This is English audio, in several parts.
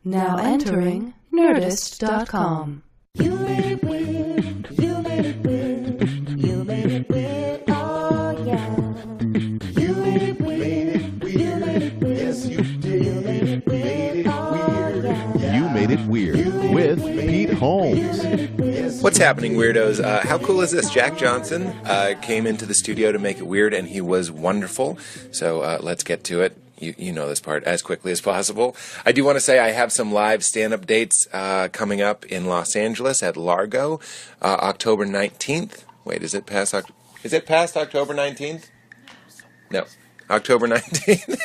Now entering Nerdist.com. You made it weird, you made it weird, you made it weird, oh yeah. You made it weird, you made it weird, yes you did. You made it weird, oh yeah. You Made It Weird with Pete Holmes. What's happening, weirdos? How cool is this? Jack Johnson came into the studio to make it weird, and he was wonderful. So let's get to it. You know this part as quickly as possible. I do want to say I have some live stand-up dates coming up in Los Angeles at Largo, October 19th. Wait, is it past October 19th? No. October 19th.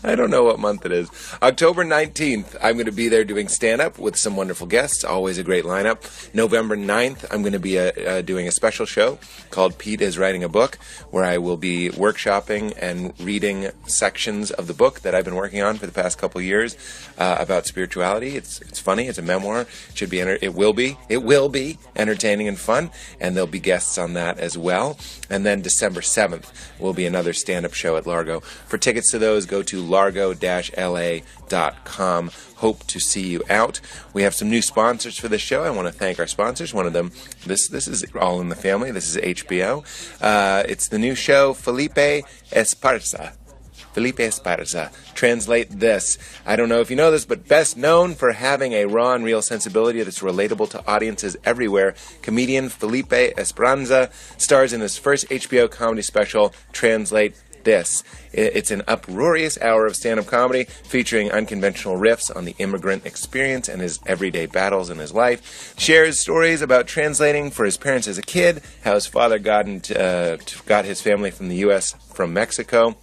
I don't know what month it is. October 19th, I'm going to be there doing stand-up with some wonderful guests. Always a great lineup. November 9th, I'm going to be doing a special show called Pete is Writing a Book, where I will be workshopping and reading sections of the book that I've been working on for the past couple years about spirituality. It's funny. It's a memoir. It will be entertaining and fun, and there'll be guests on that as well. And then December 7th will be another stand-up show at Largo. For tickets to those, go to largo-la.com. Hope to see you out. We have some new sponsors for this show. I want to thank our sponsors. One of them, this is All in the Family. This is HBO. It's the new show, Felipe Esparza. Translate this. I don't know if you know this, but best known for having a raw and real sensibility that's relatable to audiences everywhere, comedian Felipe Esparza stars in his first HBO comedy special, Translate This. It's an uproarious hour of stand-up comedy featuring unconventional riffs on the immigrant experience and his everyday battles in his life. Shares stories about translating for his parents as a kid, how his father got his family from the U.S. from Mexico,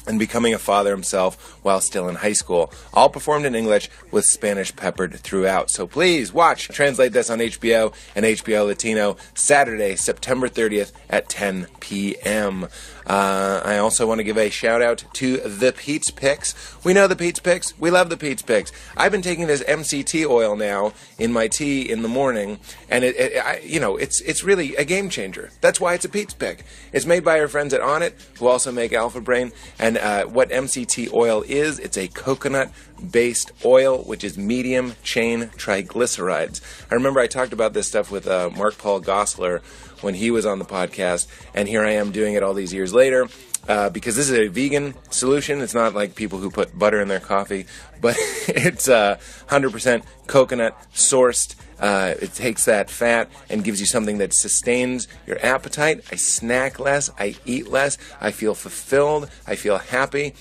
and becoming a father himself while still in high school. All performed in English with Spanish peppered throughout. So please watch Translate This on HBO and HBO Latino Saturday, September 30th at 10 p.m. I also want to give a shout out to the Pete's Picks. We know the Pete's Picks. We love the Pete's Picks. I've been taking this MCT oil now in my tea in the morning, and it's really a game changer. That's why it's a Pete's Pick. It's made by our friends at Onnit, who also make Alpha Brain. And what MCT oil is, it's a coconut-based oil, which is medium-chain triglycerides. I remember I talked about this stuff with Mark Paul Gosselaar when he was on the podcast, and here I am doing it all these years later, because this is a vegan solution. It's not like people who put butter in their coffee, but it's 100% coconut sourced. It takes that fat and gives you something that sustains your appetite. I snack less, I eat less, I feel fulfilled, I feel happy.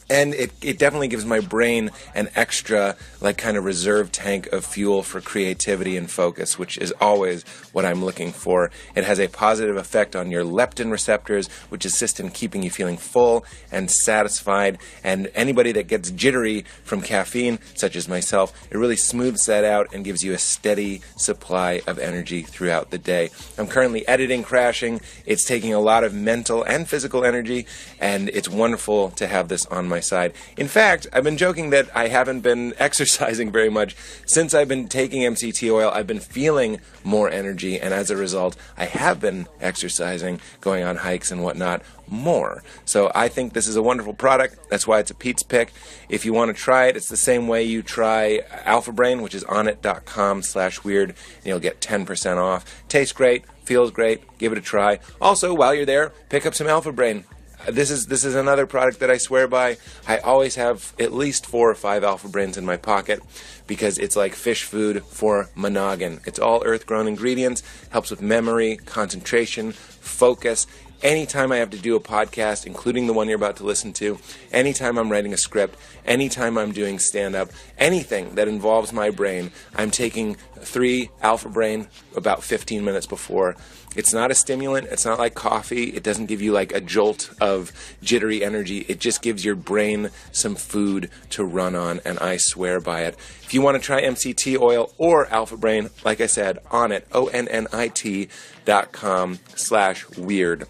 And it definitely gives my brain an extra, kind of reserve tank of fuel for creativity and focus, which is always what I'm looking for. It has a positive effect on your leptin receptors, which assist in keeping you feeling full and satisfied. And anybody that gets jittery from caffeine, such as myself, it really smooths that out and gives you a steady supply of energy throughout the day. I'm currently editing Crashing. It's taking a lot of mental and physical energy, and it's wonderful to have this on my side. In fact, I've been joking that I haven't been exercising very much. Since I've been taking MCT oil, I've been feeling more energy, and as a result, I have been exercising, going on hikes and whatnot more. So I think this is a wonderful product. That's why it's a Pete's Pick. If you want to try it, it's the same way you try Alpha Brain, which is onnit.com/weird, and you'll get 10% off. Tastes great, feels great, give it a try. Also, while you're there, pick up some Alpha Brain. This is another product that I swear by. I always have at least 4 or 5 Alpha Brains in my pocket because it's like fish food for Monogin. It's all earth-grown ingredients, helps with memory, concentration, focus. Anytime I have to do a podcast, including the one you're about to listen to, anytime I'm writing a script, anytime I'm doing stand-up, anything that involves my brain, I'm taking 3 Alpha Brain about 15 minutes before. It's not a stimulant. It's not like coffee. It doesn't give you like a jolt of jittery energy. It just gives your brain some food to run on, and I swear by it. If you want to try MCT oil or Alpha Brain, like I said, Onnit, ONNIT.com/weird.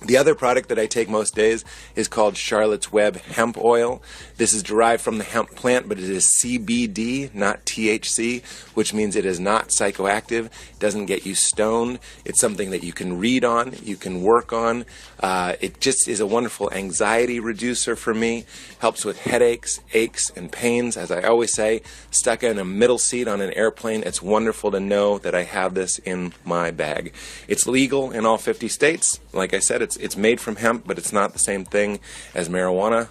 The other product that I take most days is called Charlotte's Web hemp oil. This is derived from the hemp plant, but it is CBD, not THC, which means it is not psychoactive. It doesn't get you stoned. It's something that you can read on, you can work on. It just is a wonderful anxiety reducer for me. Helps with headaches, aches, and pains. As I always say, stuck in a middle seat on an airplane, it's wonderful to know that I have this in my bag. It's legal in all 50 states. Like I said, it's made from hemp, but it's not the same thing as marijuana.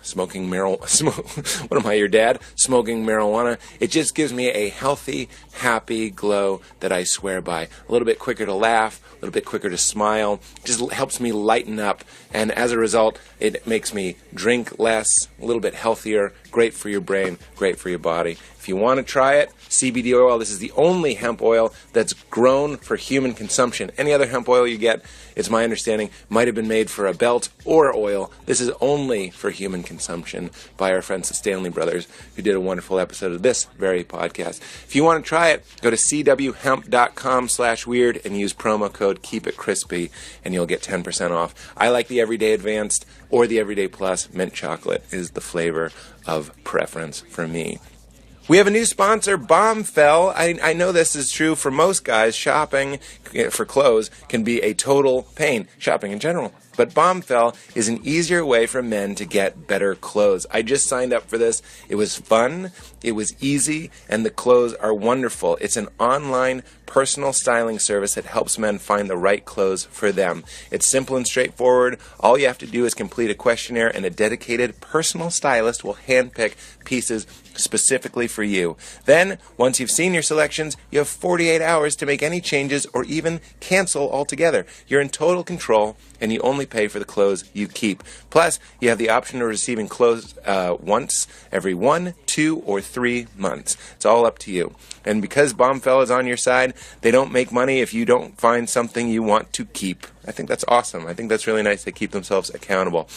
What am I, your dad? Smoking marijuana. It just gives me a healthy, happy glow that I swear by. A little bit quicker to laugh, a little bit quicker to smile. Just helps me lighten up, and as a result, it makes me drink less, a little bit healthier, great for your brain, great for your body. If you want to try it, CBD oil, this is the only hemp oil that's grown for human consumption. Any other hemp oil you get, it's my understanding, might have been made for a belt or oil. This is only for human consumption by our friends at Stanley Brothers, who did a wonderful episode of this very podcast. If you want to try it, go to cwhemp.com/weird and use promo code KEEPITCRISPY, and you'll get 10% off. I like the Everyday Advanced or the Everyday Plus. Mint chocolate is the flavor of preference for me. We have a new sponsor, Bombfell. I know this is true for most guys. Shopping for clothes can be a total pain, shopping in general. But Bombfell is an easier way for men to get better clothes. I just signed up for this. It was fun, it was easy, and the clothes are wonderful. It's an online personal styling service that helps men find the right clothes for them. It's simple and straightforward. All you have to do is complete a questionnaire, and a dedicated personal stylist will handpick pieces specifically for you. Then, once you've seen your selections, you have 48 hours to make any changes or even cancel altogether. You're in total control, and you only pay for the clothes you keep. Plus, you have the option of receiving clothes once every 1, 2, or 3 months. It's all up to you. And because Bombfell is on your side, they don't make money if you don't find something you want to keep. I think that's awesome. I think that's really nice. They keep themselves accountable.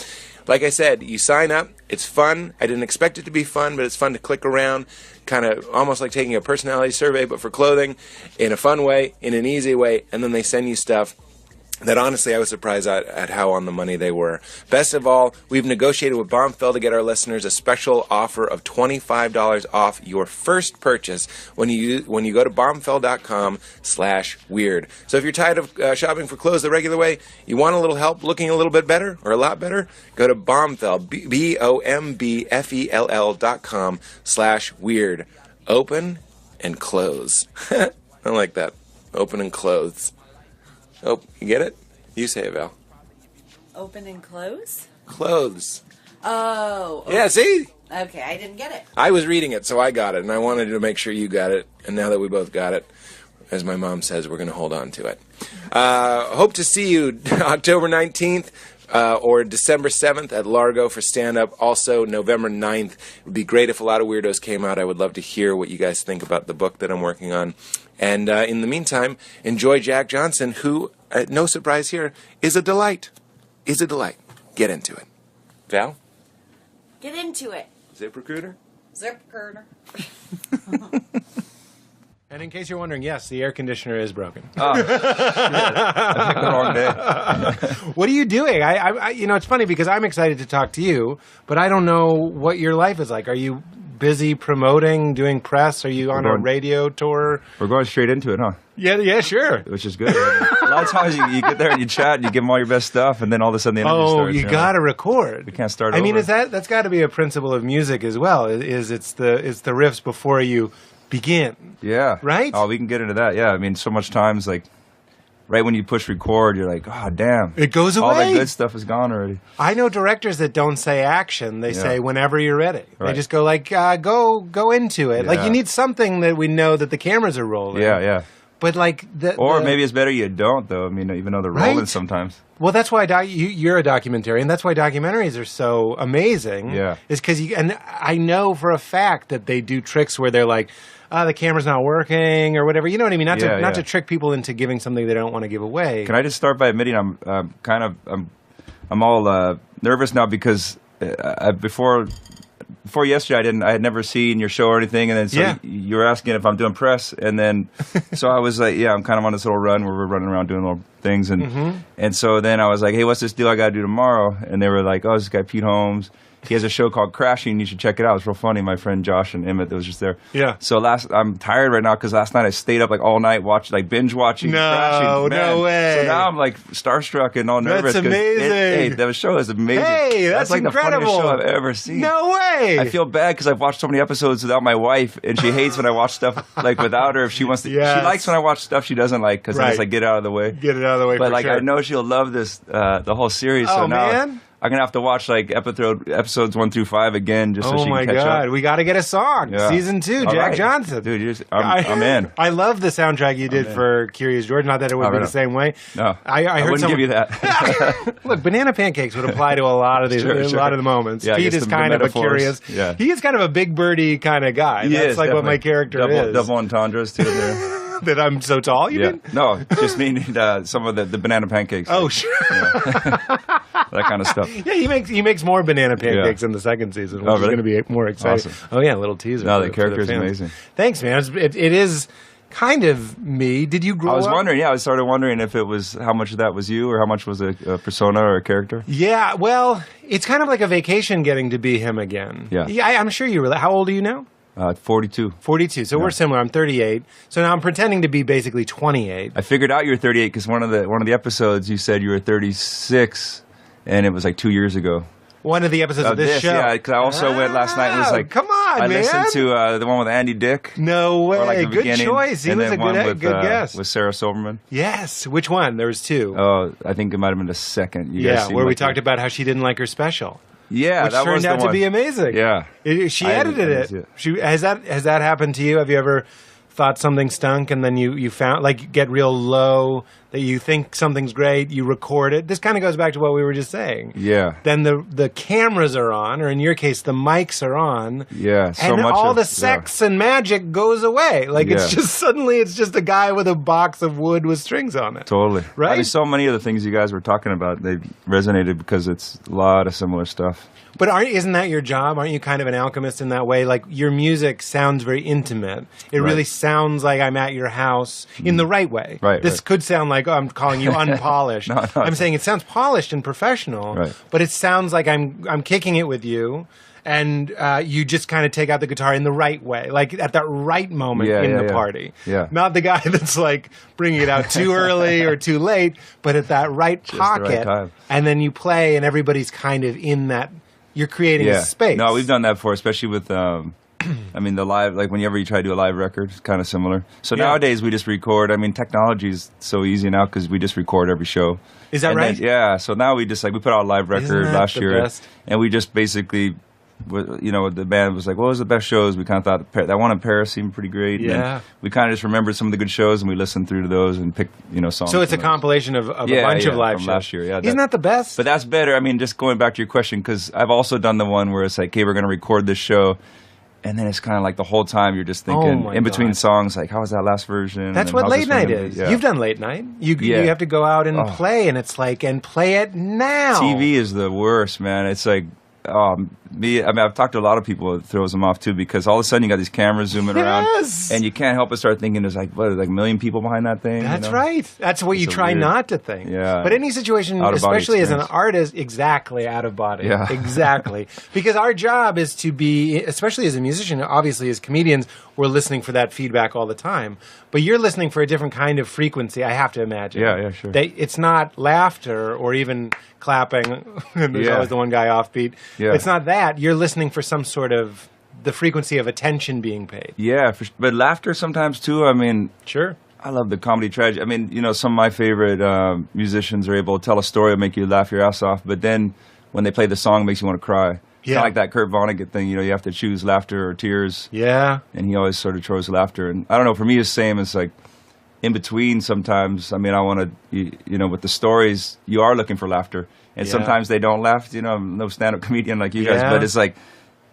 Like I said, you sign up. It's fun. I didn't expect it to be fun, but it's fun to click around, kind of almost like taking a personality survey, but for clothing, in a fun way, in an easy way, and then they send you stuff that honestly I was surprised at how on the money they were. Best of all, we've negotiated with Bombfell to get our listeners a special offer of $25 off your first purchase when you go to bombfell.com/weird. So if you're tired of shopping for clothes the regular way, you want a little help looking a little bit better or a lot better, go to Bombfell, BOMBFELL.com/weird. Open and close. I like that. Open and close. Oh, you get it? You say it, Val. Open and close? Clothes. Oh. Okay. Yeah, see? Okay, I didn't get it. I was reading it, so I got it, and I wanted to make sure you got it. And now that we both got it, as my mom says, we're going to hold on to it. Hope to see you October 19th. Or December 7th at Largo for stand-up. Also, November 9th. It would be great if a lot of weirdos came out. I would love to hear what you guys think about the book that I'm working on. And in the meantime, enjoy Jack Johnson, who, no surprise here, is a delight. Is a delight. Get into it. Val? Get into it. ZipRecruiter? ZipRecruiter. And in case you're wondering, yes, the air conditioner is broken. Oh, shit. I picked the wrong day. What are you doing? I it's funny because I'm excited to talk to you, but I don't know what your life is like. Are you busy promoting, doing press? Are you on a radio tour? We're going straight into it, huh? Yeah, sure. Which is good. A lot of times you get there and you chat and you give them all your best stuff, and then all of a sudden the interview starts. You got to record. We can't start I mean, over. that's got to be a principle of music as well. It's the riffs before you begin. Yeah. Right? Oh, we can get into that. Yeah. I mean, so much times, like, right when you push record, you're like, oh, damn. It goes away. All that good stuff is gone already. I know directors that don't say action. They say whenever you're ready. Right. They just go like, go into it. Yeah. Like, you need something that we know that the cameras are rolling. Yeah. But like maybe it's better you don't, though. I mean, even though they're rolling sometimes. Well, that's why you're a documentarian. That's why documentaries are so amazing. Yeah. Is because and I know for a fact that they do tricks where they're like, the camera's not working or whatever. You know what I mean? Not to trick people into giving something they don't want to give away. Can I just start by admitting I'm all nervous now because before before yesterday, I had never seen your show or anything, and then so you were asking if I'm doing press, and then so I was like, I'm kind of on this little run where we're running around doing little things, and so then I was like, hey, what's this deal I got to do tomorrow? And they were like, oh, this guy Pete Holmes. He has a show called Crashing. You should check it out. It's real funny. My friend Josh and Emmett that was just there. Yeah. So I'm tired right now because last night I stayed up like all night binge watching Crashing. No way. So now I'm like starstruck and all nervous. That's amazing. Hey, that show is amazing. Hey, that's like incredible. The funniest show I've ever seen. No way. I feel bad because I've watched so many episodes without my wife, and she hates when I watch stuff like without her. If she wants to, Yes. she likes when I watch stuff she doesn't like because it's like get it out of the way. Get it out of the way. But for like sure. I know she'll love this the whole series. So now man. I'm gonna have to watch like episodes 1 through 5 again just so she can catch up. We got to get a song. Yeah. Season 2, All Jack right. Johnson. Dude, I'm in. I love the soundtrack you did for Curious George. Not that it would be the same way. No, I heard wouldn't give you that. Look, banana pancakes would apply to a lot of these, a lot of the moments. Yeah, Pete is kind of a curious. Yeah. He is kind of a big birdie kind of guy. That's like what my character is. Double entendres too. There. That I'm so tall. You mean? No, just meaning some of the banana pancakes. Oh, sure. That kind of stuff. Yeah, he makes more banana pancakes in the second season, which is going to be more exciting. Awesome. Oh yeah, a little teaser. No, for the character for is fans. amazing. Thanks, man. It is kind of me. Did you grow up? I was wondering. Yeah, I started wondering if it was how much of that was you, or how much was a persona or a character. Yeah, well, it's kind of like a vacation getting to be him again. Yeah, I'm sure you. How old are you now? 42. 42. So we're similar. I'm 38. So now I'm pretending to be basically 28. I figured out you were 38 because one of the episodes you said you were 36, and it was like 2 years ago. One of the episodes of this show. Yeah, because I also went last night and was like, come on, man. I listened to the one with Andy Dick. No way. Like good choice. He was a good guest. With Sarah Silverman. Yes. Which one? There was 2. Oh, I think it might have been the second. Where we talked about how she didn't like her special. Yeah, which that turned was the out one. to be amazing. Yeah, she edited it. Has that happened to you? Have you ever thought something stunk and then you found like you get real low that you think something's great, you record it? This kind of goes back to what we were just saying. Yeah. Then the cameras are on, or in your case, the mics are on. Yeah. So and much all the sex and magic goes away. Like it's just a guy with a box of wood with strings on it. Totally. Right. I mean, so many of the things you guys were talking about, they resonated because it's a lot of similar stuff. But isn't that your job? Aren't you kind of an alchemist in that way? Like your music sounds very intimate. It really sounds like I'm at your house in the right way. Right. This could sound like I'm calling you unpolished. No. I'm saying it sounds polished and professional. Right. But it sounds like I'm kicking it with you, and you just kind of take out the guitar in the right way, like at that right moment in the party. Yeah. Not the guy that's like bringing it out too early or too late, but at that right pocket. The right time. And then you play, and everybody's kind of in that. You're creating a space. No, we've done that before, especially with, I mean, the live, like whenever you try to do a live record, it's kind of similar. So nowadays we just record. I mean, technology is so easy now because we just record every show. Is that right? Then, so now we just we put out a live record last year. Best? And we just basically, the band was like, what was the best shows? We kind of thought that one in Paris seemed pretty great. Yeah. And we kind of just remembered some of the good shows and we listened through to those and picked, songs. So it's a compilation of a bunch of live from shows. Last year, yeah. Isn't that the best? But that's better. I mean, just going back to your question, because I've also done the one where it's like, hey, we're going to record this show. And then it's kind of like the whole time you're just thinking in between songs, like, how was that last version? That's what late night is. Yeah. You've done late night. You have to go out and play, and it's like, and play it now. TV is the worst, man. It's like, I've talked to a lot of people, it throws them off too, because all of a sudden you got these cameras zooming around, and you can't help but start thinking there's like a million people behind that thing. That's right. That's what you try not to think. Yeah. But any situation, especially as an artist, exactly out of body. Yeah. Exactly. Because our job is to be, especially as a musician, obviously as comedians, we're listening for that feedback all the time. But you're listening for a different kind of frequency, I have to imagine. Yeah, sure. It's not laughter or even clapping. There's always the one guy offbeat. Yeah. It's not that. You're listening for some sort of the frequency of attention being paid. Yeah, but laughter sometimes too. I mean, sure. I love the comedy tragedy. I mean, some of my favorite musicians are able to tell a story and make you laugh your ass off, but then when they play the song, it makes you want to cry. Yeah. Kind of like that Kurt Vonnegut thing, you have to choose laughter or tears. Yeah. And he always sort of chose laughter. And I don't know, for me, it's the same. It's like in between sometimes. I mean, I want to, with the stories, you are looking for laughter. And sometimes they don't laugh. I'm no stand-up comedian like you guys, but it's like,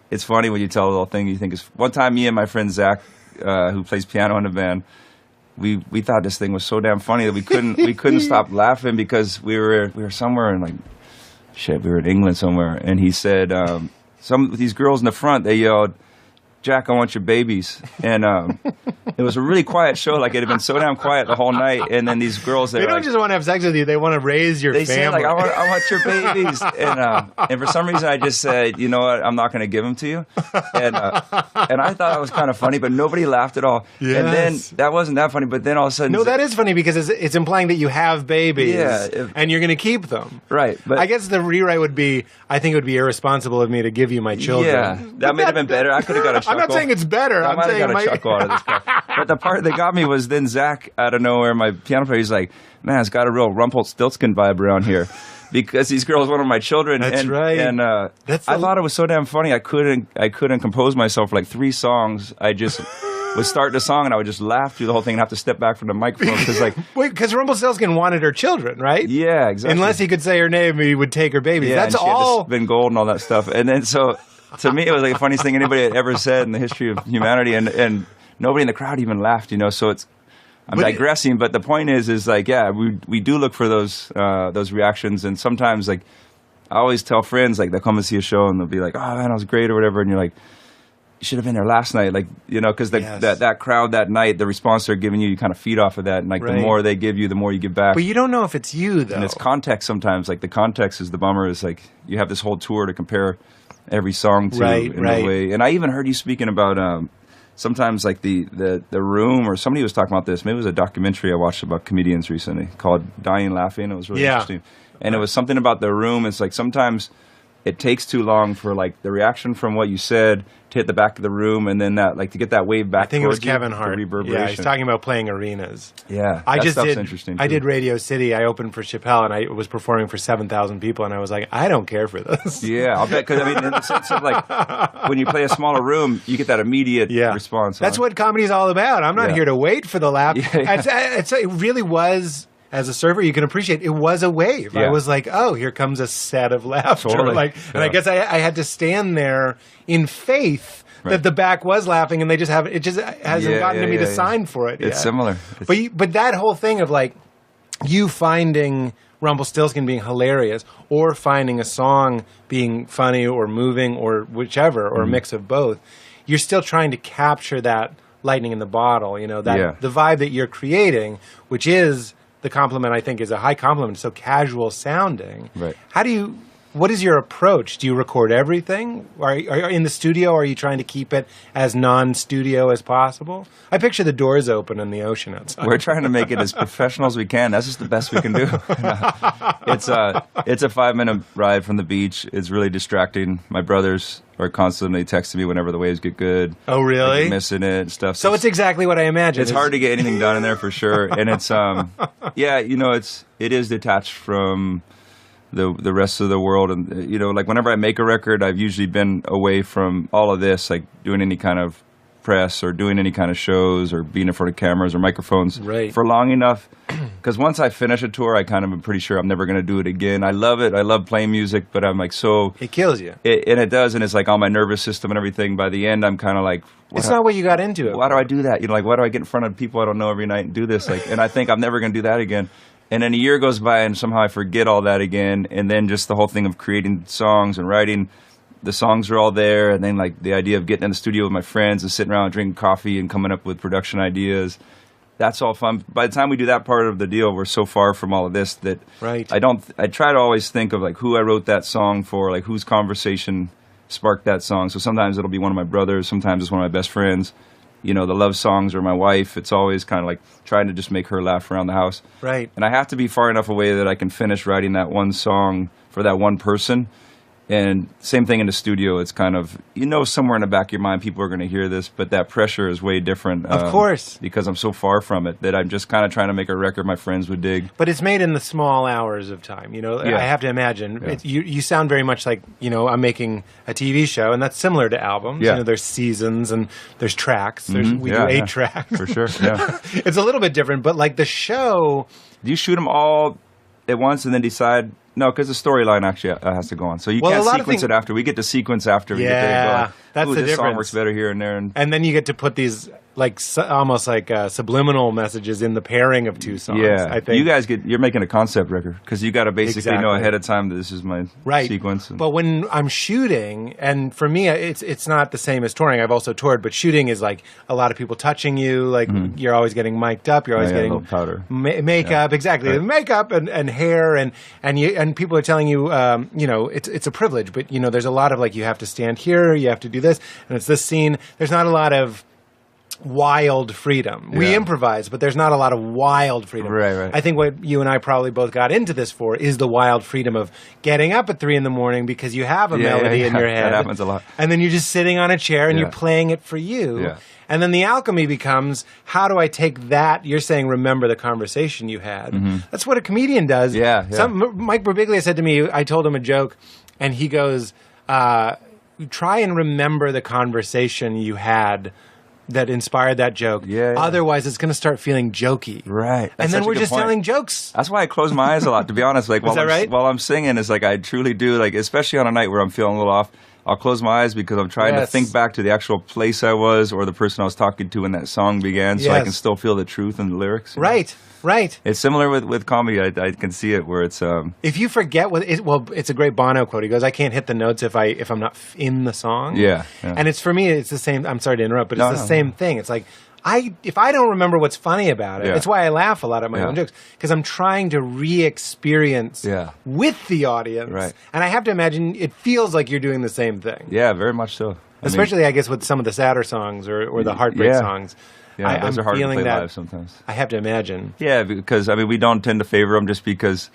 it's funny when you tell a little thing you think is. One time, me and my friend Zach, who plays piano in the band, we thought this thing was so damn funny that we couldn't stop laughing because we were somewhere in we were in England somewhere, and he said these girls in the front, they yelled, "Jack, I want your babies." And it was a really quiet show. Like, it had been so damn quiet the whole night. And then these girls, they don't just want to have sex with you. They want to raise your family. They family. said, like, I want your babies. And for some reason, I just said, you know what? I'm not going to give them to you. And I thought that was kind of funny, but nobody laughed at all. Yes. And then that wasn't that funny. But then all of a sudden, no, that is funny because it's implying that you have babies, and you're going to keep them. Right. But I guess the rewrite would be, I think it would be irresponsible of me to give you my children. Yeah, that may have been better. I could have got a chuckle. I'm not saying it's better. I might have got a chuckle out of this guy. But the part that got me was then Zach, out of nowhere, my piano player, he's like, "Man, it's got a real Rumpelstiltskin vibe around here." Because these girls were my children. That's right. And I thought it was so damn funny. I couldn't compose myself for like 3 songs. I just would start the song and I would just laugh through the whole thing and have to step back from the microphone. Because Rumpelstiltskin wanted her children, right? Yeah, exactly. Unless he could say her name, he would take her babies. Yeah, That's and she all. had to spin gold and all that stuff. And then so to me, it was like the funniest thing anybody had ever said in the history of humanity. And nobody in the crowd even laughed, So I'm digressing, but the point is like, yeah, we do look for those reactions, and sometimes, like, I always tell friends, like, they'll come and see a show and they'll be like, "Oh man, it was great," or whatever, and you're like, "You should have been there last night," like, because that crowd that night, the response they're giving you, you kind of feed off of that, and like the more they give you, the more you give back. But you don't know if it's you though, and it's context sometimes. Like the context is the bummer. Is like you have this whole tour to compare every song to in a way. And I even heard you speaking about. Sometimes, like the room, or somebody was talking about this. Maybe it was a documentary I watched about comedians recently called "Dying Laughing." It was really interesting, and it was something about the room. It's like sometimes it takes too long for like the reaction from what you said to hit the back of the room, and then that like to get that wave back. I think it was towards you, Kevin Hart. the reverberation. Yeah, he's talking about playing arenas. Yeah, interesting. I did Radio City. I opened for Chappelle, and I was performing for 7,000 people, and I was like, I don't care for this. Yeah, I'll bet, because I mean, in the sense of like when you play a smaller room, you get that immediate response. That's what comedy's all about. I'm not here to wait for the laugh. It really was. As a server, you can appreciate it was a wave. I was like, oh, here comes a set of laughter. Totally. And I guess I had to stand there in faith that the back was laughing, and it just hasn't gotten to me to sign for it yet. It's similar. But that whole thing of like you finding Rumpelstiltskin being hilarious, or finding a song being funny or moving or whichever, or a mix of both, you're still trying to capture that lightning in the bottle. The vibe that you're creating, which is. The compliment, I think, is a high compliment. So casual sounding. Right. What is your approach? Do you record everything? Are you in the studio? Or are you trying to keep it as non-studio as possible? I picture the doors open and the ocean outside. We're trying to make it as professional as we can. That's just the best we can do. It's a 5-minute ride from the beach. It's really distracting. My brothers are constantly texting me whenever the waves get good. Oh, really? Like missing it and stuff. So it's exactly what I imagined. It's hard to get anything done in there for sure. And it's it is detached from the rest of the world. And like whenever I make a record, I've usually been away from all of this, like doing any kind of press or doing any kind of shows or being in front of cameras or microphones for long enough. Because once I finish a tour, I kind of am pretty sure I'm never going to do it again. I love it. I love playing music, but I'm like it kills you. And it does, and it's like on my nervous system and everything. By the end, I'm kind of like, it's not what you got into it. Why do I do that? Like, why do I get in front of people I don't know every night and do this? Like, and I think I'm never going to do that again. And then a year goes by, and somehow I forget all that again. And then just the whole thing of creating songs and writing, the songs are all there. And then like the idea of getting in the studio with my friends and sitting around and drinking coffee and coming up with production ideas. That's all fun. By the time we do that part of the deal, we're so far from all of this that I try to always think of like who I wrote that song for, like whose conversation sparked that song. So sometimes it'll be one of my brothers, sometimes it's one of my best friends. The love songs or my wife. It's always kind of like trying to just make her laugh around the house. Right. And I have to be far enough away that I can finish writing that one song for that one person. And same thing in the studio. It's kind of, somewhere in the back of your mind, people are going to hear this, but that pressure is way different. Of course. Because I'm so far from it that I'm just kind of trying to make a record my friends would dig. But it's made in the small hours of time. I have to imagine. Yeah. You sound very much like, I'm making a TV show, and that's similar to albums. Yeah. There's seasons and there's tracks. We do 8 tracks. For sure, yeah. It's a little bit different, but like the show... Do you shoot them all at once and then decide... No, because the storyline actually has to go on. So you can't sequence it after. We get to sequence after. We get to go, that's the this difference. Song works better here and there. And then you get to put these almost like subliminal messages in the pairing of two songs. Yeah, I think you guys you're making a concept record because you got to basically know ahead of time that this is my sequence. But when I'm shooting, and for me, it's not the same as touring. I've also toured, but shooting is like a lot of people touching you. Like you're always getting mic'd up. You're always getting powder, makeup, exactly, right. Makeup and hair, and people are telling you, it's a privilege. But there's a lot of like you have to stand here, you have to do this, and it's this scene. There's not a lot of wild freedom. We improvise, but there's not a lot of wild freedom. Right. I think what you and I probably both got into this for is the wild freedom of getting up at 3 a.m. because you have a melody in your head. That happens a lot. And then you're just sitting on a chair and you're playing it for you. Yeah. And then the alchemy becomes, how do I take that? You're saying, remember the conversation you had. Mm-hmm. That's what a comedian does. Yeah. Mike Birbiglia said to me, I told him a joke, and he goes, try and remember the conversation you had that inspired that joke. Yeah. Otherwise, it's going to start feeling jokey. Right. And then we're just telling jokes. That's why I close my eyes a lot, to be honest. Like, while I'm singing, it's like I truly do, like, especially on a night where I'm feeling a little off, I'll close my eyes because I'm trying to think back to the actual place I was or the person I was talking to when that song began so I can still feel the truth in the lyrics. Right. It's similar with comedy. I can see it where it's... if you forget it's a great Bono quote. He goes, I can't hit the notes if I'm not in the song. Yeah. And it's, for me, it's the same... I'm sorry to interrupt, but it's the same thing. It's like, if I don't remember what's funny about it, it's why I laugh a lot at my own jokes, because I'm trying to re-experience with the audience. Right. And I have to imagine it feels like you're doing the same thing. Yeah, very much so. Especially, I guess, with some of the sadder songs or the heartbreak songs. Yeah, those are hard to play live sometimes. I have to imagine. Yeah, because, we don't tend to favor them just because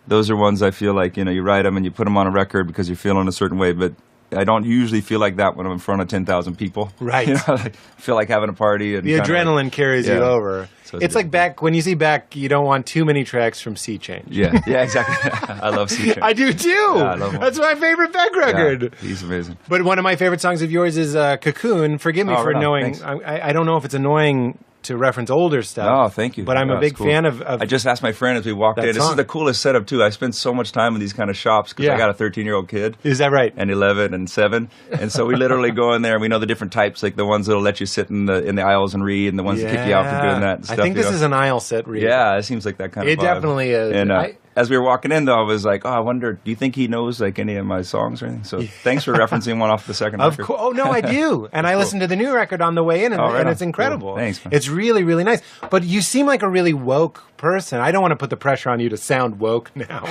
those are ones I feel like, you write them and you put them on a record because you're feeling a certain way, but I don't usually feel like that when I'm in front of 10,000 people. Right. I feel like having a party. And the adrenaline carries you over. So it's like when you see Beck, you don't want too many tracks from Sea Change. Yeah, exactly. I love Sea Change. I do too. Yeah, I love him. That's my favorite Beck record. Yeah, he's amazing. But one of my favorite songs of yours is Cocoon. Forgive me for knowing. I don't know if it's annoying to reference older stuff. Oh, thank you. But I'm a big fan of I just asked my friend as we walked in. This is the coolest setup, too. I spend so much time in these kind of shops because I got a 13-year-old kid. Is that right? And 11 and 7. And so we literally go in there and we know the different types, like the ones that will let you sit in the aisles and read and the ones that kick you out for doing that and stuff. I think this is an aisle sit read. Yeah, it seems like that kind of vibe. It definitely is. And as we were walking in, though, I was like, I wonder, do you think he knows like any of my songs or anything? So thanks for referencing one off the second record. Oh, no, I do. And I listened to the new record on the way in, and it's incredible. Cool. Thanks, man. It's really, really nice. But you seem like a really woke person. I don't want to put the pressure on you to sound woke now.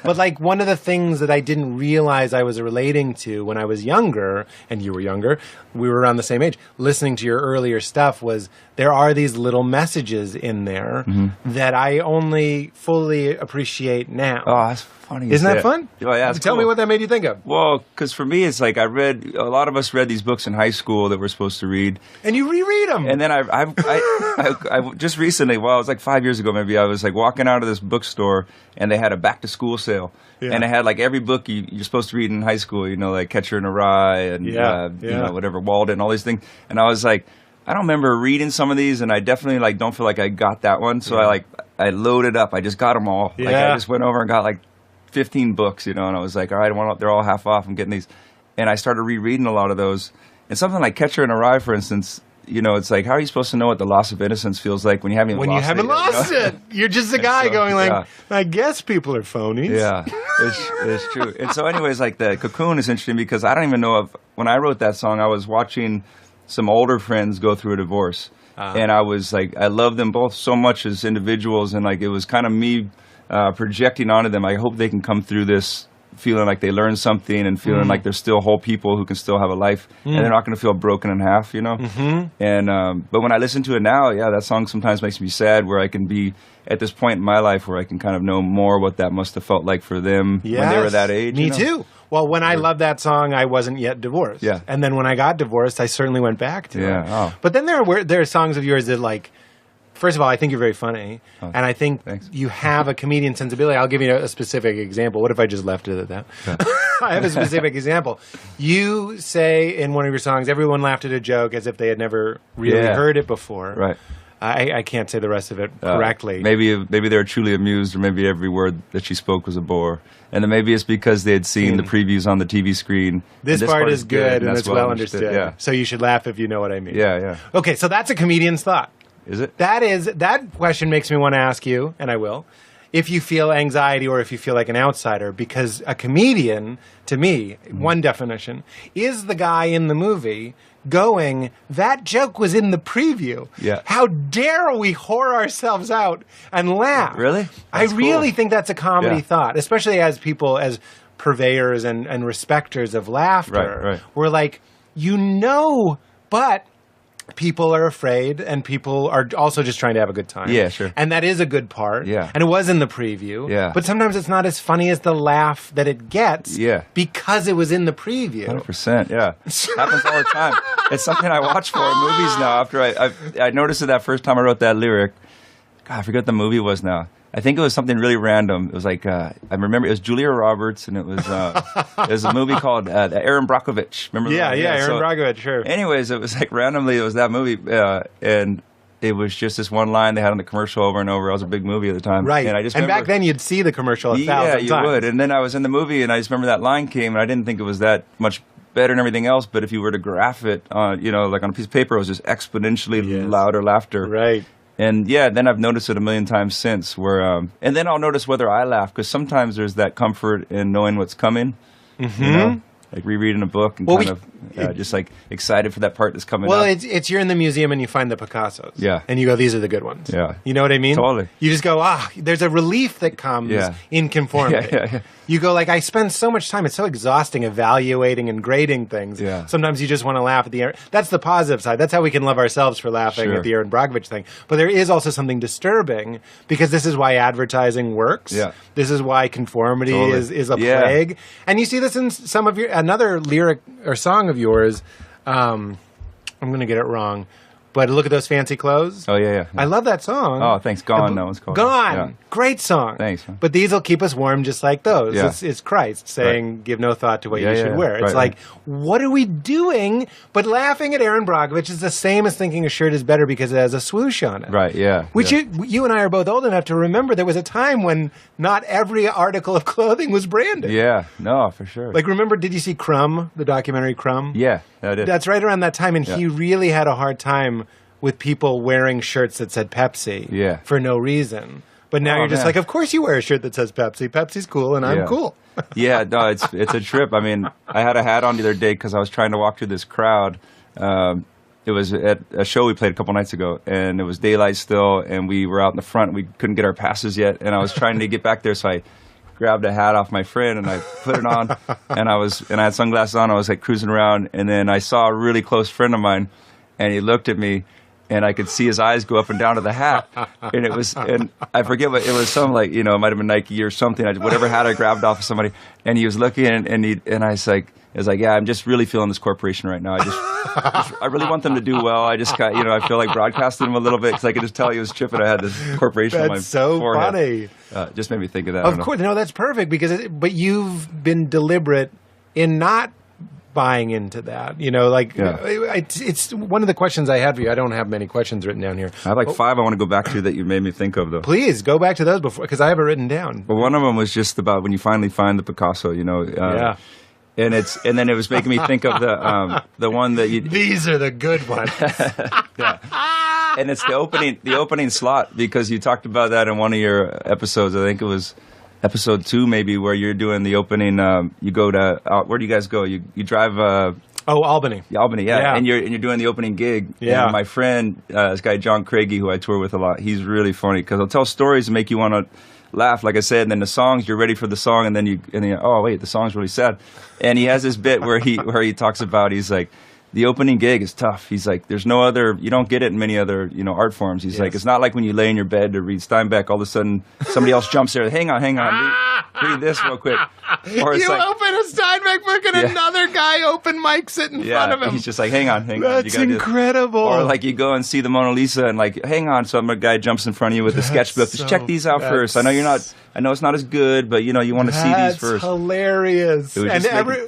But like one of the things that I didn't realize I was relating to when I was younger, and you were younger, we were around the same age, listening to your earlier stuff was there are these little messages in there that I only fully appreciate now. Oh, that's funny. Isn't that fun? Oh, yeah, Tell me what that made you think of. Well, because for me, it's like a lot of us read these books in high school that we're supposed to read. And you reread them. And then I just recently, it was like 5 years ago maybe, I was like walking out of this bookstore and they had a back to school sale. Yeah. And it had like every book you're supposed to read in high school, like Catcher in the Rye and whatever, Walden, all these things. And I was like, I don't remember reading some of these, and I definitely like don't feel like I got that one. So I loaded up. I just got them all. Yeah. Like I just went over and got like 15 books, and I was like, all right, they're all half off. I'm getting these, and I started rereading a lot of those. And something like Catcher in the Rye, for instance, it's like, how are you supposed to know what the loss of innocence feels like when you haven't lost it? You're just a guy going like, I guess people are phonies. Yeah, it's true. And so anyways, like the Cocoon is interesting because I don't even know when I wrote that song, I was watching some older friends go through a divorce. And I was like, I love them both so much as individuals. And like, it was kind of me projecting onto them. I hope they can come through this feeling like they learned something and feeling like they're still whole people who can still have a life and they're not going to feel broken in half, And but when I listen to it now, that song sometimes makes me sad where I can be at this point in my life where I can kind of know more what that must have felt like for them when they were that age. Me too. Well, when I loved that song, I wasn't yet divorced. Yeah. And then when I got divorced, I certainly went back to it. Oh. But then there are songs of yours that like, first of all, I think you're very funny, and I think you have a comedian sensibility. I'll give you a specific example. What if I just left it at that? Yeah. I have a specific example. You say in one of your songs, everyone laughed at a joke as if they had never really heard it before. Right. I can't say the rest of it correctly. Maybe they were truly amused, or maybe every word that she spoke was a bore. And then maybe it's because they had seen the previews on the TV screen. This part is good, and it's well understood. Yeah. So you should laugh if you know what I mean. Yeah. Okay, so that's a comedian's thought. Is it? That question makes me want to ask you, and I will, if you feel anxiety or if you feel like an outsider, because a comedian, to me, one definition, is the guy in the movie going, that joke was in the preview. Yeah. How dare we whore ourselves out and laugh? Really? I That's really cool. think that's a comedy Yeah. thought, especially as people, as purveyors and respecters of laughter. Right. We're like, but people are afraid, and people are also just trying to have a good time. Yeah, sure. And that is a good part. Yeah. And it was in the preview. Yeah. But sometimes it's not as funny as the laugh that it gets. Yeah. Because it was in the preview. 100%, yeah. Happens all the time. It's something I watch for in movies now. After I noticed it that first time I wrote that lyric. God, I forget what the movie was now. I think it was something really random. It was like, I remember it was Julia Roberts, and it was a movie called Aaron Brockovich. Remember that? Aaron Brockovich, sure. Anyways, it was like randomly, it was that movie, and it was just this one line they had on the commercial over and over. It was a big movie at the time. Right. And I just and remember, back then you'd see the commercial 1,000 times. Yeah, you would. And then I was in the movie, and I just remember that line came, and I didn't think it was that much better than everything else, but if you were to graph it on, like on a piece of paper, it was just exponentially louder laughter. Right. And yeah, then I've noticed it a million times since where, and then I'll notice whether I laugh, because sometimes there's that comfort in knowing what's coming, like rereading a book and just like excited for that part that's coming up. Well, it's you're in the museum and you find the Picassos. Yeah. And you go, these are the good ones. Yeah. You know what I mean? Totally. You just go, there's a relief that comes in conformity. Yeah. You go, like, I spend so much time, it's so exhausting evaluating and grading things. Yeah. Sometimes you just want to laugh at the Aaron. That's the positive side. That's how we can love ourselves for laughing Sure. at the Aaron Brockovich thing. But there is also something disturbing, because this is why advertising works. Yeah. This is why conformity Totally. is a plague. And you see this in some of another lyric or song of yours. I'm going to get it wrong, but Look at Those Fancy Clothes. Oh, yeah. I love that song. Oh, thanks. Gone, that one's called. Gone. Yeah. Great song. Thanks, man. But these will keep us warm just like those. Yeah. It's Christ saying, give no thought to what you should wear. It's Right, like, what are we doing? But laughing at Aaron Brockovich is the same as thinking a shirt is better because it has a swoosh on it. Right, yeah. Which yeah. you and I are both old enough to remember there was a time when not every article of clothing was branded. Yeah, no, for sure. Like, remember, did you see Crumb, the documentary Crumb? Yeah, I did. That's right around that time, and he really had a hard time with people wearing shirts that said Pepsi for no reason. But now you're just man. like, of course you wear a shirt that says Pepsi. Pepsi's cool, and I'm cool. Yeah, no, it's a trip. I mean, I had a hat on the other day because I was trying to walk through this crowd. It was at a show we played a couple nights ago, and it was daylight still, and we were out in the front. We couldn't get our passes yet, and I was trying to get back there, so I grabbed a hat off my friend and I put it on, and I had sunglasses on. I was like cruising around, and then I saw a really close friend of mine, and he looked at me. And I could see his eyes go up and down to the hat, and I forget what it was. Some it might have been Nike or something. Whatever hat I grabbed off of somebody, and he was looking, and I was like, yeah, I'm just really feeling this corporation right now. I really want them to do well. I just got, I feel like broadcasting them a little bit because I could just tell he was tripping. I had this corporation on my forehead. Funny. Just made me think of that. Of course, no, that's perfect but you've been deliberate in not buying into that, it's one of the questions I had for you. I don't have many questions written down here. I have 5 I want to go back to that you made me think of, though. Please go back to those before, because I have it written down. But one of them was just about when you finally find the Picasso, and then it was making me think of the one that you. These are the good ones. Yeah. And it's the opening slot, because you talked about that in one of your episodes. I think it was episode 2 maybe, where you're doing the opening. You go to where do you guys go? You drive. Albany. Albany, yeah. And you're doing the opening gig. Yeah. And my friend, this guy John Craigie, who I tour with a lot, he's really funny because he'll tell stories and make you want to laugh, like I said. And then the songs, you're ready for the song, and then oh wait, the song's really sad. And he has this bit where he talks about, he's like, the opening gig is tough. He's like, there's no other, you don't get it in many other, art forms. He's like, it's not like when you lay in your bed to read Steinbeck, all of a sudden somebody else jumps there. Hang on, read this real quick. Or it's you open a Steinbeck book and another guy open mics it in front of him. He's just like, hang on. That's incredible. Or like you go and see the Mona Lisa and like, hang on, some guy jumps in front of you with a sketchbook. Just check these out first. I know it's not as good, but you want to see these first. That's hilarious. And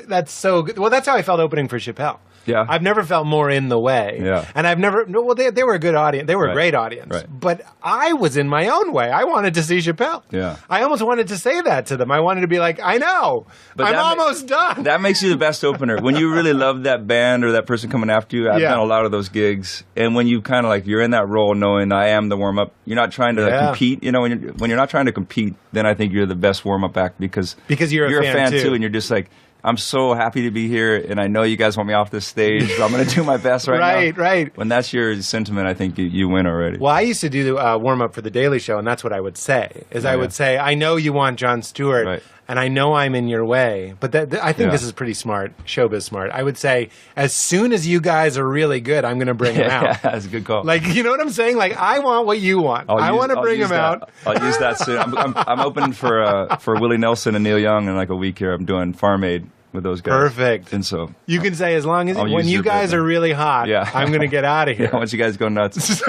that's so good. Well, that's how I felt opening for Chappelle. Yeah. I've never felt more in the way. Yeah. And I've never, no, well, they were a good audience. They were a Right. great audience. Right. But I was in my own way. I wanted to see Chappelle. Yeah. I almost wanted to say that to them. I wanted to be like, I know. But I'm that almost done. That makes you the best opener. When you really love that band or that person coming after you, I've Yeah. done a lot of those gigs. And when you kind of like, you're in that role knowing I am the warm-up, you're not trying to like, Yeah. compete. You know, when you're not trying to compete, then I think you're the best warm-up act because you're a fan too. And you're just like, I'm so happy to be here, and I know you guys want me off this stage, so I'm going to do my best right now. Right. When that's your sentiment, I think you win already. Well, I used to do the warm-up for The Daily Show, and that's what I would say, I would say, I know you want Jon Stewart, Right. and I know I'm in your way. But I think Yeah. this is pretty smart, showbiz smart. I would say, as soon as you guys are really good, I'm going to bring him out. Yeah, that's a good call. Like, you know what I'm saying? Like, I want what you want. I want to bring him out. I'll use that soon. I'm open for Willie Nelson and Neil Young in like a week here. I'm doing Farm Aid with those guys. Perfect. And so You can say, as long as, I'll when use you your guys bit, are really hot, Yeah. I'm going to get out of here. I want you guys to go nuts.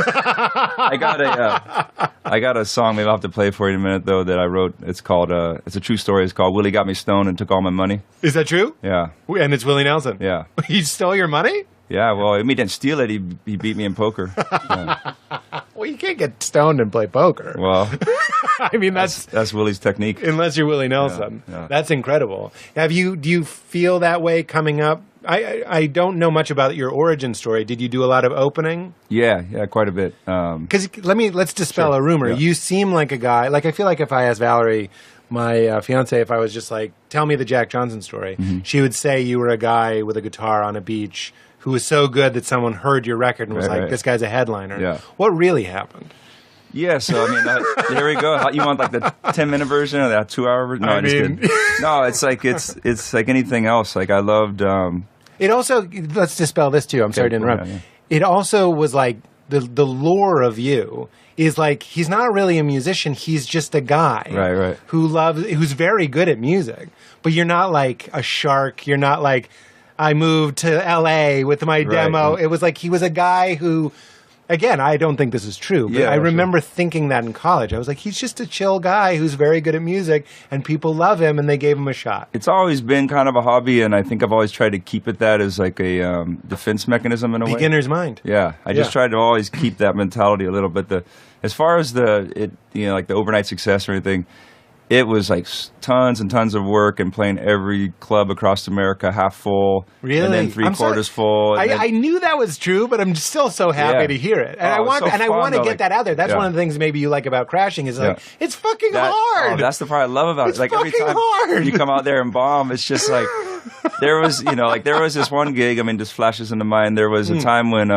I got a song maybe I'll have to play for you in a minute though that I wrote. It's called it's a true story. It's called Willie Got Me Stoned and Took All My Money. Is that true? Yeah. And it's Willie Nelson. Yeah. He stole your money? Yeah, well, I mean, he didn't steal it. He beat me in poker. Yeah. Well, you can't get stoned and play poker. Well, I mean, that's Willie's technique. unless you're Willie Nelson. Yeah. That's incredible. Do you feel that way coming up? I don't know much about your origin story. Did you do a lot of opening? Yeah, quite a bit. Because let's dispel a rumor. Yeah. You seem like a guy. Like, I feel like if I asked Valerie, my fiance, if I was just like, tell me the Jack Johnson story, Mm-hmm. she would say you were a guy with a guitar on a beach who was so good that someone heard your record and was like, Right. this guy's a headliner. Yeah. What really happened? Yeah, so I mean, here we go. You want like the 10-minute version or that 2-hour version? No, I I'm just mean- kidding. No, it's like anything else. Like I loved. It also, let's dispel this too. I'm sorry to interrupt. Yeah. It also was like the lore of you is like, he's not really a musician. He's just a guy. Right. Who's very good at music. But you're not like a shark. You're not like, I moved to LA with my demo. It was like, he was a guy who, again, I don't think this is true, but Yeah, I sure. remember thinking that in college. I was like, he's just a chill guy who's very good at music and people love him and they gave him a shot. It's always been kind of a hobby, and I think I've always tried to keep it that as like a defense mechanism in a way. Beginner's mind. Yeah, I just tried to always keep that mentality a little bit. As far as like the overnight success or anything, it was like tons and tons of work and playing every club across America half full, Really? and then three-quarters full. And then, I knew that was true, but I'm still so happy Yeah. to hear it, and Oh, I want it's so I fun, want to though, get like- that out there. That's Yeah. one of the things maybe you like about Crashing is like it's fucking hard. Oh, that's the part I love about It's it. Like every fucking time hard. you come out there and bomb, it's just like there was this one gig. I mean, just flashes into mind. There was a time when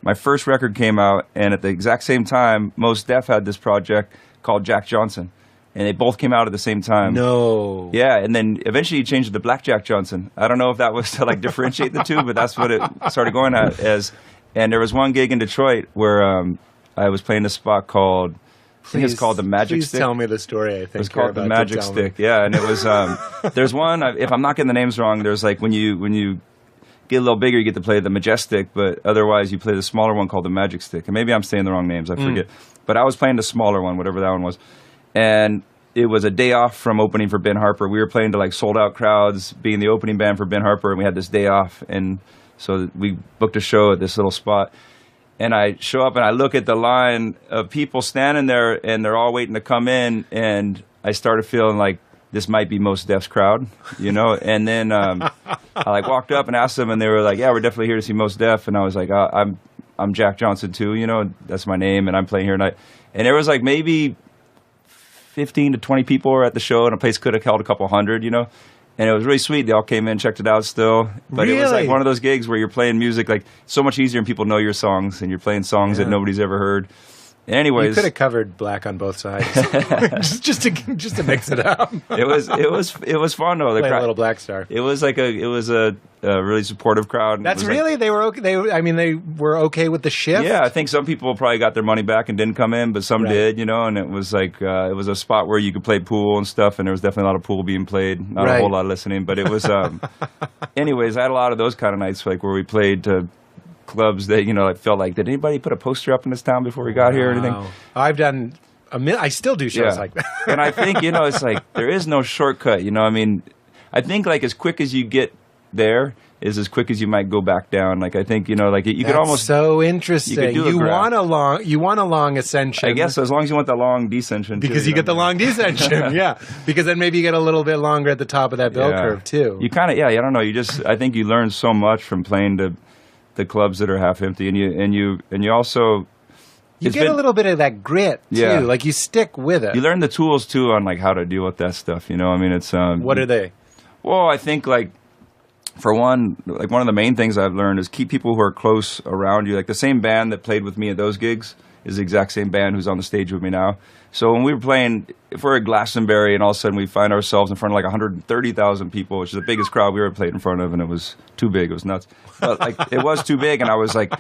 my first record came out, and at the exact same time, Mos Def had this project called Jack Johnson, and they both came out at the same time. No. Yeah, and then eventually he changed it to Black Jack Johnson. I don't know if that was to like differentiate the two, but that's what it started going at as. And there was one gig in Detroit where I was playing a spot called, I think it's called the Magic Please Stick. tell me the story. I think It was you're called the about to Magic tell me. Stick. Yeah, and it was there's one, if I'm not getting the names wrong, there's like when you get a little bigger, you get to play the Majestic, but otherwise you play the smaller one called the Magic Stick. And maybe I'm saying the wrong names, I forget. But I was playing the smaller one, whatever that one was. And it was a day off from opening for Ben Harper. We were playing to like sold out crowds, being the opening band for Ben Harper, and we had this day off. And so we booked a show at this little spot. And I show up and I look at the line of people standing there, and they're all waiting to come in. And I started feeling like this might be Mos Def's crowd, you know. And then I like walked up and asked them, and they were like, "Yeah, we're definitely here to see Mos Def." And I was like, "I'm Jack Johnson too, you know. That's my name, and I'm playing here tonight." And there was like maybe 15 to 20 people were at the show, and a place could have held a couple hundred, you know. And it was really sweet. They all came in, checked it out still. But it was Really? like one of those gigs where you're playing music like so much easier and people know your songs, and you're playing songs that nobody's ever heard. You Anyways, could have covered Black on both sides, just to mix it up. it was fun though. The Play a crowd- little Black Star. It was a really supportive crowd. That's It was like- really they were okay. They were okay with the shift. Yeah, I think some people probably got their money back and didn't come in, but some Right. did, you know. And it was like it was a spot where you could play pool and stuff, and there was definitely a lot of pool being played, not Right. a whole lot of listening, but it was. Anyways, I had a lot of those kind of nights, like where we played to clubs that it felt like, did anybody put a poster up in this town before we got here or anything? Wow. I've done I still do shows like that. And I think it's like there is no shortcut. I mean, I think like as quick as you get there, is as quick as you might go back down. Like, I think, you know, like you could That's almost so interesting. you could do a graph. You want a long ascension. I guess as long as you want the long descension too, because you get the long descension. Yeah, because then maybe you get a little bit longer at the top of that bell curve too. You kind of I don't know. I think you learn so much from playing the clubs that are half empty, and you also you get a little bit of that grit too. Like you stick with it. You learn the tools too on like how to deal with that stuff. You know, I mean, it's what are they? Well, I think like for one, like one of the main things I've learned is keep people who are close around you. Like the same band that played with me at those gigs is the exact same band who's on the stage with me now. So when we were playing, if we're at Glastonbury and all of a sudden we find ourselves in front of like 130,000 people, which is the biggest crowd we ever played in front of, and it was too big. It was nuts. But like it was too big, and I was like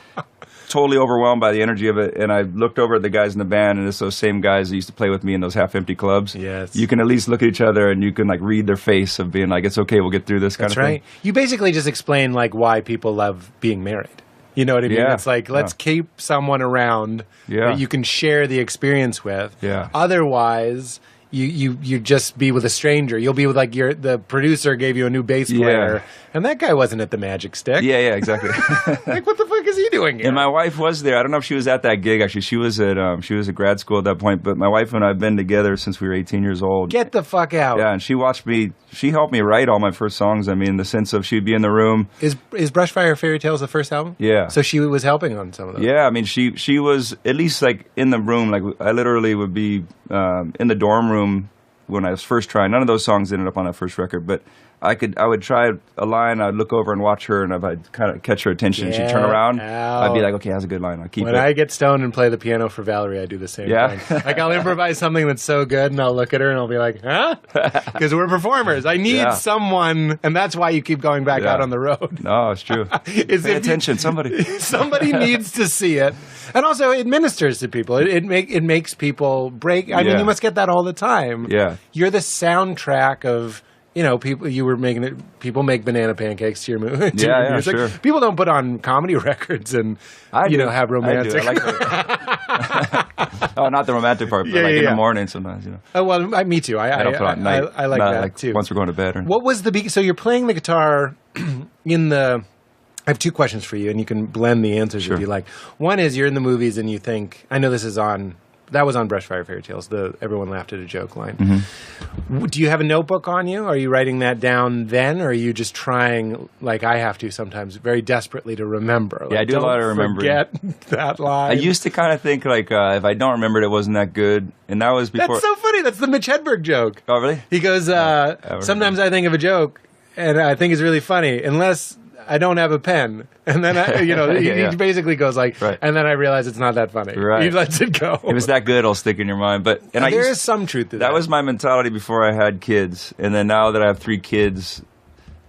totally overwhelmed by the energy of it. And I looked over at the guys in the band, and it's those same guys that used to play with me in those half-empty clubs. Yes. You can at least look at each other, and you can like read their face of being like, it's okay, we'll get through this kind That's of thing. right. You basically just explain like why people love being married. You know what I mean? Yeah. It's like, let's keep someone around that you can share the experience with. Yeah. Otherwise, you just be with a stranger. You'll be with like the producer gave you a new bass player, and that guy wasn't at the Magic Stick. Yeah, exactly. Like, what the fuck is he doing here? And my wife was there. I don't know if she was at that gig. Actually, she was at grad school at that point. But my wife and I have been together since we were 18 years old. Get the fuck out. Yeah, and she watched me. She helped me write all my first songs. I mean, in the sense of she'd be in the room. Is Brushfire Fairy Tales the first album? Yeah. So she was helping on some of those. Yeah, I mean, she was at least like in the room. Like I literally would be in the dorm room when I was first trying. None of those songs ended up on that first record, but I would try a line, I'd look over and watch her, and if I'd kind of catch her attention, she'd turn around, I'd be like, okay, that's a good line, I'll keep it. When I get stoned and play the piano for Valerie, I do the same thing. Like, I'll improvise something that's so good, and I'll look at her, and I'll be like, huh? Because we're performers. I need someone, and that's why you keep going back out on the road. No, it's true. Pay attention, somebody. Somebody needs to see it. And also, it ministers to people. It makes people break. I mean, you must get that all the time. Yeah. You're the soundtrack of... You know, people make banana pancakes to your movie. Yeah, sure. People don't put on comedy records and have romantic. I do. I like oh, not the romantic part, but in the morning sometimes. You know. Oh well, me too. I don't put on at night. I like that too. Once we're going to bed. What was so you're playing the guitar in the. I have two questions for you, and you can blend the answers if you like. One is you're in the movies and you think, I know this is on. That was on Brushfire Fairy Tales, the everyone laughed at a joke line. Mm-hmm. Do you have a notebook on you? Are you writing that down then, or are you just trying, like I have to sometimes, very desperately to remember? Yeah, I do a lot of remembering. Forget that line. I used to kind of think, like, if I don't remember it, it wasn't that good. And that was before... That's so funny. That's the Mitch Hedberg joke. Oh, really? He goes, sometimes I think of a joke, and I think it's really funny, unless... I don't have a pen. And then, he basically goes like, and then I realize it's not that funny. Right. He lets it go. If it's that good, it'll stick in your mind. But there is some truth to that. That was my mentality before I had kids. And then now that I have 3 kids,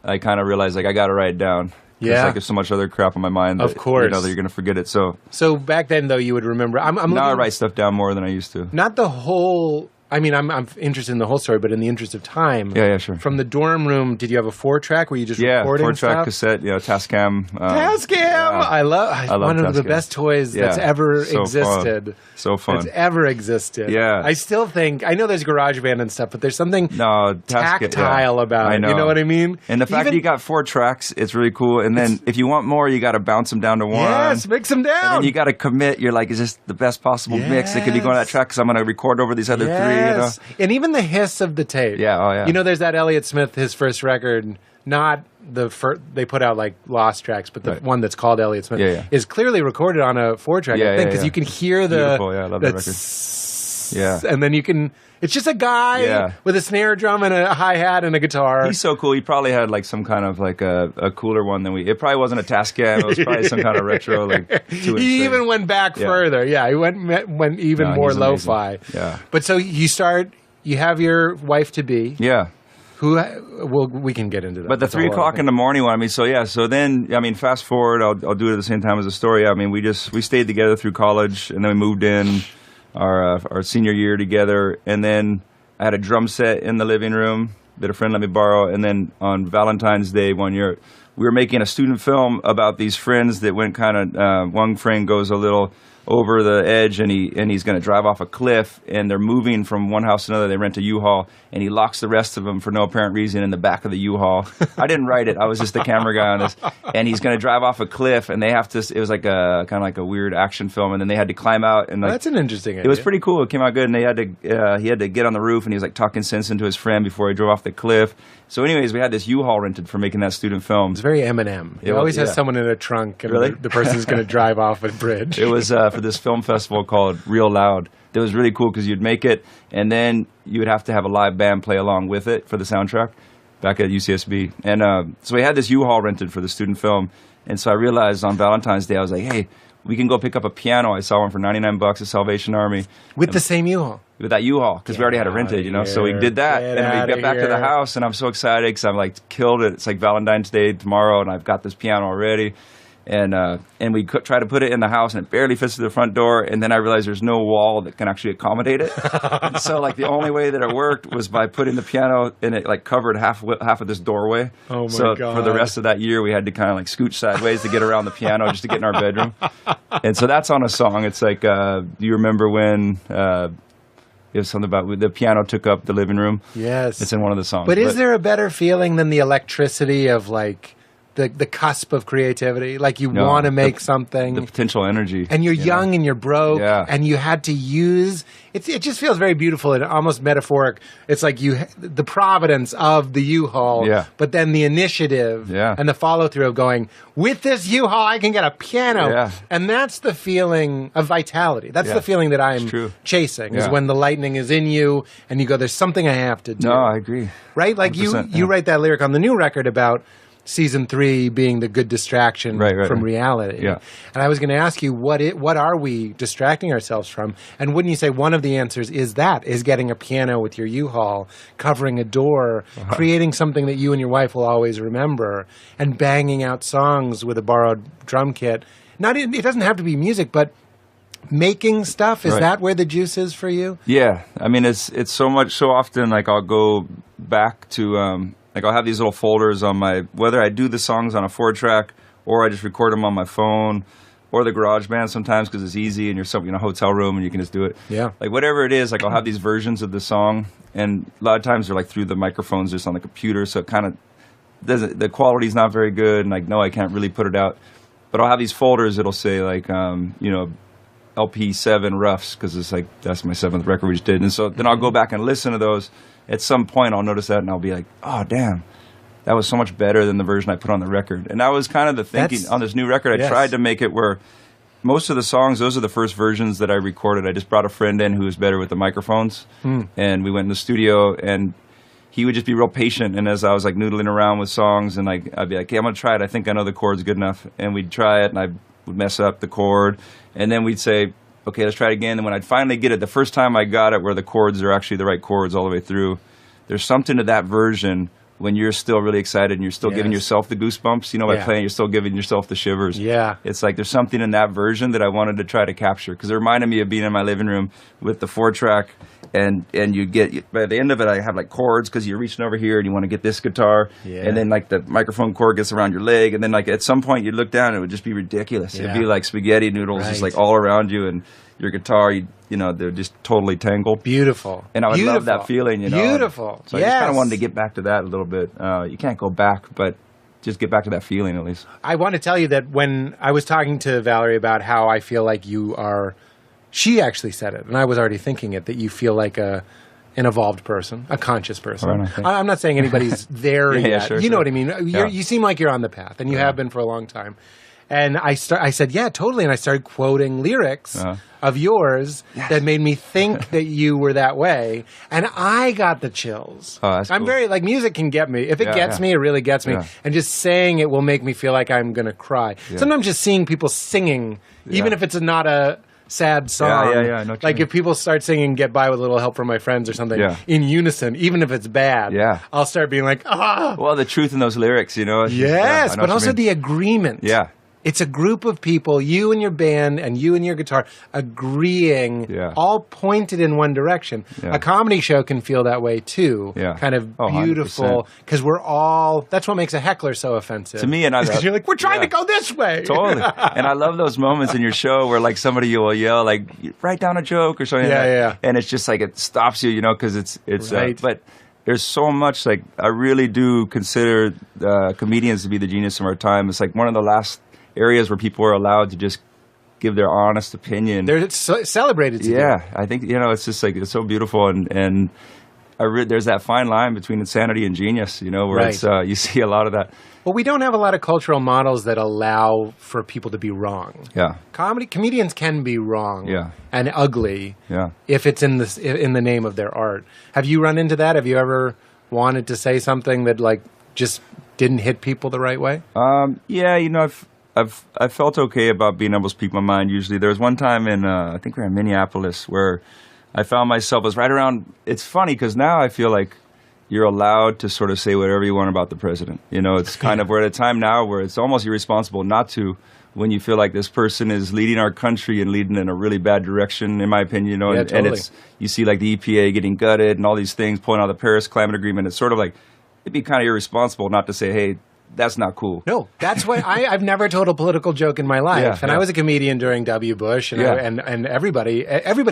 I kind of realize, like, I got to write it down. Yeah. Like, there's so much other crap on my mind that, of course. That you're going to forget it. So back then, though, you would remember. Now I write stuff down more than I used to. Not the whole... I mean, I'm interested in the whole story, but in the interest of time. Yeah, sure. From the dorm room, did you have a 4-track? Were you just recording 4-track cassette, Tascam. Tascam! Yeah. I love one of the best toys that's ever existed. Fun. So fun. That's ever existed. Yeah. I still think, I know there's GarageBand and stuff, but there's something tactile about it. I know. You know what I mean? And the fact that you got 4 tracks, it's really cool. And then if you want more, you got to bounce them down to 1. Yes, mix them down. And then you got to commit. You're like, is this the best possible mix that could be going on that track? Because I'm going to record over these other 3, you know? And even the hiss of the tape. Yeah, oh yeah. You know, there's that Elliott Smith, his first record, not the first, they put out like lost tracks, but the one that's called Elliott Smith is clearly recorded on a 4-track, I think, because you can hear the... Beautiful, I love that record. Yeah. And then you can... It's just a guy with a snare drum and a hi-hat and a guitar. He's so cool. He probably had like some kind of like a cooler one than we... It probably wasn't a Tascam. It was probably some kind of retro like 2-inch He even went back further. Yeah, he went even more lo-fi. Yeah. But so you have your wife-to-be. Yeah. We can get into that. But the 3 o'clock in the morning one, I mean, so then, I mean, fast forward, I'll do it at the same time as the story. I mean, we stayed together through college, and then we moved in our senior year together, and then I had a drum set in the living room that a friend let me borrow, and then on Valentine's Day one year, we were making a student film about these friends that went kind of, one friend goes a little over the edge, and he's going to drive off a cliff, and they're moving from one house to another. They rent a U-Haul, and he locks the rest of them for no apparent reason in the back of the U-Haul. I didn't write it. I was just the camera guy on this. And he's going to drive off a cliff, and they have to. It was like a kind of like a weird action film, and then they had to climb out. And like, that's an interesting idea. It was pretty cool. It came out good, and he had to get on the roof, and he was like talking sense into his friend before he drove off the cliff. So, anyways, we had this U-Haul rented for making that student film. It's very Eminem. He always has someone in a trunk, and really? the person's going to drive off a bridge. It was for this film festival called Real Loud. It was really cool because you'd make it, and then you would have to have a live band play along with it for the soundtrack back at UCSB. And so we had this U-Haul rented for the student film, and so I realized on Valentine's Day, I was like, hey, we can go pick up a piano. I saw one for $99 at Salvation Army. With the same U-Haul? With that U-Haul, because we already had it rented, you know. So we did that, and we got back to the house, and I'm so excited because I'm like, killed it. It's like Valentine's Day tomorrow, and I've got this piano already. And we try to put it in the house, and it barely fits through the front door. And then I realized there's no wall that can actually accommodate it. And so, like, the only way that it worked was by putting the piano, and it like covered half of this doorway. Oh my God! God! For the rest of that year, we had to kind of like scooch sideways to get around the piano just to get in our bedroom. And so that's on a song. It's like, do you remember when? It was something about the piano took up the living room. Yes, it's in one of the songs. But is there a better feeling than the electricity of like? The cusp of creativity, like you want to make something. The potential energy. And you're young and you're broke, yeah. and you had to use, it just feels very beautiful and almost metaphoric. It's like the providence of the U-Haul, but then the initiative and the follow-through of going, with this U-Haul, I can get a piano. Yeah. And that's the feeling of vitality. That's the feeling that I'm chasing, is when the lightning is in you and you go, there's something I have to do. No, I agree. Right? Like you write that lyric on the new record about season 3 being the good distraction from reality. Yeah. And I was going to ask you, what are we distracting ourselves from? And wouldn't you say one of the answers is getting a piano with your U-Haul, covering a door, creating something that you and your wife will always remember, and banging out songs with a borrowed drum kit? It doesn't have to be music, but making stuff, is that where the juice is for you? Yeah. I mean, it's so often, like, I'll go back to... like, I'll have these little folders on whether I do the songs on a 4-track or I just record them on my phone or the GarageBand sometimes because it's easy and you're in a hotel room and you can just do it. Yeah. Like, whatever it is, like, I'll have these versions of the song, and a lot of times they're like through the microphones just on the computer, so it kind of doesn't, the quality's not very good, and like, no, I can't really put it out. But I'll have these folders that'll say like, LP7 roughs, because it's like, that's my 7th record we just did. And so then I'll go back and listen to those. At some point, I'll notice that, and I'll be like, oh, damn, that was so much better than the version I put on the record. And that was kind of the thinking on this new record. I tried to make it where most of the songs, those are the first versions that I recorded. I just brought a friend in who was better with the microphones, and we went in the studio, and he would just be real patient. And as I was like noodling around with songs, and like I'd be like, okay, I'm going to try it. I think I know the chord's good enough. And we'd try it, and I would mess up the chord. And then we'd say, okay, let's try it again. And when I'd finally get it, the first time I got it where the chords are actually the right chords all the way through, there's something to that version when you're still really excited and you're still giving yourself the goosebumps, by playing, you're still giving yourself the shivers. Yeah. It's like there's something in that version that I wanted to try to capture, because it reminded me of being in my living room with the 4-track, and you get, by the end of it, I have like chords because you're reaching over here and you want to get this guitar, and then like the microphone cord gets around your leg, and then like at some point you'd look down and it would just be ridiculous. It'd be like spaghetti noodles just like all around you, and your guitar, they're just totally tangled. Beautiful. And I would love that feeling, Beautiful. So I just kind of wanted to get back to that a little bit. You can't go back, but just get back to that feeling at least. I want to tell you that when I was talking to Valerie about how I feel like you are, she actually said it, and I was already thinking it, that you feel like an evolved person, a conscious person. I'm not saying anybody's there yet. Sure, you know what I mean? You seem like you're on the path, and you have been for a long time. And I said, yeah, totally. And I started quoting lyrics of yours that made me think that you were that way. And I got the chills. Oh, that's cool. Very, music can get me. If it gets me, it really gets me. Yeah. And just saying it will make me feel like I'm going to cry. Yeah. Sometimes just seeing people singing, even if it's not a sad song. I know what you mean. If people start singing Get By With a Little Help From My Friends or something in unison, even if it's bad, I'll start being like, ah. Well, the truth in those lyrics, Yes, but also the agreement. Yeah. It's a group of people, you and your band and you and your guitar, agreeing, all pointed in one direction. A comedy show can feel that way too. Kind of beautiful, because we're all, that's what makes a heckler so offensive. To me, and because you're like, we're trying to go this way. Totally. And I love those moments in your show where like somebody will yell, like, write down a joke or something. And it's just like, it stops you, because it's right. But there's so much, like, I really do consider comedians to be the genius of our time. It's like one of the last areas where people are allowed to just give their honest opinion. They're celebrated to do. I think, it's just like, it's so beautiful. And there's that fine line between insanity and genius, where it's, you see a lot of that. Well, we don't have a lot of cultural models that allow for people to be wrong. Comedians can be wrong and ugly if it's in the name of their art. Have you run into that? Have you ever wanted to say something that like just didn't hit people the right way? I've felt okay about being able to speak my mind usually. There was one time in, I think we were in Minneapolis, where I found myself, it was right around, it's funny because now I feel like you're allowed to sort of say whatever you want about the president. It's kind of, we're at a time now where it's almost irresponsible not to, when you feel like this person is leading our country and leading in a really bad direction, in my opinion, totally. And it's, you see like the EPA getting gutted and all these things, pulling out the Paris Climate Agreement. It's sort of like, it'd be kind of irresponsible not to say, hey, that's not cool. No, that's why I've never told a political joke in my life. I was a comedian during W. Bush, and everybody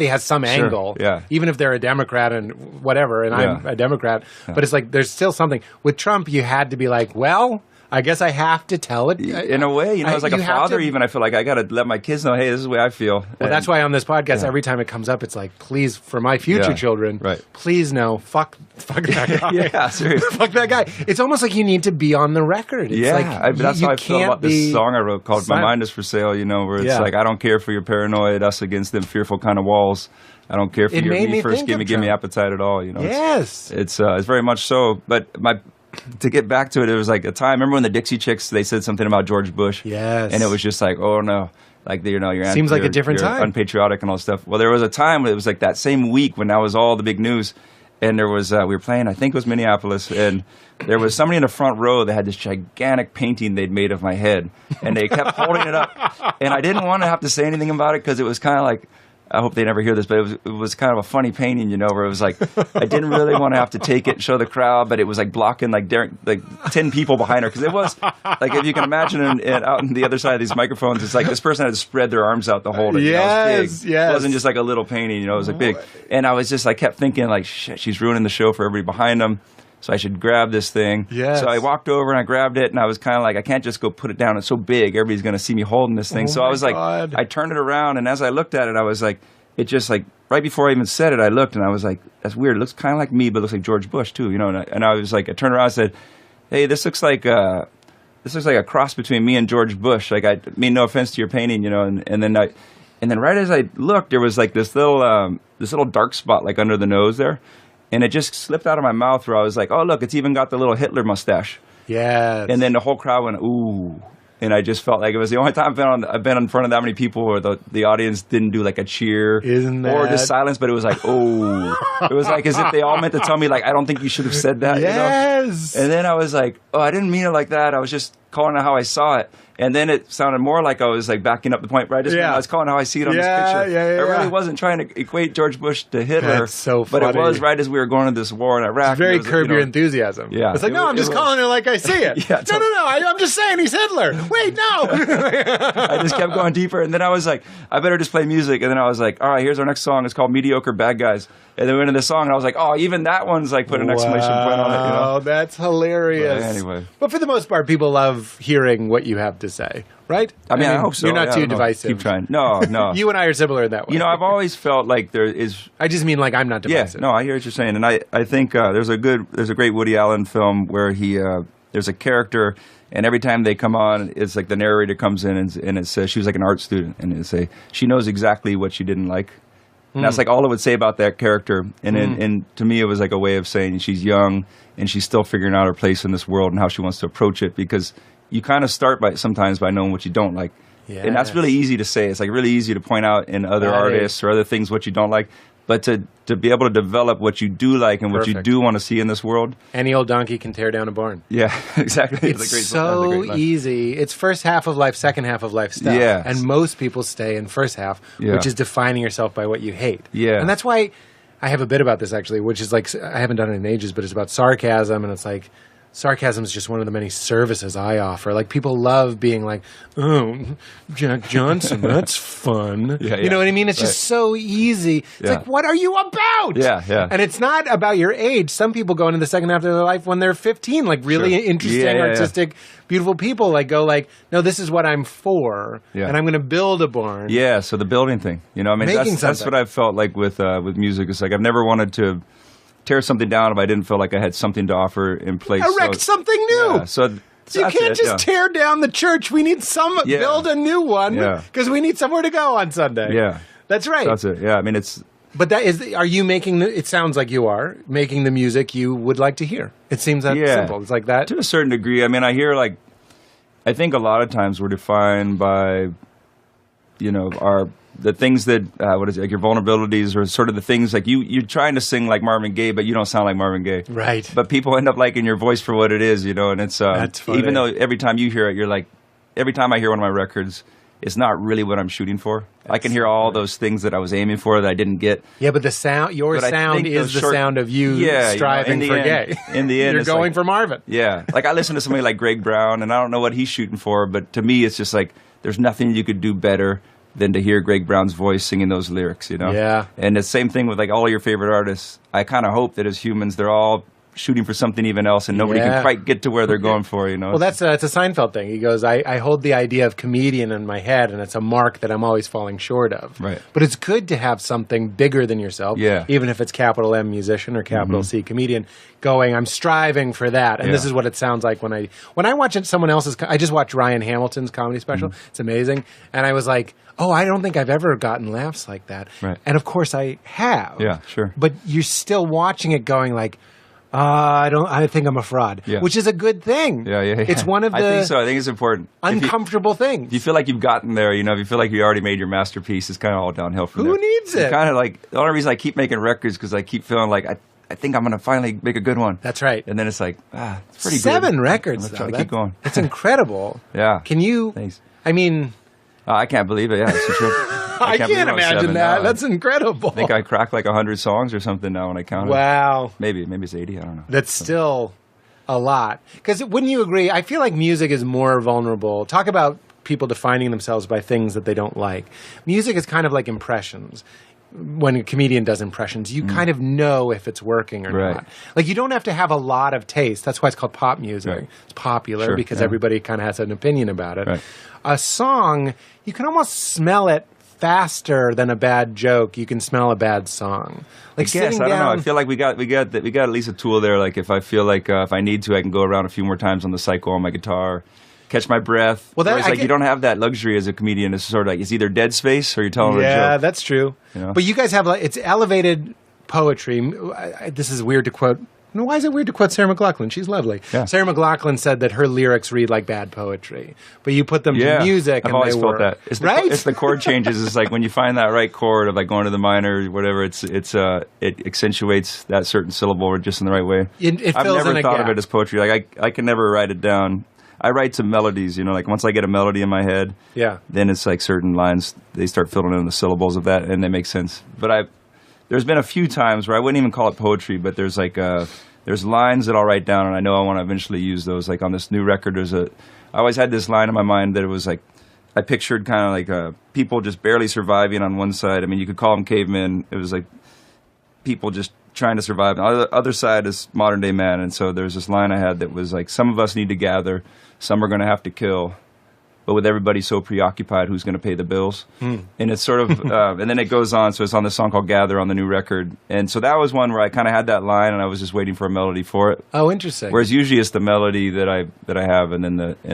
has some angle, even if they're a Democrat and whatever, and I'm a Democrat. But it's like there's still something. With Trump, you had to be like, well, I guess I have to tell it. In a way, as like a father, even I feel like I got to let my kids know, hey, this is the way I feel. Well, that's why on this podcast, every time it comes up, it's like, please, for my future children, please no, fuck that guy. Seriously. Fuck that guy. It's almost like you need to be on the record. It's like, that's how I feel about this song I wrote called My Mind is for Sale, where it's like, I don't care for your paranoid, us against them fearful kind of walls. I don't care for your me first, give me appetite at all. Yes. It's very much so. But to get back to it, it was like a time. Remember when the Dixie Chicks, they said something about George Bush? Yes. And it was just like, oh no, like you're seems like a different time, unpatriotic and all this stuff. Well, there was a time when it was like that same week when that was all the big news, and there was we were playing, I think it was Minneapolis, and there was somebody in the front row that had this gigantic painting they'd made of my head, and they kept holding it up, and I didn't want to have to say anything about it because it was kind of like, I hope they never hear this, but it was kind of a funny painting, where it was like, I didn't really want to have to take it and show the crowd, but it was like blocking like 10 people behind her. Because it was, like, if you can imagine out on the other side of these microphones, it's like this person had to spread their arms out to hold it. It was big. It wasn't just like a little painting, it was like big. And I was just, I kept thinking like, shit, she's ruining the show for everybody behind them. So I should grab this thing. So I walked over and I grabbed it, and I was kind of like, I can't just go put it down. It's so big. Everybody's going to see me holding this thing. So I was like, I turned it around, and as I looked at it, I was like, it just like, right before I even said it, I looked, and I was like, that's weird. It looks kind of like me, but it looks like George Bush, too. And I was like, I turned around and said, hey, this looks like a cross between me and George Bush. Like, I mean, no offense to your painting, and then right as I looked, there was like this little dark spot like under the nose there. And it just slipped out of my mouth where I was like, oh, look, it's even got the little Hitler mustache. Yes. And then the whole crowd went, ooh. And I just felt like it was the only time I've been in front of that many people where the audience didn't do like a cheer or just silence, but it was like, oh. It was like as if they all meant to tell me, like, I don't think you should have said that. Yes. And then I was like, oh, I didn't mean it like that. I was just calling it how I saw it. And then it sounded more like I was like backing up the point, right? I was calling how I see it on this picture. I really wasn't trying to equate George Bush to Hitler. That's so funny. But it was right as we were going to this war in Iraq. It's very Curb Your Enthusiasm. Yeah. It's like, no, I'm just calling it like I see it. No, I'm just saying he's Hitler. Wait, no. I just kept going deeper. And then I was like, I better just play music. And then I was like, all right, here's our next song. It's called Mediocre Bad Guys. And then we went into the song, and I was like, oh, even that one's like put an exclamation point on it. Oh, that's hilarious. But anyway. But for the most part, people love hearing what you have to say, right? I mean, I hope so. You're not too divisive. Keep trying. No. You and I are similar in that way. I've always felt like there is... I just mean like I'm not divisive. Yeah, no, I hear what you're saying. And I think there's a great Woody Allen film where there's a character, and every time they come on, it's like the narrator comes in and it says she was like an art student, and it say she knows exactly what she didn't like. And that's like all it would say about that character. And to me, it was like a way of saying she's young and she's still figuring out her place in this world and how she wants to approach it, because you kind of start sometimes by knowing what you don't like. Yes. And that's really easy to say. It's like really easy to point out in other artists or other things what you don't like. But to be able to develop what you do like and what you Perfect. do want to see in this world. Any old donkey can tear down a barn. Yeah, exactly. It's That's a great so line. easy. It's first half of life, second half of life stuff. Yeah. And most people stay in first half, Yeah. which is defining yourself by what you hate. Yeah. And that's why I have a bit about this, actually, which is like, I haven't done it in ages, but it's about sarcasm. And it's like, sarcasm is just one of the many services I offer. Like, people love being like, oh, Jack Johnson, that's fun. Yeah, You know yeah. what I mean? It's just so easy. It's Yeah. like, what are you about? Yeah, yeah. And it's not about your age. Some people go into the second half of their life when they're 15, like really Sure. interesting, Yeah, yeah, yeah. artistic, beautiful people like go like, no, this is what I'm for, Yeah. and I'm going to build a barn. Yeah, so the building thing, you know, I mean, Making that's something. what I've felt like with music. It's like I've never wanted to tear something down if I didn't feel like I had something to offer in place. Erect something new. Yeah, so You that's can't it, just yeah. tear down the church. We need Yeah. build a new one Yeah. because we need somewhere to go on Sunday. Yeah, That's right. that's it. Yeah, I mean, it's But are you making it sounds like you are making the music you would like to hear. It seems that Yeah. simple. It's like that. to a certain degree. I mean, I think a lot of times we're defined by, you know, the things that like your vulnerabilities or sort of the things like you're trying to sing like Marvin Gaye, but you don't sound like Marvin Gaye. Right. But people end up liking your voice for what it is, you know, and it's That's funny. even though every time you hear it, you're like, every time I hear one of my records, it's not really what I'm shooting for. I can hear all those things that I was aiming for that I didn't get. Yeah, but the sound, your But I sound think is those the short- sound of you Yeah, you know, striving in the for end- gay. in the end, you're it's going like- for Marvin. Yeah, like I listen to somebody like Greg Brown, and I don't know what he's shooting for, but to me, it's just like there's nothing you could do better than to hear Greg Brown's voice singing those lyrics, you know? Yeah. And the same thing with like all your favorite artists. I kind of hope that as humans, they're all shooting for something even else, and nobody Yeah. can quite get to where they're going for, you know? Well, that's a Seinfeld thing. He goes, I hold the idea of comedian in my head, and it's a mark that I'm always falling short of. Right. But it's good to have something bigger than yourself, Yeah. even if it's capital M musician or capital C comedian, going, I'm striving for that. And this Yeah. is what it sounds like when I watch someone else's, I just watched Ryan Hamilton's comedy special. It's amazing. And I was like, oh, I don't think I've ever gotten laughs like that. Right. And of course I have. Yeah, sure. But you're still watching it going like, I think I'm a fraud, Yeah. which is a good thing. Yeah. It's one of the I think so. I think it's important. uncomfortable things. If you feel like you've gotten there, you know, if you feel like you already made your masterpiece, it's kind of all downhill from Who there. needs it? Kind of like the only reason I keep making records because I keep feeling like I think I'm going to finally make a good one. That's right. And then it's like, it's pretty good. 7 records, I'm though. gonna try to keep going. That's incredible. Yeah. Can you? Thanks. I mean, I can't believe it. Yeah, it's for sure. I can't believe I was imagine 7 that. now. That's incredible. I think I cracked like 100 songs or something now when I counted. Wow. Maybe it's 80. I don't know. That's still a lot. Because wouldn't you agree? I feel like music is more vulnerable. Talk about people defining themselves by things that they don't like. Music is kind of like impressions. When a comedian does impressions, you kind of know if it's working or Right. not. Like, you don't have to have a lot of taste. That's why it's called pop music. Right. It's popular Sure, because yeah. everybody kind of has an opinion about it. Right. A song, you can almost smell it faster than a bad joke. You can smell a bad song. Like I guess sitting I don't know. down. I feel like we got at least a tool there. Like if I feel like if I need to, I can go around a few more times on the cycle on my guitar, catch my breath. Well, that- Whereas, I like get- you don't have that luxury as a comedian. It's sort of like it's either dead space or you're telling a Yeah, joke. that's true. You know? But you guys have it's elevated poetry. This is weird to quote. No, why is it weird to quote Sarah McLachlan? She's lovely. Yeah. Sarah McLachlan said that her lyrics read like bad poetry, but you put them Yeah, to music I've and always they felt work. that. It's the, right? It's the chord changes. It's like when you find that right chord of like going to the minor, whatever. It accentuates that certain syllable just in the right way. It I've fills never in a thought gap. of it as poetry. Like I can never write it down. I write to melodies. You know, like once I get a melody in my head, Yeah. then it's like certain lines. They start filling in the syllables of that, and they make sense. But there's been a few times where I wouldn't even call it poetry, but there's like there's lines that I'll write down, and I know I want to eventually use those. Like on this new record, I always had this line in my mind that it was like, I pictured kind of like people just barely surviving on one side. I mean, you could call them cavemen. It was like people just trying to survive. On the other side is modern day man. And so there's this line I had that was like, some of us need to gather, some are going to have to kill. But with everybody so preoccupied, who's going to pay the bills? And it's sort of, and then it goes on. So it's on this song called Gather on the new record. And so that was one where I kind of had that line and I was just waiting for a melody for it. Oh, interesting. Whereas usually it's the melody that I have, and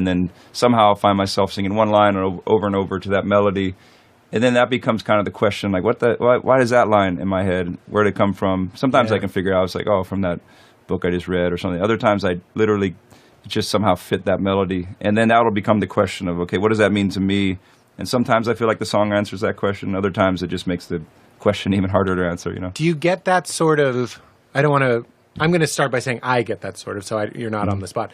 then somehow I'll find myself singing one line over and over to that melody, and then that becomes kind of the question, like why is that line in my head? Where did it come from? Sometimes Yeah. I can figure out, it's like, oh, from that book I just read or something. Other times I literally just somehow fit that melody, and then that'll become the question of, okay, what does that mean to me? And sometimes I feel like the song answers that question. Other times it just makes the question even harder to answer, you know. Do you get that sort of? I'm going to start by saying I get that sort of. So you're not on the spot.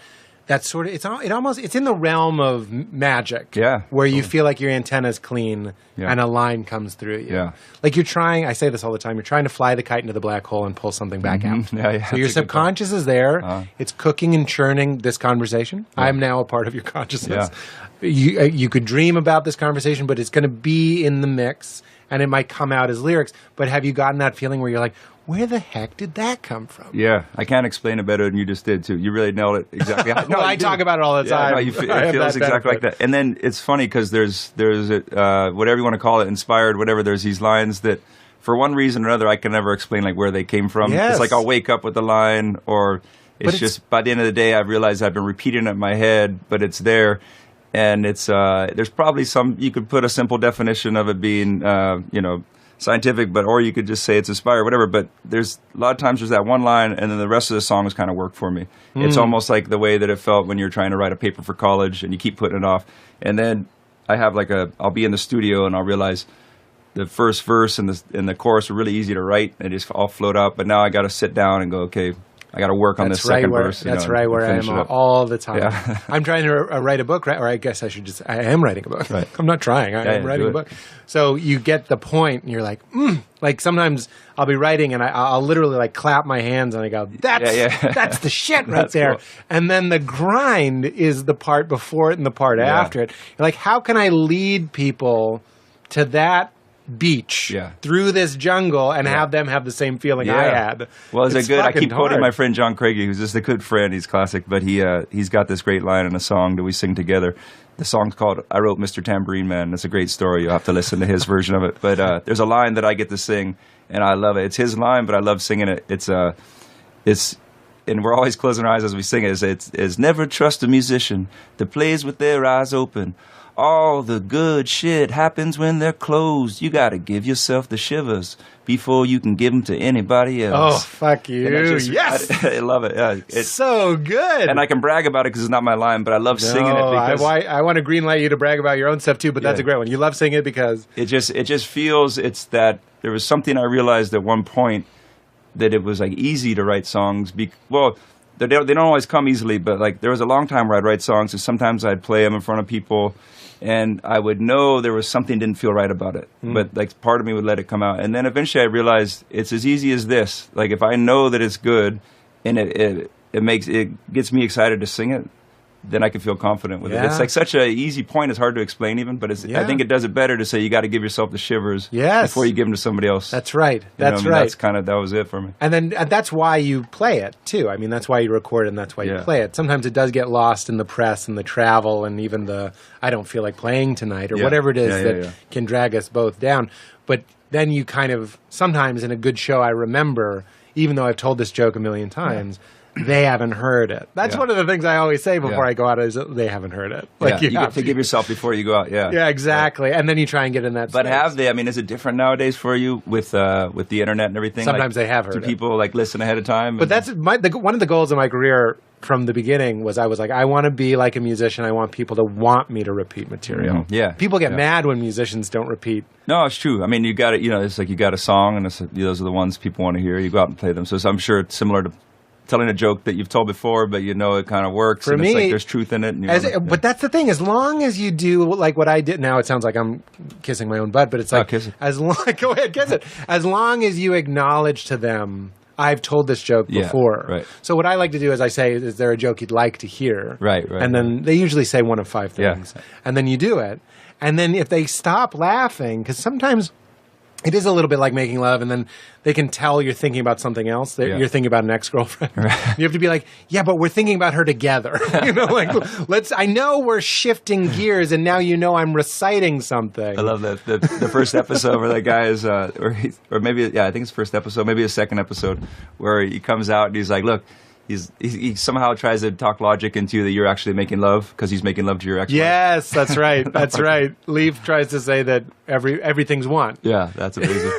That sort of. It's in the realm of magic. Yeah. Where you feel like your antenna's clean and a line comes through you. Yeah. Like you're trying. I say this all the time. You're trying to fly the kite into the black hole and pull something back out. Yeah, so your subconscious is there. It's cooking and churning this conversation. I'm now a part of your consciousness. You could dream about this conversation, but it's going to be in the mix, and it might come out as lyrics. But have you gotten that feeling where you're like, where the heck did that come from? Yeah, I can't explain it better than you just did, too. You really nailed it exactly. No, I talk about it all the time. No, it feels exactly like that. And then it's funny because there's whatever you want to call it, inspired, whatever, there's these lines that, for one reason or another, I can never explain like where they came from. Yes. It's like I'll wake up with the line, or it's just by the end of the day, I've realized I've been repeating it in my head, but it's there. And it's there's probably you could put a simple definition of it being, scientific, or you could just say it's inspired, whatever. But there's a lot of times there's that one line, and then the rest of the song has kind of worked for me. It's almost like the way that it felt when you're trying to write a paper for college and you keep putting it off. And then I have I'll be in the studio and I'll realize the first verse and the chorus are really easy to write and just all float out. But now I got to sit down and go, okay, I got to work on this second verse. That's right where I am all the time. Yeah. I'm trying to write a book, right? Or I guess I am writing a book. Right. I'm not trying. I am writing a book. So you get the point, and you're like, Like sometimes I'll be writing, and I'll literally like clap my hands, and I go, that's the shit right there. Cool. And then the grind is the part before it and the part after it. You're like, how can I lead people to that beach through this jungle and have them have the same feeling I had? Well, it's good. I keep quoting my friend John Craigie, who's just a good friend. He's classic, but he's got this great line in a song that we sing together. The song's called "I Wrote Mr. Tambourine Man." It's a great story. You'll have to listen to his version of it. But there's a line that I get to sing, and I love it. It's his line, but I love singing it. It's and we're always closing our eyes as we sing it. It's never trust a musician that plays with their eyes open. All the good shit happens when they're closed. You got to give yourself the shivers before you can give them to anybody else. Oh, fuck you. Yes! I love it. Yeah, it's so good. And I can brag about it because it's not my line, but I love singing it because... I want to greenlight you to brag about your own stuff too, but that's a great one. You love singing it because... It just feels, it's that... There was something I realized at one point that it was like easy to write songs. They don't always come easily, but like there was a long time where I'd write songs and sometimes I'd play them in front of people and I would know there was something didn't feel right about it. But like part of me would let it come out. And then eventually I realized it's as easy as this. Like if I know that it's good and it gets me excited to sing it, then I can feel confident with it. It's like such an easy point. It's hard to explain even, but I think it does it better to say you got to give yourself the shivers before you give them to somebody else. That's right. That was it for me. And then that's why you play it too. I mean, that's why you record it and that's why you play it. Sometimes it does get lost in the press and the travel and even the I don't feel like playing tonight or whatever it is that can drag us both down. But then you kind of, sometimes in a good show, I remember, even though I've told this joke a million times, they haven't heard it. That's one of the things I always say before I go out is they haven't heard it. Like you have to give yourself before you go out. Yeah, exactly. And then you try and get in that But space. have they? I mean, is it different nowadays for you with the internet and everything? Sometimes they have heard it. Do people like listen ahead of time? But that's one of the goals of my career from the beginning was I was like, I want to be like a musician. I want people to want me to repeat material. Mm-hmm. Yeah. People get mad when musicians don't repeat. No, it's true. I mean, you got it. It's like you got a song, and those are the ones people want to hear. You go out and play them. So I'm sure it's similar to telling a joke that you've told before, but it kind of works. For me, it's like there's truth in it. But that's the thing. As long as you do like what I did, now it sounds like I'm kissing my own butt, but it's like kiss it. Go ahead, kiss it. As long as you acknowledge to them, I've told this joke before. Right. So what I like to do is I say, is there a joke you'd like to hear? Right. And then they usually say one of 5 things. Yeah. And then you do it. And then if they stop laughing, because sometimes it is a little bit like making love, and then they can tell you're thinking about something else. You're thinking about an ex-girlfriend. Right. You have to be like, yeah, but we're thinking about her together. I know we're shifting gears, and now I'm reciting something. I love that. The first episode where that guy is, or maybe, I think it's first episode, maybe a second episode, where he comes out and he's like, look, he somehow tries to talk logic into you that you're actually making love because he's making love to your ex. Yes, that's right. That's right. Leaf tries to say that everything's one. Yeah, that's amazing.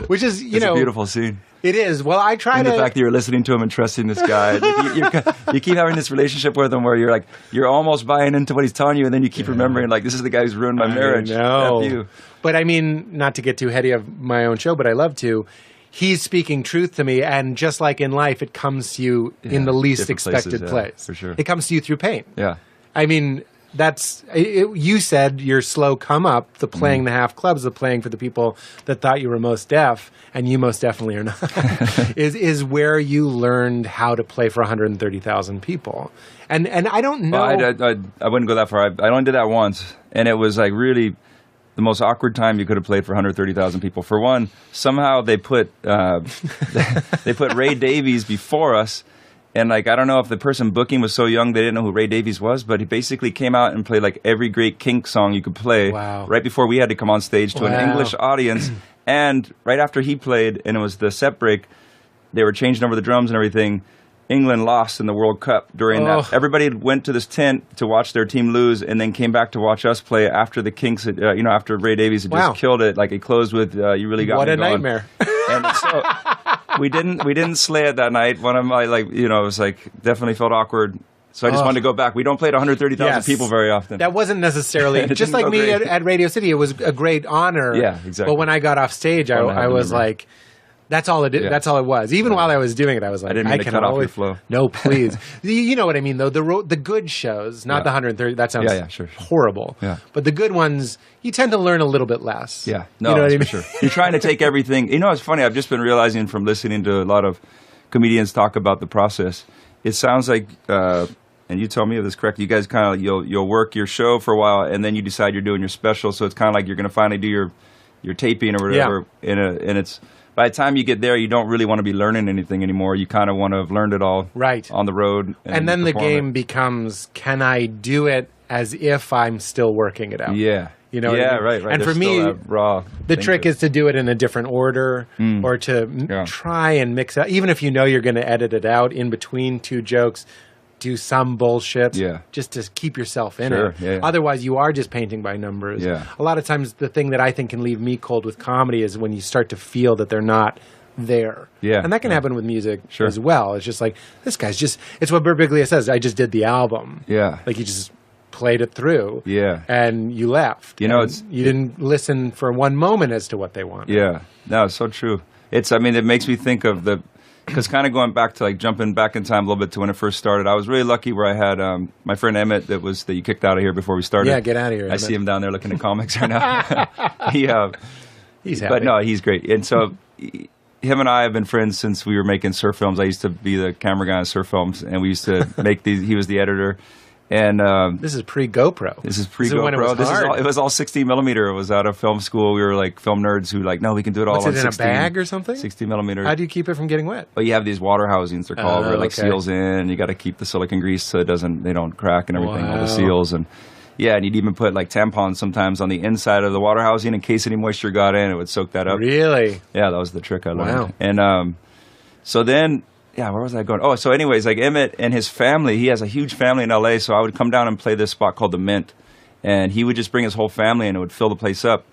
Which is, It's a beautiful scene. It is. Well, I try And to. the fact that you're listening to him and trusting this guy. You keep having this relationship with him where you're almost buying into what he's telling you, and then you keep remembering, like, this is the guy who's ruined my marriage. No. F you. But I mean, not to get too heady of my own show, but I love to. He's speaking truth to me, and just like in life, it comes to you in the least different expected places, place. for sure. It comes to you through pain. Yeah. I mean, you said your slow come up, the playing the half clubs, the playing for the people that thought you were most deaf, and you most definitely are not, is where you learned how to play for 130,000 people. And I don't know. Well, I wouldn't go that far. I only did that once, and it was like really the most awkward time you could have played for 130,000 people. For one, somehow they put they put Ray Davies before us. And, like, I don't know if the person booking was so young they didn't know who Ray Davies was, but he basically came out and played, like, every great Kink song you could play right before we had to come on stage to an English audience. And right after he played, and it was the set break, they were changing over the drums and everything. England lost in the World Cup during that. Everybody went to this tent to watch their team lose and then came back to watch us play after the Kinks, had, after Ray Davies had just killed it. Like, it closed with, You Really Got Me What a Going. nightmare. And so we didn't slay it that night. One of my, it was like, definitely felt awkward. So I just wanted to go back. We don't play to 130,000 people very often. That wasn't necessarily, just like me at Radio City, it was a great honor. Yeah, exactly. But when I got off stage, I was like, that's all it did. Yeah. That's all it was. Even while I was doing it, I was like, I didn't mean to cut off your flow. No, please. You know what I mean, though. The good shows, not the 130. That sounds sure. horrible. Yeah. But the good ones, you tend to learn a little bit less. Yeah. No, you know what I for mean? sure. You're trying to take everything. You know, it's funny. I've just been realizing from listening to a lot of comedians talk about the process. It sounds like, and you tell me if this is correct, you guys kind of, you'll work your show for a while, and then you decide you're doing your special. So it's kind of like you're going to finally do your taping or whatever. Yeah. And it's, by the time you get there, you don't really want to be learning anything anymore. You kind of want to have learned it all on the road. And then the game becomes, can I do it as if I'm still working it out? Yeah. You know what I mean? Right. And There's for me, the trick is to do it in a different order or to try and mix out. Even if you know you're going to edit it out in between two jokes, do some bullshit just to keep yourself in it. Yeah. Otherwise, you are just painting by numbers. Yeah. A lot of times, the thing that I think can leave me cold with comedy is when you start to feel that they're not there. Yeah. And that can happen with music as well. It's just like, this guy's just, it's what Birbiglia says, I just did the album. Yeah. Like, you just played it through. Yeah. And you left. You know, you didn't listen for one moment as to what they wanted. Yeah. No, it's so true. It makes me think of because kind of going back to, like, jumping back in time a little bit to when it first started, I was really lucky where I had my friend Emmett that you kicked out of here before we started. Yeah, get out of here, I Emmett. see him down there looking at comics right now. He's happy. But no, he's great. And so him and I have been friends since we were making surf films. I used to be the camera guy on surf films, and we used to make these. He was the editor. And this is pre-GoPro. This is pre-GoPro. When it was hard. It was all 16 millimeter. It was out of film school. We were like film nerds who no, we can do it all on 16. What's it, in a bag or something? 16 millimeter. How do you keep it from getting wet? But you have these water housings, they're called, where it seals in. You got to keep the silicone grease so they don't crack and everything. All the seals and you'd even put like tampons sometimes on the inside of the water housing in case any moisture got in. It would soak that up. Really? Yeah, that was the trick I learned. Wow. And so then. Yeah, where was I going? Oh, so anyways, like Emmett and his family, he has a huge family in L.A., so I would come down and play this spot called The Mint, and he would just bring his whole family, and it would fill the place up.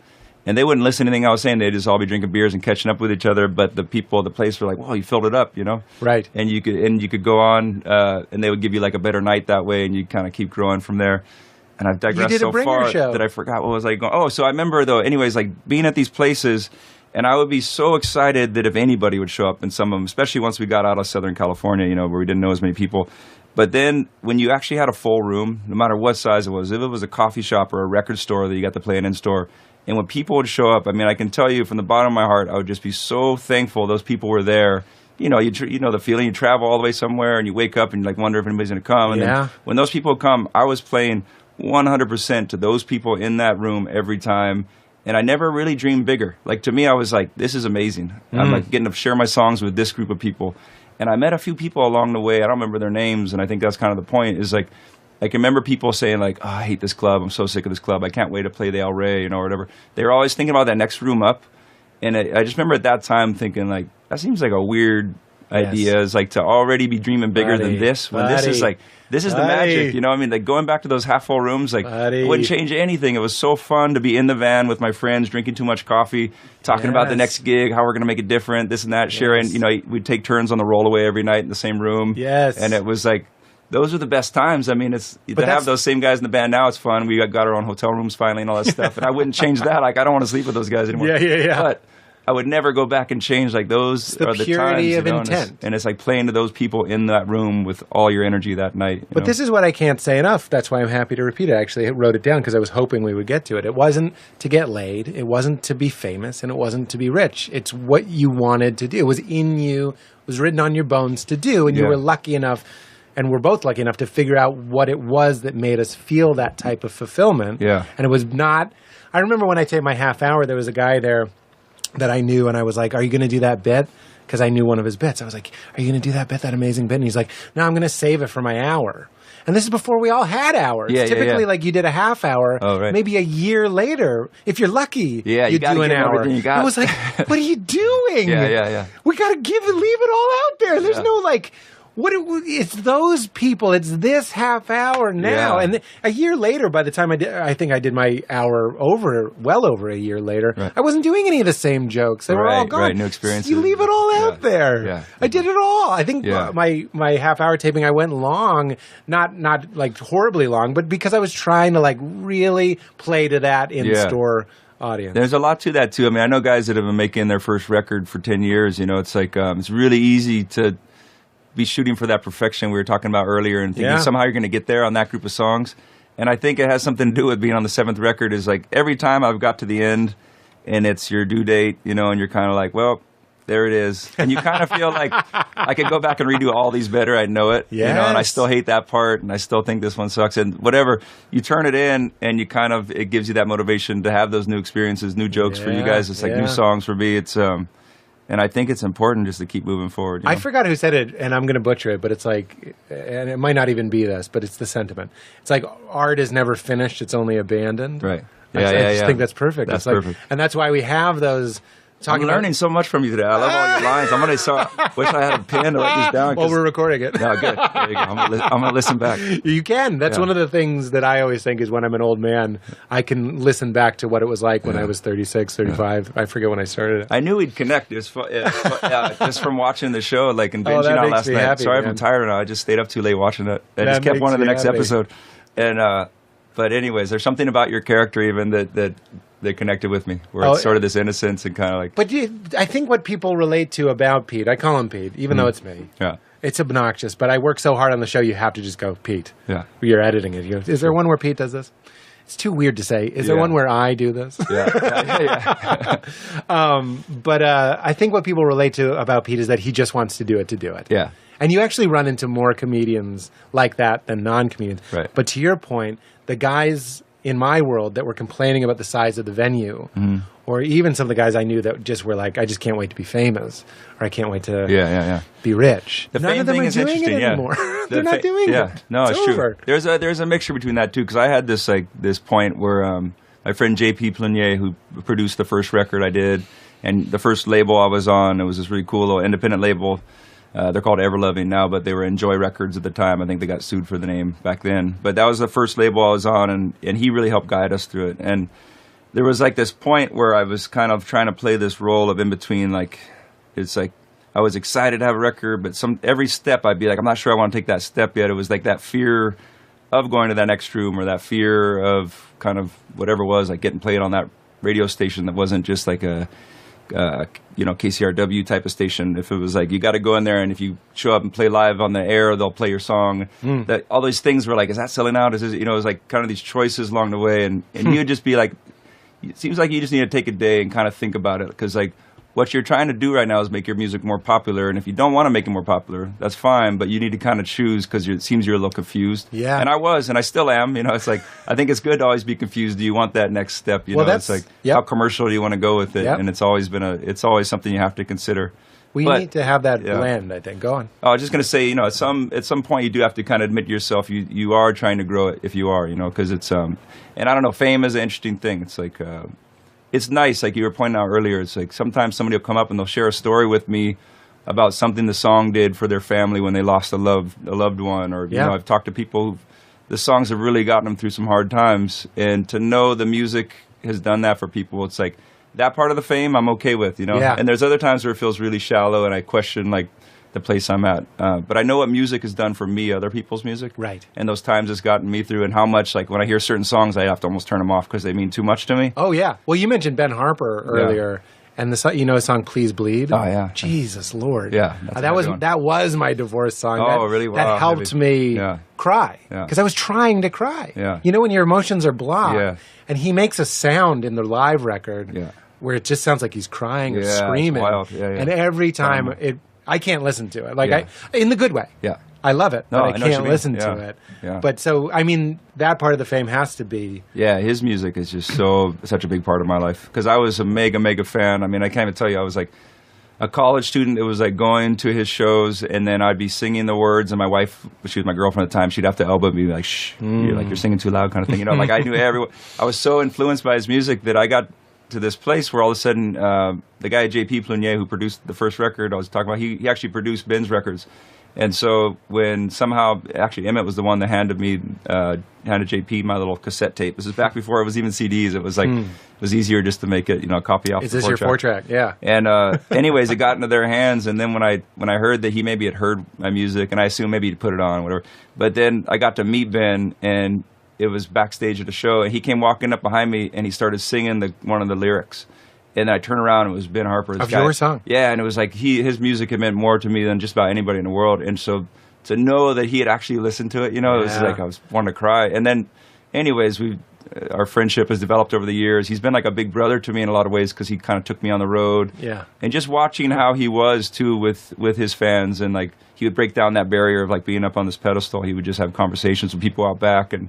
And they wouldn't listen to anything I was saying. They'd just all be drinking beers and catching up with each other, but the people at the place were like, "Whoa, you filled it up," you know? Right. And you could go on, and they would give you like a better night that way, and you kind of keep growing from there. And I've digressed so far that I forgot what was I going. Oh, so I remember, though, anyways, like being at these places, and I would be so excited that if anybody would show up, and some of them, especially once we got out of Southern California, where we didn't know as many people. But then when you actually had a full room, no matter what size it was, if it was a coffee shop or a record store that you got to play an in-store, and when people would show up, I mean, I can tell you from the bottom of my heart, I would just be so thankful those people were there. You know the feeling. You travel all the way somewhere, and you wake up and you wonder if anybody's going to come. And then when those people come, I was playing 100% to those people in that room every time. And I never really dreamed bigger. Like, to me, I was like, this is amazing. I'm like getting to share my songs with this group of people. And I met a few people along the way. I don't remember their names, and I think that's kind of the point, is like, I can remember people saying like, oh, I hate this club. I'm so sick of this club. I can't wait to play the El Rey, or whatever. They were always thinking about that next room up. And I just remember at that time thinking like, that seems like a weird ideas, like to already be dreaming bigger than this. When this is like, this is the magic, you know what I mean? Like going back to those half full rooms, like it wouldn't change anything. It was so fun to be in the van with my friends, drinking too much coffee, talking about the next gig, how we're going to make it different, this and that, sharing, you know, we'd take turns on the rollaway every night in the same room. Yes. And it was like, those are the best times. I mean, it's to have those same guys in the band now. It's fun. We got our own hotel rooms finally and all that stuff. And I wouldn't change that. Like, I don't want to sleep with those guys anymore. Yeah. But I would never go back and change. Like, those are the purity times, of intent. And it's like playing to those people in that room with all your energy that night. But this is what I can't say enough. That's why I'm happy to repeat it. I actually wrote it down because I was hoping we would get to it. It wasn't to get laid. It wasn't to be famous. And it wasn't to be rich. It's what you wanted to do. It was in you. It was written on your bones to do. And you were lucky enough. And we're both lucky enough to figure out what it was that made us feel that type of fulfillment. Yeah. And it was not... I remember when I taped my half hour, there was a guy there that I knew, and I was like, are you going to do that bit? Because I knew one of his bits. I was like, are you going to do that bit, that amazing bit? And he's like, no, I'm going to save it for my hour. And this is before we all had hours. Typically, like, you did a half hour. Oh, right. Maybe a year later, if you're lucky, you do an hour. I was like, what are you doing? Yeah. We got to leave it all out there. There's no, like... it's those people. It's this half hour now, and a year later. By the time I think I did my hour well over a year later. Right. I wasn't doing any of the same jokes. They were all gone. Right, new experiences. You leave it all out there. Yeah, I did it all. I think my half hour taping, I went long, not like horribly long, but because I was trying to like really play to that in-store audience. There's a lot to that too. I mean, I know guys that have been making their first record for 10 years. You know, it's like it's really easy to be shooting for that perfection we were talking about earlier and thinking somehow you're going to get there on that group of songs. And I think it has something to do with being on the 7th record is like every time I've got to the end and it's your due date, you know, and you're kind of like, well, there it is. And you kind of feel like I could go back and redo all these better. I know it, you know, and I still hate that part and I still think this one sucks and whatever. You turn it in and you kind of, it gives you that motivation to have those new experiences, new jokes for you guys. It's like new songs for me. It's, and I think it's important just to keep moving forward. You know? I forgot who said it, and I'm going to butcher it, but it's like, and it might not even be this, but it's the sentiment. It's like art is never finished; it's only abandoned. Right. I just think that's perfect. That's like, perfect. And that's why we have those. I'm learning so much from you today. I love all your lines. I'm going to wish I had a pen to write these down. Well, we're recording it. No, good. There you go. I'm going to listen back. You can. That's one of the things that I always think is when I'm an old man, I can listen back to what it was like when I was 36, 35. I forget when I started it. I knew we'd connect. It was just from watching the show, like and binging on last night. Happy, Sorry, man. I'm tired now. I just stayed up too late watching it. I just kept wanting the next episode. And but anyways, there's something about your character even that connected with me, where it's sort of this innocence and kind of like... But I think what people relate to about Pete, I call him Pete, even though it's me. Yeah. It's obnoxious, but I work so hard on the show, you have to just go, Pete. Yeah. You're editing it. You go, is there one where Pete does this? It's too weird to say. Is there one where I do this? Yeah. But I think what people relate to about Pete is that he just wants to do it. Yeah. And you actually run into more comedians like that than non-comedians. Right. But to your point, the guys in my world that were complaining about the size of the venue, or even some of the guys I knew that just were like, I just can't wait to be famous, or I can't wait to be rich. The None fame of them thing are is doing interesting, it anymore. They're not doing it. Yeah, no, it's over. true. There's a mixture between that too, because I had this point where my friend J.P. Plenier, who produced the first record I did, and the first label I was on, it was this really cool little independent label. They're called Everloving now, but they were Enjoy Records at the time. I think they got sued for the name back then. But that was the first label I was on, and he really helped guide us through it. And there was like this point where I was kind of trying to play this role of in between, like, it's like I was excited to have a record, but every step I'd be like, I'm not sure I want to take that step yet. It was like that fear of going to that next room, or that fear of kind of whatever it was, like getting played on that radio station that wasn't just like a KCRW type of station. If it was like, you got to go in there, and if you show up and play live on the air, they'll play your song. That all these things were like, is that selling out? Is this, it was like kind of these choices along the way, and you'd just be like, it seems like you just need to take a day and kind of think about it, because like what you're trying to do right now is make your music more popular, and if you don't want to make it more popular, that's fine, but you need to kind of choose, because it seems you're a little confused. Yeah. And I was, and I still am. It's like, I think it's good to always be confused. Do you want that next step? It's like, how commercial do you want to go with it? And it's always something you have to consider. We need to have that blend, I think. Go on. I was just going to say, at some point you do have to kind of admit to yourself you are trying to grow it, if you are, because it's and I don't know, fame is an interesting thing. It's like it's nice, like you were pointing out earlier. It's like sometimes somebody will come up and they'll share a story with me about something the song did for their family when they lost a loved one, or you know, I've talked to people who the songs have really gotten them through some hard times, and to know the music has done that for people, it's like that part of the fame I'm okay with, you know. And there's other times where it feels really shallow, and I question like the place I'm at. But I know what music has done for me, other people's music. Right. And those times it's gotten me through, and how much, like, when I hear certain songs, I have to almost turn them off because they mean too much to me. Oh, yeah. Well, you mentioned Ben Harper earlier. And the song, you know, his song "Please Bleed." Oh yeah, Jesus Lord. Yeah, that was my divorce song. Oh, really? Wow, that helped me cry because I was trying to cry. Yeah. You know, when your emotions are blocked, and he makes a sound in the live record where it just sounds like he's crying or screaming. It's wild. Yeah, yeah. And every time I can't listen to it. Like I in the good way. Yeah. I love it, but I can't listen to it. Yeah. But so, I mean, that part of the fame has to be. Yeah, his music is just such a big part of my life. Because I was a mega fan. I mean, I can't even tell you, I was like a college student. It was like going to his shows, and then I'd be singing the words, and my wife, she was my girlfriend at the time, she'd have to elbow me, like, shh, you're singing too loud kind of thing. You know, like I knew everyone. I was so influenced by his music that I got to this place where all of a sudden, the guy J.P. Plunier, who produced the first record I was talking about, he actually produced Ben's records. And so when somehow, actually Emmett was the one that handed JP my little cassette tape. This is back before it was even CDs. It was like, it was easier just to make it, you know, a copy off Is the this your 4-track? Yeah. And anyways, it got into their hands. And then when I heard that he maybe had heard my music, and I assumed maybe he'd put it on, whatever. But then I got to meet Ben, and it was backstage at the show, and he came walking up behind me, and he started singing one of the lyrics. And I turned around, and it was Ben Harper. Of your song? Yeah, and it was like his music had meant more to me than just about anybody in the world. And so to know that he had actually listened to it, you know, it was like I was wanting to cry. And then, anyways, our friendship has developed over the years. He's been like a big brother to me in a lot of ways because he kind of took me on the road. Yeah. And just watching how he was, too, with his fans, and like he would break down that barrier of like being up on this pedestal. He would just have conversations with people out back. And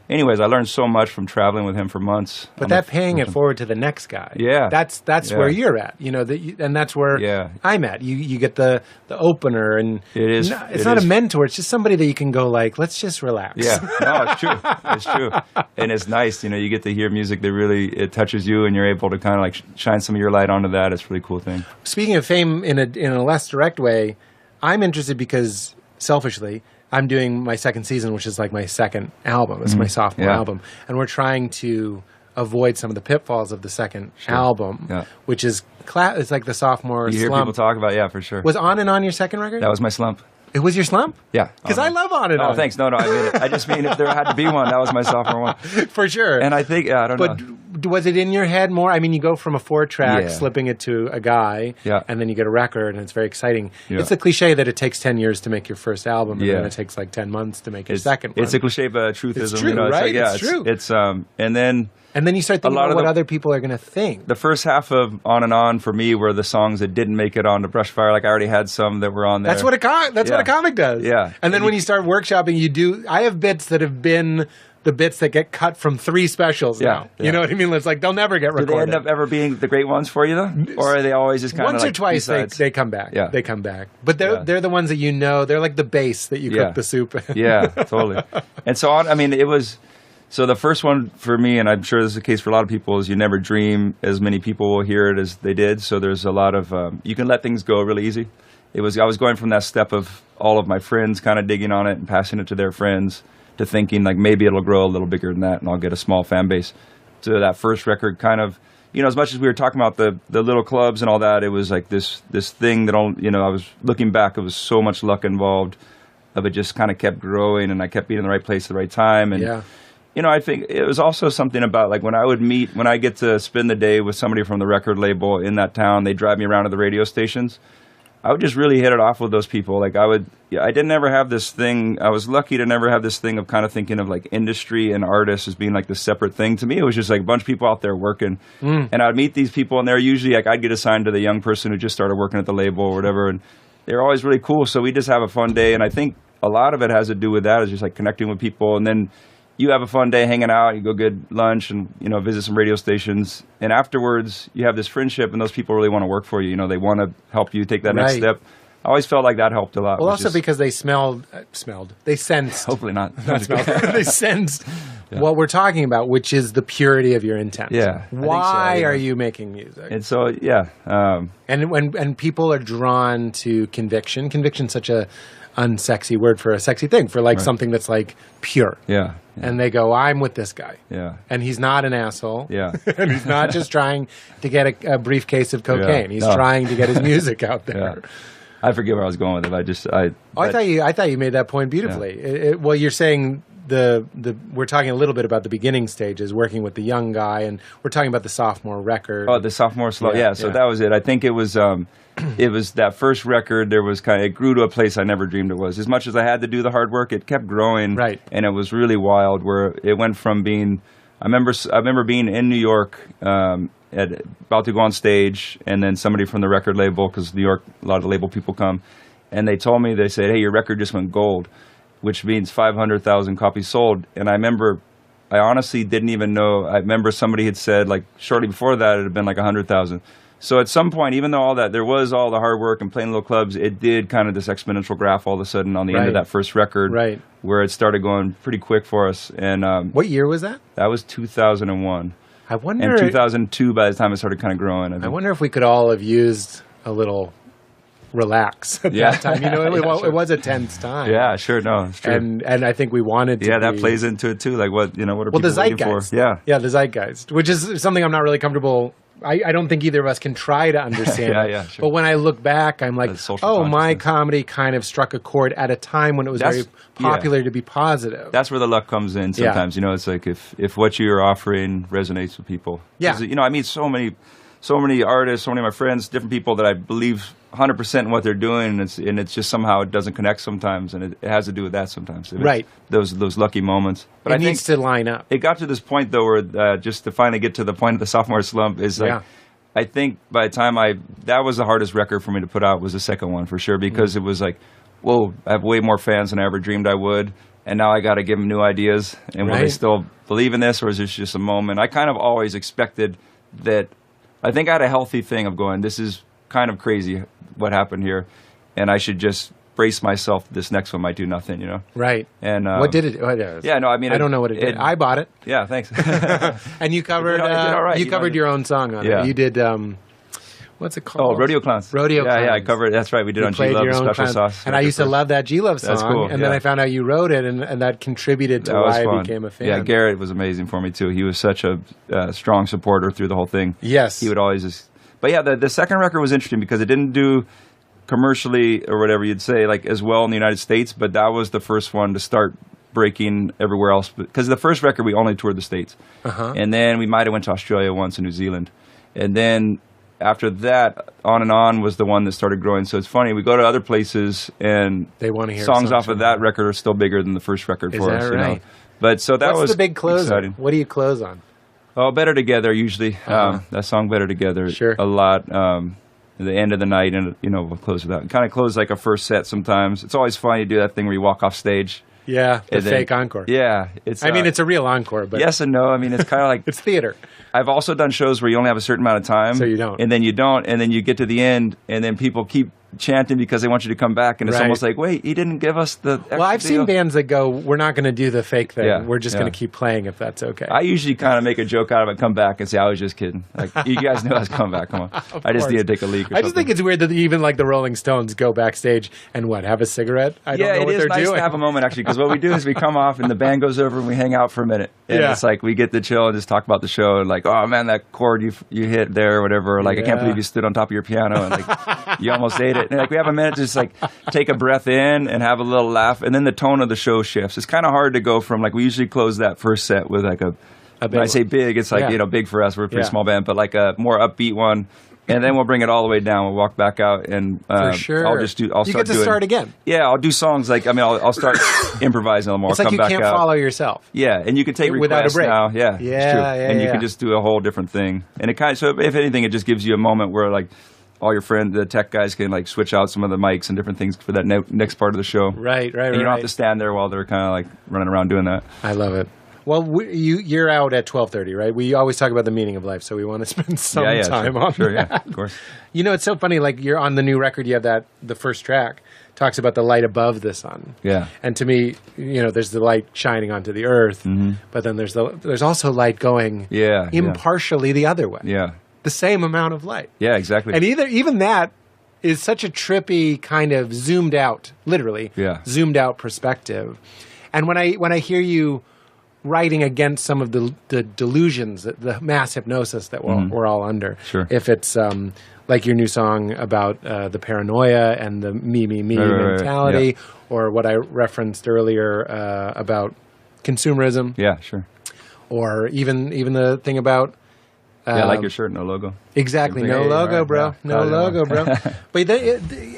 anyways, I learned so much from traveling with him for months. But that paying it forward to the next guy. Yeah. That's where you're at, you know, and that's where I'm at. You get the opener, and it's not a mentor. It's just somebody that you can go like, let's just relax. Yeah. No, it's true. It's true. And it's nice, you know, you get to hear music that really, it touches you, and you're able to kind of like shine some of your light onto that. It's a really cool thing. Speaking of fame in a less direct way, I'm interested because, selfishly, I'm doing my second season, which is like my second album. It's my sophomore album. And we're trying to avoid some of the pitfalls of the second album, which is it's like the sophomore you slump. Hear people talk about, for sure. Was On and On your second record? That was my slump. It was your slump? Yeah. Because I love On and On. Oh, thanks. No, I mean it. I just mean if there had to be one, that was my sophomore one. For sure. And I think, I don't know. But was it in your head more? I mean, you go from a 4-track, slipping it to a guy, and then you get a record, and it's very exciting. Yeah. It's a cliche that it takes 10 years to make your first album, and then it takes like 10 months to make your second one. It's a cliche, but truthism. It's true, you know, right? It's true. It's and then you start thinking about what other people are going to think. The first half of On and On for me were the songs that didn't make it onto Brushfire. Like I already had some that were on there. That's what a comic does. Yeah. And then when you start workshopping, I have bits that have been the bits that get cut from 3 specials now. You know what I mean? It's like they'll never get recorded. Do they end up ever being the great ones for you, though? Or are they always just kind of once like or twice they come back. Yeah. They come back. But they're the ones that you know. They're like the base that you cook the soup in. Yeah, totally. And so on. I mean, it was... So the first one for me, and I'm sure this is the case for a lot of people, is you never dream as many people will hear it as they did. So there's a lot of you can let things go really easy. I was going from that step of all of my friends kind of digging on it and passing it to their friends to thinking like maybe it'll grow a little bigger than that and I'll get a small fan base. To that first record, kind of, you know, as much as we were talking about the little clubs and all that, it was like this thing that I was looking back, it was so much luck involved. Of it just kind of kept growing, and I kept being in the right place at the right time, and. You know, I think it was also something about, like, when I get to spend the day with somebody from the record label in that town, they drive me around to the radio stations, I would just really hit it off with those people. Like, I didn't ever have this thing, I was lucky to never have this thing of kind of thinking of, like, industry and artists as being, like, this separate thing. To me, it was just, like, a bunch of people out there working. And I'd meet these people, and they're usually, like, I'd get assigned to the young person who just started working at the label or whatever, and they're always really cool. So we just have a fun day, and I think a lot of it has to do with that, is just, like, connecting with people, and then you have a fun day hanging out, you go get lunch and, you know, visit some radio stations. And afterwards, you have this friendship, and those people really want to work for you. You know, they want to help you take that next step. I always felt like that helped a lot. Well, also because they they sensed. Hopefully not. They sensed what we're talking about, which is the purity of your intent. Yeah, I think so, Why yeah. are you making music? And so, yeah. And when people are drawn to conviction's such a unsexy word for a sexy thing, for like something that's like pure. Yeah. And they go, I'm with this guy. Yeah. And he's not an asshole. Yeah. And he's not just trying to get a briefcase of cocaine. He's trying to get his music out there. Yeah. I forget where I was going with it. I thought you made that point beautifully. Well, you're saying we're talking a little bit about the beginning stages, working with the young guy, and we're talking about the sophomore record. Oh, the sophomore slump. Yeah, so that was it. I think it was that first record. It grew to a place I never dreamed it was. As much as I had to do the hard work, it kept growing. Right. And it was really wild. Where it went from being, I remember being in New York, about to go on stage, and then somebody from the record label, because New York, a lot of the label people come, and they said, hey, your record just went gold, which means 500,000 copies sold. And I honestly didn't even know. I remember somebody had said, like, shortly before that, it had been like 100,000. So at some point, even though all that, there was all the hard work and playing little clubs, it did kind of this exponential graph all of a sudden on the end of that first record, where it started going pretty quick for us. And what year was that? That was 2001. I wonder. And 2002, by the time it started kind of growing. I wonder if we could all have used a little relax at that time. You know, it was a tense time. Yeah, sure. No, it's true. And I think we wanted to. Yeah, that plays into it too. Like what are people the waiting zeitgeist. for? Yeah, the zeitgeist, which is something I'm not really comfortable. I don't think either of us can try to understand. Sure. But when I look back, I'm like, my comedy kind of struck a chord at a time when it was very popular to be positive. That's where the luck comes in sometimes. You know, it's like if what you're offering resonates with people. Yeah. You know, I meet so many artists, so many of my friends, different people that I believe 100% in what they're doing, and it's just somehow it doesn't connect sometimes, and it has to do with that sometimes. Right. Those lucky moments. But it needs to line up. It got to this point, though, where just to finally get to the point of the sophomore slump is like, I think by the time that was the hardest record for me to put out was the second one for sure, because it was like, whoa, I have way more fans than I ever dreamed I would, and now I got to give them new ideas, and will they still believe in this, or is this just a moment? I kind of always expected that. I think I had a healthy thing of going, this is kind of crazy what happened here, and I should just brace myself. This next one might do nothing, you know? Right. And what did it? Yeah, no, I mean, I don't know what it did. I bought it. Yeah, thanks. And you covered you covered your own song on it. You did. What's it called? Oh, Rodeo Clowns. Rodeo Clowns. Yeah, I covered it. That's right. We did on G-Love, the Special Sauce. And I used to love that G-Love song. That's cool. And then I found out you wrote it, and that contributed to why I became a fan. Yeah, Garrett was amazing for me, too. He was such a strong supporter through the whole thing. Yes. He would always just... But yeah, the second record was interesting because it didn't do commercially, or whatever you'd say, like as well in the United States, but that was the first one to start breaking everywhere else. Because the first record, we only toured the States. And then we might have went to Australia once and New Zealand. And then... after that, On was the one that started growing. So it's funny, we go to other places and they want to hear songs off of that record are still bigger than the first record for us. Right? You know? But so that was the big closer. Exciting. What do you close on? Oh, Better Together usually. That song Better Together a lot. At the end of the night, and we'll close with that. Kind of close like a first set sometimes. It's always fun to do that thing where you walk off stage. Yeah, the fake encore. Yeah, it's a real encore, but yes and no. I mean, it's kind of like it's theater. I've also done shows where you only have a certain amount of time, so you don't, and then you don't, and then you get to the end, and then people keep chanting because they want you to come back, and it's almost like, wait, he didn't give us the extra I've seen bands that go, we're not going to do the fake thing. Yeah, we're just going to keep playing if that's okay. I usually kind of make a joke out of it, come back and say, I was just kidding. Like, you guys know I was coming back. Come on. I just need to take a leak or something. I just think it's weird that even like the Rolling Stones go backstage and have a cigarette? I don't know what they're doing. Yeah, it is nice to have a moment, actually, because what we do is we come off and the band goes over and we hang out for a minute. And it's like we get to chill and just talk about the show and like, oh man, that chord you hit there or whatever. Like, I can't believe you stood on top of your piano and like you almost ate it. And like we have a minute to just like take a breath in and have a little laugh, and then the tone of the show shifts. It's kind of hard to go from like we usually close that first set with like when I say big, it's like big for us. We're a pretty small band, but like a more upbeat one. And then we'll bring it all the way down. We'll walk back out, and for sure. I'll start again. Yeah, I'll do songs like I'll start improvising a little more. It's like you can't follow yourself. Yeah, and you can take requests without a break now. Yeah, it's true. And you can just do a whole different thing. And it so if anything, it just gives you a moment where like all your friends, the tech guys, can like switch out some of the mics and different things for that next part of the show. Right. And you don't have to stand there while they're kind of like running around doing that. I love it. Well, you're out at 12:30, right? We always talk about the meaning of life, so we want to spend some time on sure, that. yeah, of course. You know, it's so funny. Like you're on the new record, you have the first track talks about the light above the sun. Yeah. And to me, you know, there's the light shining onto the earth, but then there's also light going impartially the other way. Yeah. The same amount of light. Yeah, exactly. And even that is such a trippy kind of zoomed out, literally, zoomed out perspective. And when I hear you writing against some of the delusions, the mass hypnosis that we're all under, if it's like your new song about the paranoia and the me mentality, or what I referenced earlier about consumerism. Yeah, sure. Or even the thing about I like your shirt, no logo. Exactly, no logo, bro. No logo, bro. But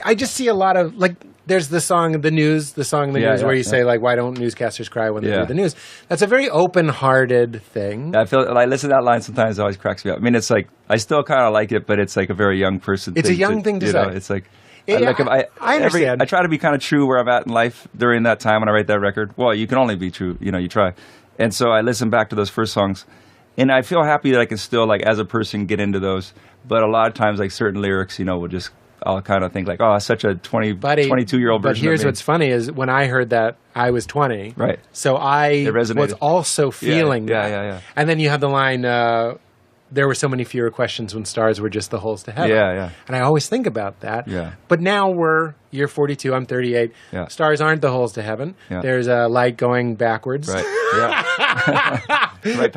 I just see a lot of, like, there's the song in the news where you say, like, why don't newscasters cry when they do the news? That's a very open-hearted thing. I feel, I listen to that line sometimes, it always cracks me up. I mean, it's like, I still kind of like it, but it's like a very young person It's thing. a young thing to say. It's like, I understand. I try to be kind of true where I'm at in life during that time when I write that record. Well, you can only be true, you try. And so I listen back to those first songs. And I feel happy that I can still, like, as a person, get into those. But a lot of times, like, certain lyrics, I'll kind of think, like, oh, such a 22-year-old version But here's of me. what's funny is when I heard that, I was 20. Right. So I was also feeling that. Yeah. And then you have the line, there were so many fewer questions when stars were just the holes to heaven. Yeah. And I always think about that. Yeah. But now you're 42, I'm 38. Yeah. Stars aren't the holes to heaven. Yeah. There's a light going backwards. Right. Yeah. right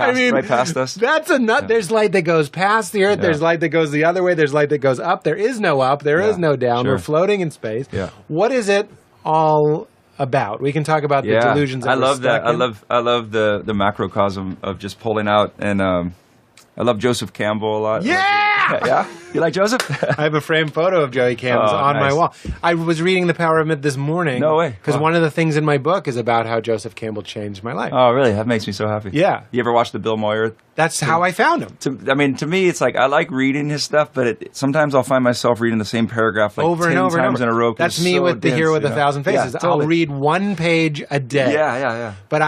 past us. That's a nut. There's light that goes past the earth. Yeah. There's light that goes the other way. There's light that goes up. There is no up. There is no down. Sure. We're floating in space. Yeah. What is it all about? We can talk about the delusions. I love that. I love the macrocosm of just pulling out, and I love Joseph Campbell a lot. Yeah? You like Joseph? I have a framed photo of Joey Campbell's on my wall. I was reading The Power of Myth this morning. No way. Because one of the things in my book is about how Joseph Campbell changed my life. Oh, really? That makes me so happy. Yeah. You ever watch the Bill Moyer? That's how I found him. To me, it's like I like reading his stuff, but sometimes I'll find myself reading the same paragraph like over 10 and over times in a row. That's me with The Hero with a Thousand Faces. Yeah, totally. I'll read one page a day. Yeah. But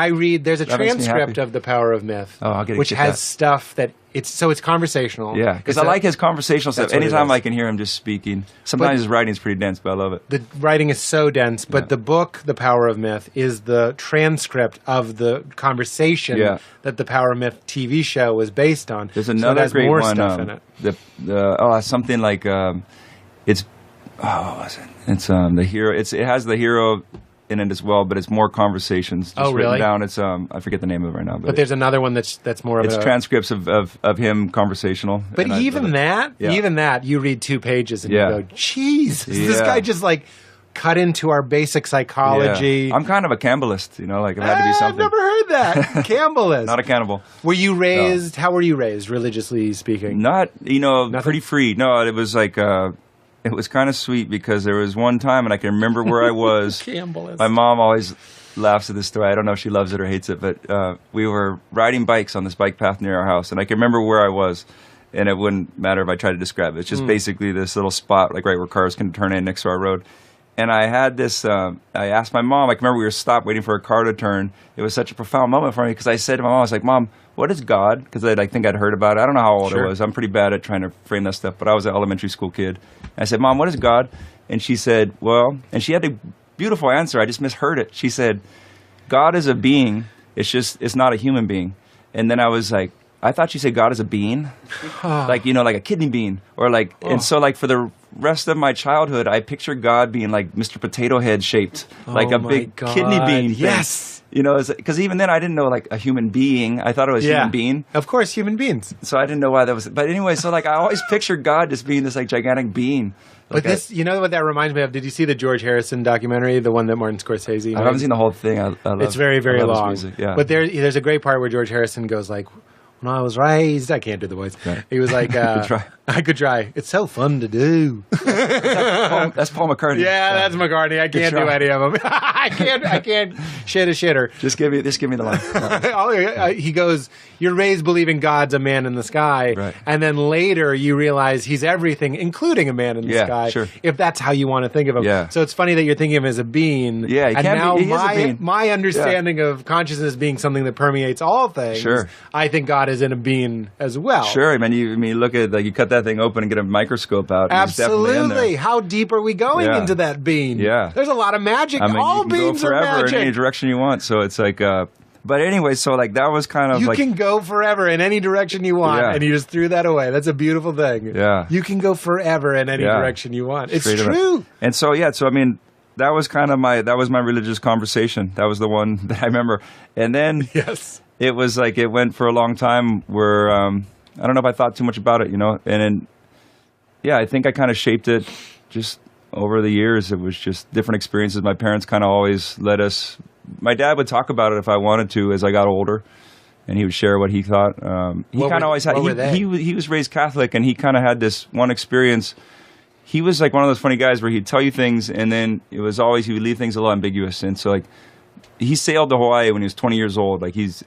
there's a transcript of The Power of Myth, which has stuff that it's conversational. Yeah, because I like his conversational stuff. Anytime I can hear him just speaking. Sometimes his writing's pretty dense, but I love it. The writing is so dense, but the book, The Power of Myth, is the transcript of the conversation that the Power of Myth TV show was based on. There's another great more one. Stuff in it. Something like it's what was it? It's the hero. It has the hero in it as well, but it's more conversations. Just really? Written down. It's I forget the name of it right now. But there's another one that's more of it's transcripts of him conversational. But even that, you read 2 pages and you go, "Jeez, this guy just like cut into our basic psychology." I'm kind of a Campbellist, like it had to be something. I've never heard that. Campbellist. Not a cannibal. Were you raised? No. How were you raised, religiously speaking? Not, pretty free. No, it was like. It was kind of sweet because there was one time, and I can remember where I was. Campbellist. My mom always laughs at this story. I don't know if she loves it or hates it, but we were riding bikes on this bike path near our house, and I can remember where I was, and it wouldn't matter if I tried to describe it. It's just basically this little spot, like right where cars can turn in next to our road. And I had this, I asked my mom, I can remember we were stopped waiting for a car to turn. It was such a profound moment for me because I said to my mom, I was like, Mom, what is God? Because I think I'd heard about it. I don't know how old I was. I'm pretty bad at trying to frame that stuff, but I was an elementary school kid. And I said, Mom, what is God? And she said, and she had a beautiful answer. I just misheard it. She said, God is a being. It's not a human being. And then I was like, I thought she said God is a bean, like a kidney bean, or like, and so like for the rest of my childhood, I pictured God being like Mr. Potato Head shaped, like a big kidney bean. Yes, because even then I didn't know like a human being. I thought it was human being. Of course, human beings. So I didn't know why that was. But anyway, so like I always pictured God just being this like gigantic bean. But this, what that reminds me of? Did you see the George Harrison documentary, the one that Martin Scorsese made? I haven't seen the whole thing. I love, it's very, very long. Music. Yeah. But there's a great part where George Harrison goes like, when I was raised, I can't do the voice. Right. He was like, try. I could try. It's so fun to do. That's Paul McCartney. Yeah, that's McCartney. I can't do try. any of them. I can't shit a shitter. Just give me the line. He goes, you're raised believing God's a man in the sky, Right. and then later you realize he's everything, including a man in the Yeah, sky, sure. if that's how you want to think of him. Yeah. So it's funny that you're thinking of him as a being. Yeah, he and can be. now He is a being. my understanding of consciousness being something that permeates all things, Sure. I think God is in a being as well. Sure. I mean, you look at, like, you cut that thing open and get a microscope out. and he's definitely in there. Absolutely. How deep are we going Yeah. into that being? Yeah. There's a lot of magic. I mean, all you can go beings are forever in any magic. direction you want. So it's like, but anyway, so like that was kind of You like, can go forever in any direction you want, Yeah. and you just threw that away. That's a beautiful thing. Yeah. You can go forever in any Yeah. direction you want. It's straight up. true. And so I mean, that was kind of my religious conversation. That was the one that I remember. And then Yes. it was like it went for a long time where I don't know if I thought too much about it, and then I think I kind of shaped it just over the years. It was just different experiences. My parents kind of always let us. My dad would talk about it if I wanted to as I got older, and he would share what he thought. He What kind were- of always had. what were they? He was raised Catholic, and he kind of had this one experience. He was like one of those funny guys where he'd tell you things, and then it was always he would leave things a little ambiguous. And so like he sailed to Hawaii when he was 20 years old. He's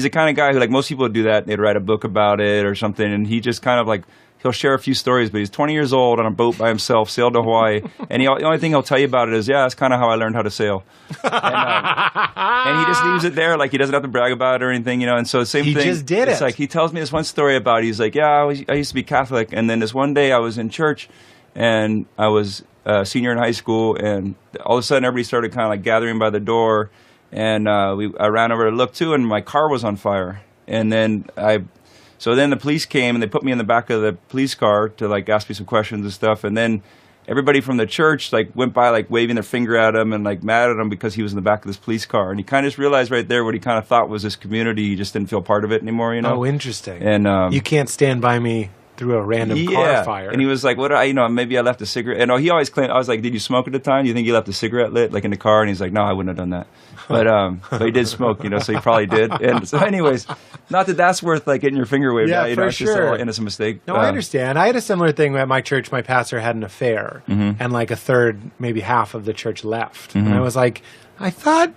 the kind of guy who, like, most people would do that. They'd write a book about it or something, and he just kind of like he'll share a few stories. But he's 20 years old on a boat by himself, sailed to Hawaii, and the only thing he'll tell you about it is, that's kind of how I learned how to sail. And he just leaves it there, like he doesn't have to brag about it or anything, And so the same He thing. just did It's it. like he tells me this one story about. He's like, I used to be Catholic, and then this one day I was in church, and I was a senior in high school, and all of a sudden everybody started kind of like gathering by the door. And I ran over to look too, and my car was on fire. And then then the police came, and they put me in the back of the police car to like ask me some questions and stuff. And then everybody from the church like went by like waving their finger at him and like mad at him because he was in the back of this police car. And he kind of just realized right there what he kind of thought was this community. He just didn't feel part of it anymore, Oh, interesting. And you can't stand by me through a random car fire. And he was like, maybe I left a cigarette. And he always claimed, I was like, did you smoke at the time? Do you think you left a cigarette lit, like in the car? And he's like, no, I wouldn't have done that. But he did smoke, so he probably did. And so anyways, not that that's worth like getting your finger waved Yeah, at, for it's just sure. an innocent mistake. No, I understand. I had a similar thing at my church. My pastor had an affair, and like a third, maybe half of the church left. And I was like, I thought,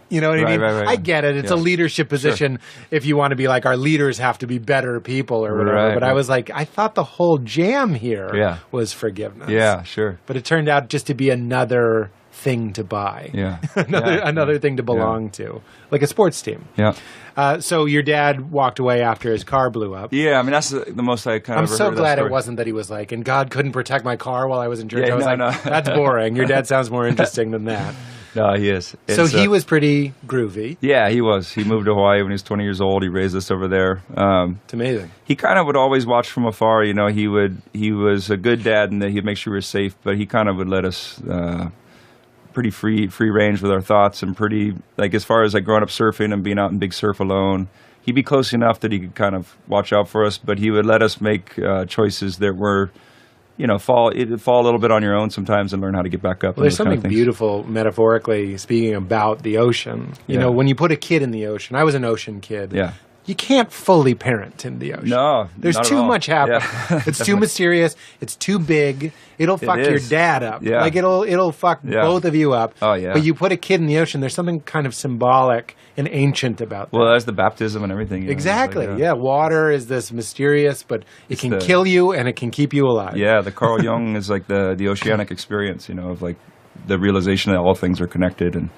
you know what I mean? Right. I get it. It's a leadership position if you want to be like, our leaders have to be better people or whatever. Right, but I right. was like, I thought the whole jam here was forgiveness. Yeah, sure. But it turned out just to be another thing to buy. Yeah. another thing to belong to. Like a sports team. Yeah. So your dad walked away after his car blew up. Yeah, I mean, that's the most I kind I'm of ever so heard of that glad it story. wasn't that he was like, and God couldn't protect my car while I was in church. Yeah, I was no. that's boring. Your dad sounds more interesting than that. No, he is. So he was pretty groovy. Yeah, he was. He moved to Hawaii when he was 20 years old. He raised us over there. It's amazing. He kind of would always watch from afar. He was a good dad, and he'd make sure we were safe. But he kind of would let us pretty free range with our thoughts, and pretty like as far as like growing up surfing and being out in big surf alone. He'd be close enough that he could kind of watch out for us, but he would let us make choices that were, fall a little bit on your own sometimes and learn how to get back up. Well, there's something beautiful, metaphorically speaking, about the ocean. You know, when you put a kid in the ocean, I was an ocean kid. Yeah. You can't fully parent in the ocean. No, there's not at too all. much happening. Yeah. It's too mysterious. It's too big. It'll fuck your is. dad up. Yeah. Like it'll fuck both of you up. Oh, yeah. But you put a kid in the ocean. There's something kind of symbolic and ancient about that. Well, that's the baptism and everything. Exactly. Like, yeah. Water is this mysterious, but it can kill you and it can keep you alive. Yeah, the Carl Jung is like the oceanic experience, of like the realization that all things are connected. And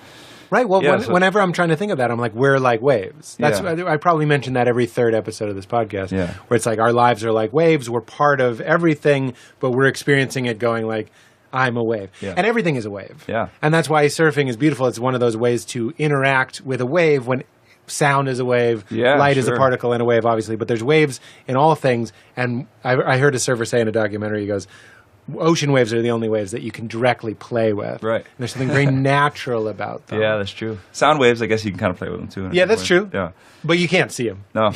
Right. Well, Yeah, whenever I'm trying to think of that, I'm like, we're like waves. That's Yeah. I probably mention that every third episode of this podcast. Yeah. Where it's like our lives are like waves. We're part of everything, but we're experiencing it going like, I'm a wave. Yeah. And everything is a wave. Yeah. And that's why surfing is beautiful. It's one of those ways to interact with a wave when sound is a wave, Yeah, light is a sure. particle in a wave, obviously. But there's waves in all things. And I heard a surfer say in a documentary, he goes, ocean waves are the only waves that you can directly play with. Right. And there's something very natural about them. Yeah, that's true. Sound waves, I guess you can kind of play with them too. Yeah, that's true. Yeah. But you can't see them. No,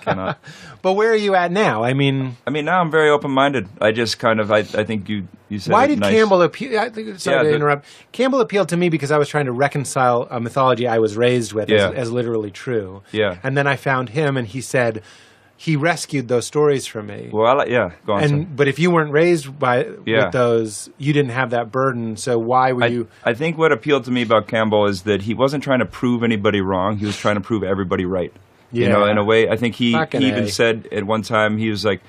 cannot. But where are you at now? I mean, now I'm very open-minded. I just kind of, I think you said why it did nice. Campbell appeal? Sorry to interrupt. Campbell appealed to me because I was trying to reconcile a mythology I was raised with as literally true. Yeah. And then I found him, and he said he rescued those stories from me. Well, go on. But if you weren't raised with those, you didn't have that burden. So why were you? I think what appealed to me about Campbell is that he wasn't trying to prove anybody wrong. He was trying to prove everybody right. Yeah. You know, in a way, I think he Fucking even A. said at one time, he was like,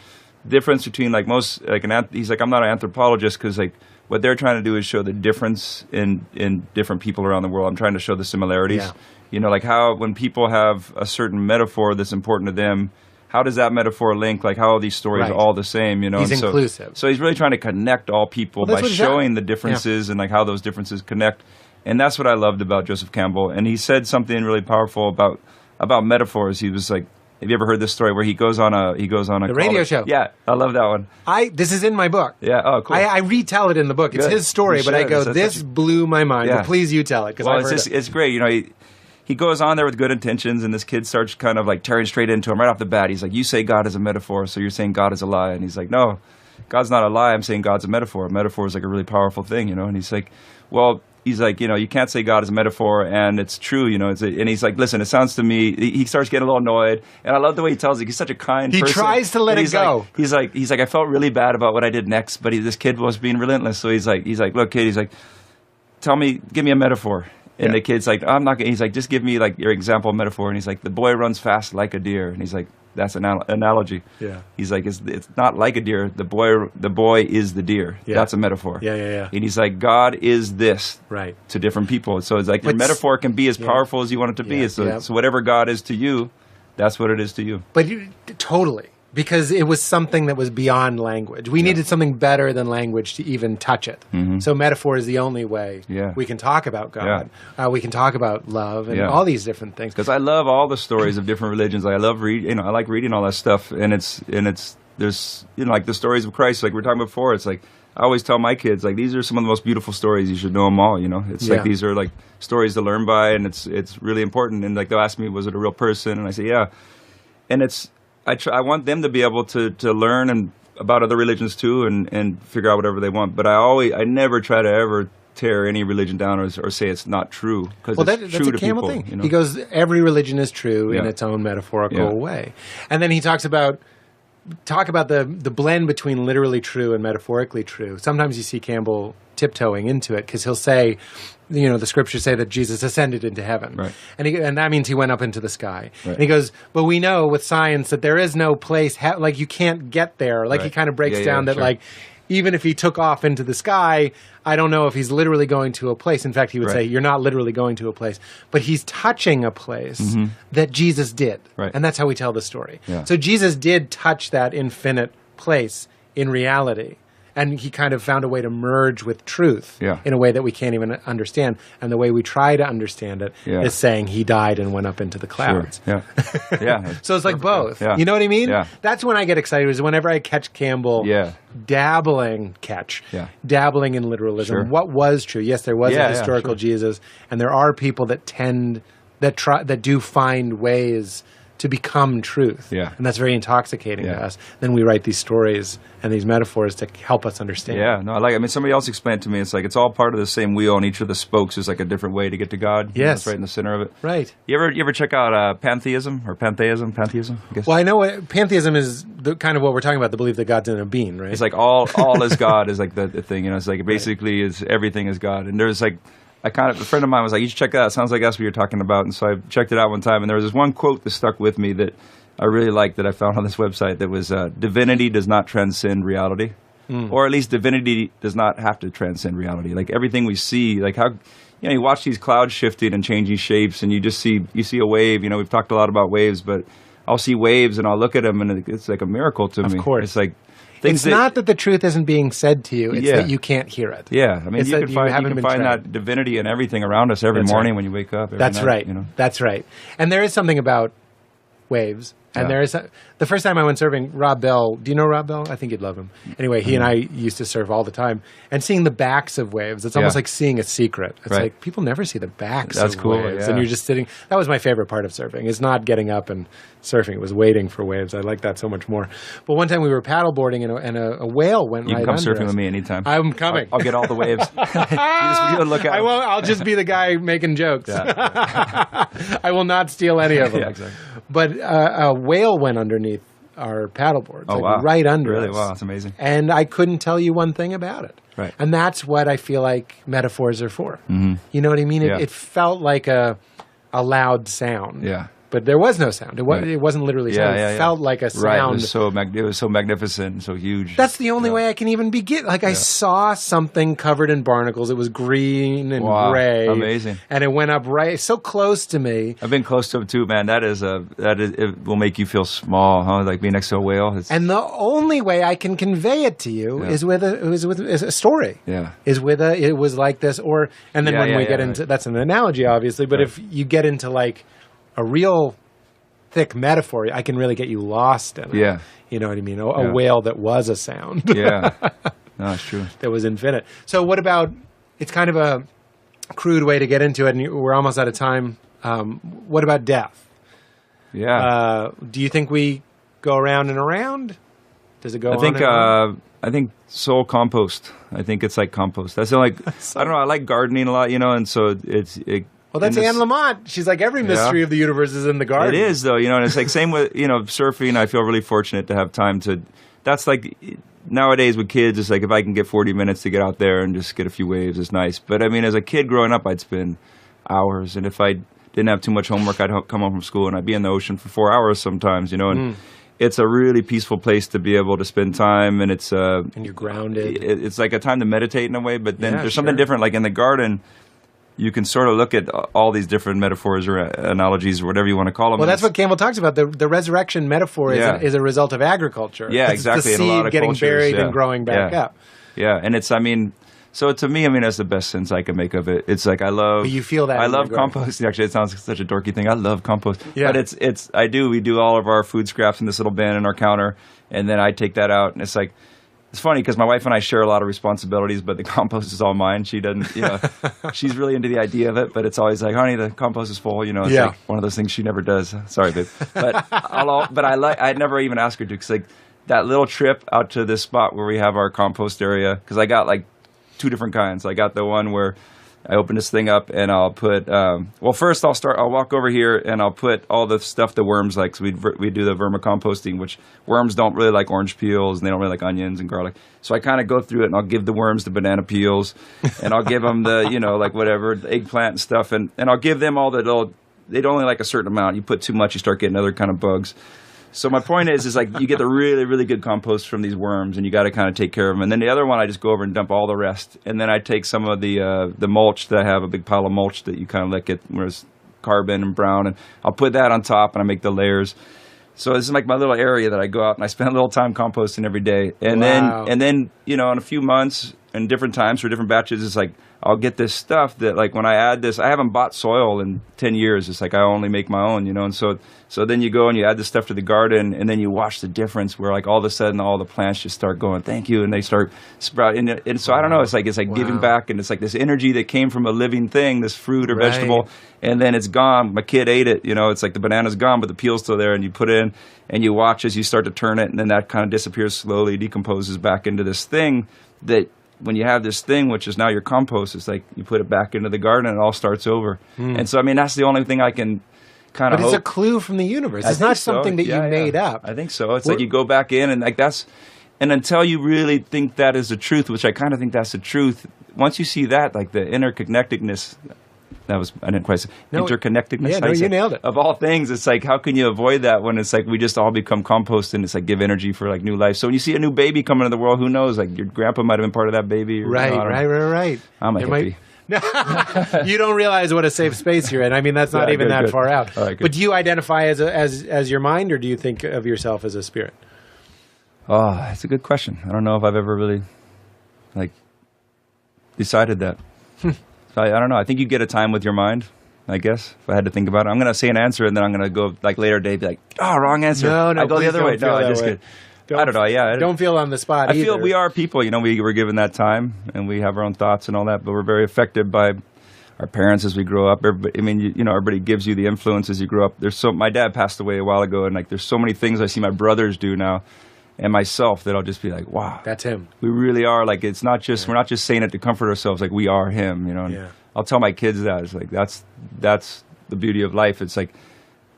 difference between like most, like he's like, I'm not an anthropologist because like what they're trying to do is show the difference in different people around the world. I'm trying to show the similarities. Yeah. You know, like how when people have a certain metaphor that's important to them, how does that metaphor link? Like how are these stories all the same? You know, He's and inclusive. So he's really trying to connect all people by showing the differences and like how those differences connect. And that's what I loved about Joseph Campbell. And he said something really powerful about metaphors. He was like, have you ever heard this story where he goes on a The radio show? Yeah, I love that one. This is in my book. Yeah, oh, cool. I retell it in the book. It's Good. his story, You but I should. go, That's this such a- blew my mind. Yeah. But please you tell it because I've heard it. It's great. You know, he goes on there with good intentions, and this kid starts kind of like tearing straight into him right off the bat. He's like, you say God is a metaphor, so you're saying God is a lie. And he's like, no, God's not a lie. I'm saying God's a metaphor. A metaphor is like a really powerful thing, you know. And he's like, well, you know, you can't say God is a metaphor, and it's true, you know. And he's like, listen, it sounds to me. He starts getting a little annoyed, and I love the way he tells it. He's such a kind person. He tries to let it go. He's like, I felt really bad about what I did next, but this kid was being relentless. So he's like, look, kid, he's like, give me a metaphor. And the kid's like, I'm not gonna. He's like, just give me like your example metaphor. And he's like, the boy runs fast like a deer. And he's like, that's an analogy. Yeah. He's like, it's not like a deer. The boy is the deer. Yeah. That's a metaphor. Yeah. And he's like, God is this. Right. To different people. So it's like your metaphor can be as powerful as you want it to be. So whatever God is to you, that's what it is to you. But totally. Because it was something that was beyond language. We needed something better than language to even touch it. Mm-hmm. So metaphor is the only way we can talk about God. Yeah. We can talk about love and all these different things. Because I love all the stories of different religions. I love I like reading all that stuff. And there's like the stories of Christ, like we were talking before. It's like I always tell my kids, like, these are some of the most beautiful stories. You should know them all. You know, it's like these are like stories to learn by, and it's really important. And like they'll ask me, was it a real person? And I say, yeah. And I want them to be able to learn about other religions too, and figure out whatever they want. But I never try to ever tear any religion down or say it's not true, because it's true to Campbell people. Thing. You know? He goes, every religion is true in its own metaphorical way, and then he talks about the blend between literally true and metaphorically true. Sometimes you see Campbell tiptoeing into it because he'll say, you know, the scriptures say that Jesus ascended into heaven, right. and that means he went up into the sky. Right. And he goes, but we know with science that there is no place like you can't get there. Like he kind of breaks down that like even if he took off into the sky, I don't know if he's literally going to a place. In fact, he would say, you're not literally going to a place, but he's touching a place that Jesus did. Right. And that's how we tell the story. Yeah. So Jesus did touch that infinite place in reality. And he kind of found a way to merge with truth in a way that we can't even understand. And the way we try to understand it is saying he died and went up into the clouds. Sure. Yeah. So it's like both. Yeah. You know what I mean? Yeah. That's when I get excited, is whenever I catch Campbell dabbling in literalism. Sure. What was true? Yes, there was a historical Jesus, and there are people that do find ways to become truth. Yeah. And that's very intoxicating to us. Then we write these stories and these metaphors to help us understand. Yeah, no, I mean, somebody else explained to me, it's like it's all part of the same wheel, and each of the spokes is like a different way to get to God. Yes. It's right in the center of it. Right. You ever check out pantheism, I guess? Well, I know pantheism is kind of what we're talking about, the belief that God's in a being, right? It's like all is God is like the thing, you know, it's like basically is everything is God. And there's like, a friend of mine was like, you should check that out. It sounds like that's what you're talking about. And so I checked it out one time, and there was this one quote that stuck with me that I really liked that I found on this website that was, divinity does not transcend reality. Or at least divinity does not have to transcend reality. Like everything we see, like how, you know, you watch these clouds shifting and changing shapes, and you see a wave. You know, we've talked a lot about waves, but I'll see waves and I'll look at them, and it's like a miracle to me. Of course. It's like, it's not that the truth isn't being said to you, it's that you can't hear it. Yeah, I mean, it's you can find that divinity in everything around us every morning when you wake up. That's night, right. You know? That's right. And there is something about waves And the first time I went surfing, Rob Bell, do you know Rob Bell? I think you'd love him. Anyway, he and I used to surf all the time. And seeing the backs of waves, it's almost like seeing a secret. It's like people never see the backs of waves. And you're just sitting. That was my favorite part of surfing, is not getting up and surfing. It was waiting for waves. I like that so much more. But one time we were paddleboarding and a whale went right under us. You can come surfing with me anytime. I'm coming. I'll get all the waves. you look at I won't. I'll just be the guy making jokes. I will not steal any of them. Yeah, exactly. But a whale went underneath our paddleboards, right under us. Really? Wow, that's amazing. And I couldn't tell you one thing about it. Right. And that's what I feel like metaphors are for. Mm-hmm. You know what I mean? Yeah. It felt like a loud sound. Yeah. But there was no sound. It wasn't literally sound. It felt like a sound. Right. It was so magnificent and so huge. That's the only way I can even begin. Like I saw something covered in barnacles. It was green and gray. Amazing. And it went up so close to me. I've been close to it too, man. That is it will make you feel small, huh? Like being next to a whale. And the only way I can convey it to you is with a story. Yeah. It was like this, and then when we get into, that's an analogy obviously, but if you get into like a real thick metaphor, I can really get you lost in it. Yeah. You know what I mean? A whale that was a sound. Yeah. No, it's true. That was infinite. So what about, it's kind of a crude way to get into it, and we're almost out of time. What about death? Yeah. Do you think we go around and around? Does it go on and on? I think soul compost. I think it's like compost. That's like, I don't know, I like gardening a lot, and so well, that's Anne Lamott. She's like, every mystery of the universe is in the garden. It is, though, and it's like same with, surfing. I feel really fortunate to have time to, that's like, nowadays with kids, it's like if I can get 40 minutes to get out there and just get a few waves, it's nice. But I mean, as a kid growing up, I'd spend hours. And if I didn't have too much homework, I'd come home from school and I'd be in the ocean for 4 hours sometimes, and it's a really peaceful place to be able to spend time. And it's, and you're grounded. It's like a time to meditate in a way, but then there's something different. Like in the garden, you can sort of look at all these different metaphors or analogies or whatever you want to call them. Well, that's what Campbell talks about. The resurrection metaphor is a result of agriculture. Yeah, it's exactly. The seed in a lot of getting cultures, buried and growing back up. Yeah, and it's, so to me, that's the best sense I can make of it. It's like I love. But you feel that. I love compost. Actually, it sounds like such a dorky thing. I love compost. Yeah. But we do all of our food scraps in this little bin in our counter, and then I take that out, and it's like, it's funny because my wife and I share a lot of responsibilities, but the compost is all mine. She doesn't, she's really into the idea of it, but it's always like, honey, the compost is full. It's like one of those things she never does. Sorry, babe. But I'd never even ask her to, because like that little trip out to this spot where we have our compost area, because I got like 2 different kinds. I got the one where I open this thing up and I'll put, first I'll walk over here and I'll put all the stuff the worms like. So we do the vermicomposting, which worms don't really like orange peels and they don't really like onions and garlic. So I kind of go through it and I'll give the worms the banana peels and I'll give them the, like whatever, the eggplant and stuff. And I'll give them all the little, they'd only like a certain amount. You put too much, you start getting other kind of bugs. So my point is like you get the really, really good compost from these worms, and you got to kind of take care of them. And then the other one, I just go over and dump all the rest. And then I take some of the mulch that I have, a big pile of mulch that you kind of let get where it's carbon and brown, and I'll put that on top, and I make the layers. So this is like my little area that I go out and I spend a little time composting every day. And then in a few months and different times for different batches, it's like I'll get this stuff that like when I add this, I haven't bought soil in 10 years. It's like I only make my own, and so then you go and you add this stuff to the garden, and then you watch the difference where like all of a sudden all the plants just start going, thank you, and they start sprouting. And so I don't know, it's like giving back, and it's like this energy that came from a living thing, this fruit or vegetable, and then it's gone. My kid ate it, it's like the banana's gone, but the peel's still there, and you put it in and you watch as you start to turn it, and then that kind of disappears slowly, decomposes back into this thing that when you have this thing, which is now your compost, it's like you put it back into the garden and it all starts over. And so, that's the only thing I can kind of But it's a clue from the universe. It's not something that you made up. I think so. It's like you go back in and like and until you really think that is the truth, which I kind of think that's the truth, once you see that, like the interconnectedness, I didn't quite say, interconnectedness. Yeah, you nailed it. Of all things, it's like, how can you avoid that when it's like we just all become compost and it's like give energy for like new life. So when you see a new baby coming into the world, who knows? Like your grandpa might have been part of that baby. Right. I'm a hippie. You don't realize what a safe space you're in. That's not even that far out. Right, but do you identify as your mind, or do you think of yourself as a spirit? Oh, that's a good question. I don't know if I've ever really decided that. So I don't know. I think you get a time with your mind, I guess, if I had to think about it. I'm going to say an answer, and then I'm going to go, like, later today, be like, oh, wrong answer. No, I go the please other don't way. feel No, I that just way. kid. I don't know, yeah. Don't feel on the spot I feel either. we are people, you know, we were given that time, and we have our own thoughts and all that, but we're very affected by our parents as we grow up. Everybody, I mean, you know, everybody gives you the influence as you grow up. My dad passed away a while ago, and, like, there's so many things I see my brothers do now, and myself, that I'll just be like, wow. That's him. We really are, like, it's not just, we're not just saying it to comfort ourselves, like, we are him, you know. And I'll tell my kids that. It's like, that's the beauty of life. It's like,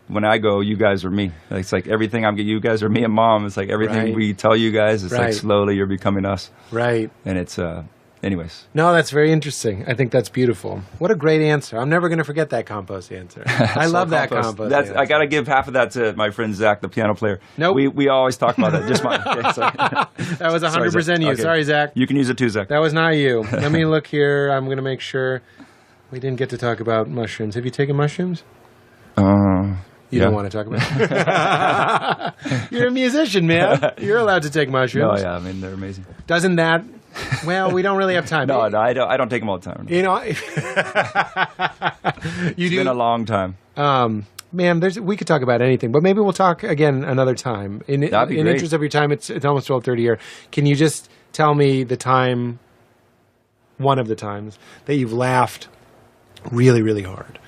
when I go, you guys are me. It's like everything I'm getting, you guys are me and Mom. It's like everything we tell you guys, it's like slowly you're becoming us. Right. And it's, anyways. No, that's very interesting. I think that's beautiful. What a great answer. I'm never going to forget that compost answer. I love that compost answer. I got to give half of that to my friend Zach, the piano player. Nope. We always talk about that. Just mine. Okay, sorry. That was 100% you. Okay. Sorry, Zach. You can use it too, Zach. That was not you. Let me look here. I'm going to make sure we didn't get to talk about mushrooms. Have you taken mushrooms? You don't want to talk about it. You're a musician, man. You're allowed to take mushrooms. Oh, yeah. I mean, they're amazing. Doesn't that... Well, we don't really have time. No, I don't take them all the time. You know... It's been a long time. Man, we could talk about anything, but maybe we'll talk again another time. That'd be in great. interest of your time, it's almost 12:30 here. Can you just tell me the time, one of the times, that you've laughed really, really hard?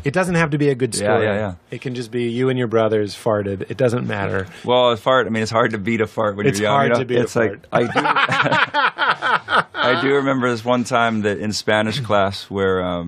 It doesn't have to be a good story. Yeah. It can just be you and your brothers farted. It doesn't matter. Well, a fart, I mean, it's hard to beat a fart when It's you're young. hard you know? to beat a It's like, I do remember this one time that in Spanish class where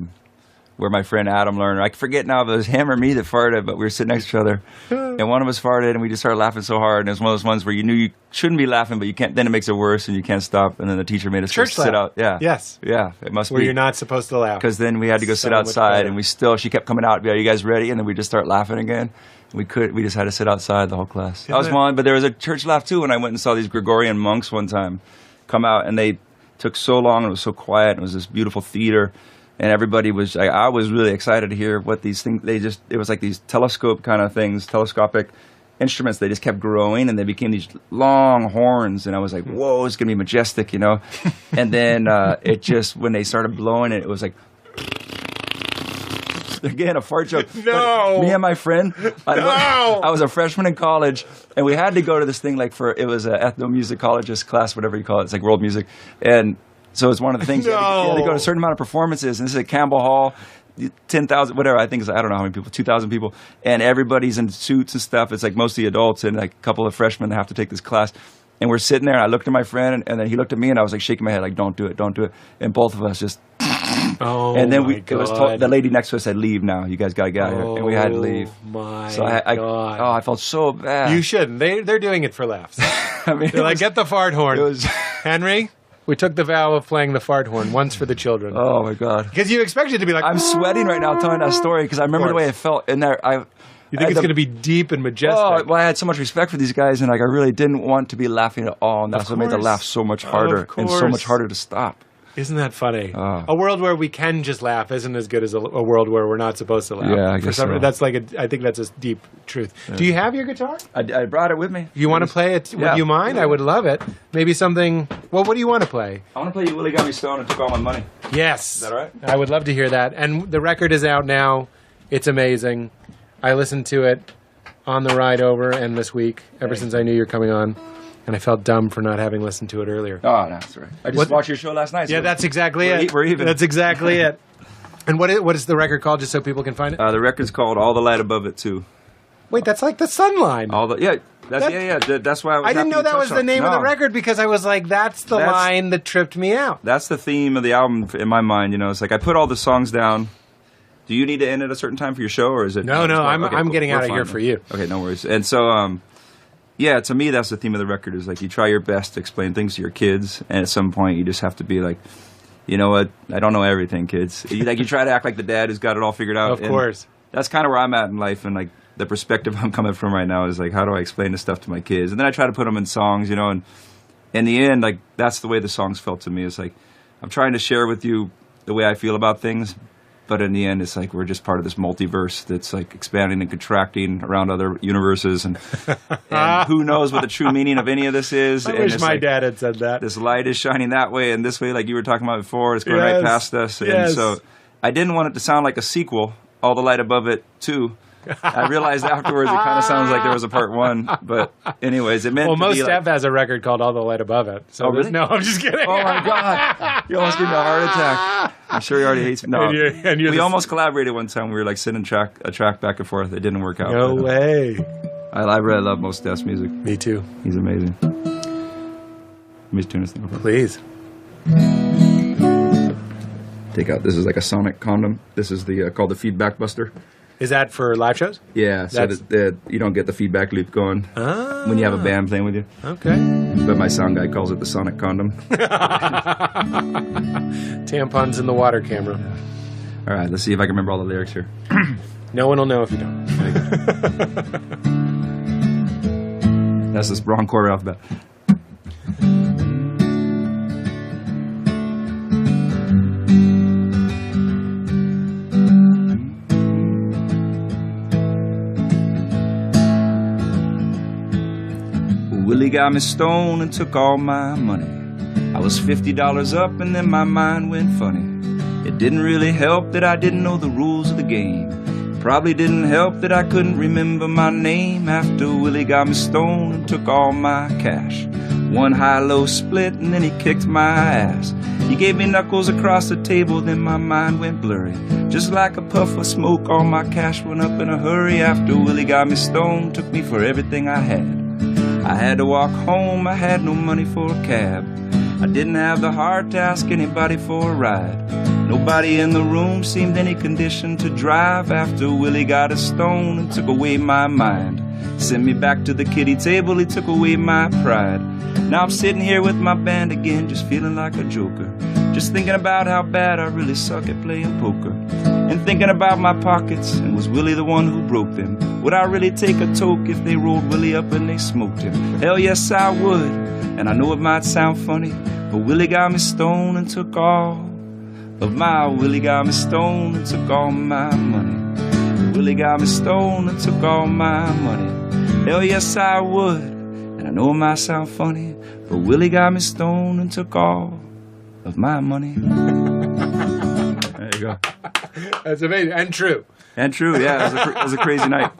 my friend Adam learned, I forget now if it was him or me that farted, but we were sitting next to each other, and one of us farted, and we just started laughing so hard, and it was one of those ones where you knew you shouldn't be laughing, but you can't, then it makes it worse, and you can't stop, and then the teacher made us Church go sit laugh. out. Yeah. Yes. Yeah, it must Where be. you're not supposed to laugh. Because then we had to go So sit much outside, better. and she kept coming out, be like, are you guys ready? And then we just start laughing again. We just had to sit outside the whole class. That was fun, but there was a church laugh too when I went and saw these Gregorian monks one time come out, and they took so long, and it was so quiet, and it was this beautiful theater, and everybody was, I was really excited to hear what these things, it was like these telescopic instruments, they just kept growing, and they became these long horns, and I was like, whoa, it's going to be majestic, you know? And then it just, when they started blowing it, it was like, again, a fart joke. No. But me and my friend, I was a freshman in college, and we had to go to this thing it was an ethnomusicologist class, whatever you call it. It's like world music. And so it's one of the things you had to go to a certain amount of performances, and this is at Campbell Hall, 10,000, whatever, I don't know how many people, 2,000 people, and everybody's in suits and stuff. It's like mostly adults and like a couple of freshmen that have to take this class. And we're sitting there, and I looked at my friend, and then he looked at me, and I was like shaking my head, like, don't do it. And both of us just... Oh, and then God. it was told, the lady next to us said, leave now. You guys got to get out of here. And we had to leave. My So God. I felt so bad. You shouldn't. They're doing it for laughs. I mean, They're like, get the fart horn. it was, Henry, we took the vow of playing the fart horn once for the children. oh my God. Because you expected it to be like, I'm sweating right now telling that story because I remember the way it felt in there. you think it's going to be deep and majestic. Oh, well, I had so much respect for these guys, and like I really didn't want to be laughing at all, and that's what made the course. laugh so much harder and so course. much harder to stop. Isn't that funny? A world where we can just laugh isn't as good as a world where we're not supposed to laugh. Yeah, I guess so. That's I think that's a deep truth. Yeah. Do you have your guitar? I brought it with me. You want to play it? Yeah. Would you mind? I would love it. Maybe something. Well, what do you want to play? I want to play You Willie Got Me Stoned and Took All My Money. Yes. Is that all right? I would love to hear that. And the record is out now. It's amazing. I listened to it on the ride over and this week, ever since I knew you were coming on. And I felt dumb for not having listened to it earlier. Oh, no, that's all right. I just watched your show last night. Yeah, so that's exactly it. We're even. That's exactly it. And what is the record called, just so people can find it? The record's called All the Light Above It, too. Wait, that's like the Sun line. That's why I didn't know that was the name of the record because I was like, that's the line that tripped me out. That's the theme of the album in my mind. You know, it's like I put all the songs down. Do you need to end at a certain time for your show, or is it? No, I'm getting We're out of fine here then. for you. Okay, no worries. And so, yeah, to me, that's the theme of the record is like you try your best to explain things to your kids, and at some point you just have to be like, you know what, I don't know everything, kids. You try to act like the dad who's got it all figured out. Of course. That's kind of where I'm at in life, and like the perspective I'm coming from right now is like, how do I explain this stuff to my kids? And then I try to put them in songs, you know, and in the end, like that's the way the songs felt to me. It's like I'm trying to share with you the way I feel about things. But in the end, it's like we're just part of this multiverse that's like expanding and contracting around other universes, and who knows what the true meaning of any of this is. I and wish it's my like, dad had said that. this light is shining that way and this way, like you were talking about before. It's going right Yes, past us, and yes. so I didn't want it to sound like a sequel. All the Light Above It 2. I realized afterwards it kind of sounds like there was a part 1, but anyways, it meant Well, to Most be Def has a record called All the Light Above It. So Oh, really? No, I'm just kidding. Oh my God! You almost gave me a heart attack. I'm sure he already hates me. No, we almost collaborated one time. We were like sending a track back and forth. It didn't work out. No way. I really love Most Def's music. Me too. He's amazing. Let me tune this thing over. Please. Take out. This is like a sonic condom. This is the called the feedback buster. Is that for live shows? Yeah, so that you don't get the feedback loop going when you have a band playing with you. Okay. But my sound guy calls it the sonic condom. Tampons in the water camera. All right, let's see if I can remember all the lyrics here. No one will know if you don't. That's this wrong chord right off the bat. Willie got me stoned and took all my money. I was $50 up and then my mind went funny. It didn't really help that I didn't know the rules of the game. Probably didn't help that I couldn't remember my name. After Willie got me stoned and took all my cash. One high-low split and then he kicked my ass. He gave me knuckles across the table, then my mind went blurry. Just like a puff of smoke, all my cash went up in a hurry. After Willie got me stoned, took me for everything I had. I had to walk home, I had no money for a cab. I didn't have the heart to ask anybody for a ride. Nobody in the room seemed any condition to drive. After Willie got a stone and took away my mind. Sent me back to the kiddie table, he took away my pride. Now I'm sitting here with my band again, just feeling like a joker. Just thinking about how bad I really suck at playing poker. And thinking about my pockets, and was Willie the one who broke them? Would I really take a toke if they rolled Willie up and they smoked him? Hell yes I would, and I know it might sound funny, but Willie got me stoned and took all of my. Willie got me stoned and took all my money. Willie got me stoned and took all my money. Hell yes I would, and I know it might sound funny, but Willie got me stoned and took all of my money. There you go. That's amazing and true. And true, yeah. It was a crazy night.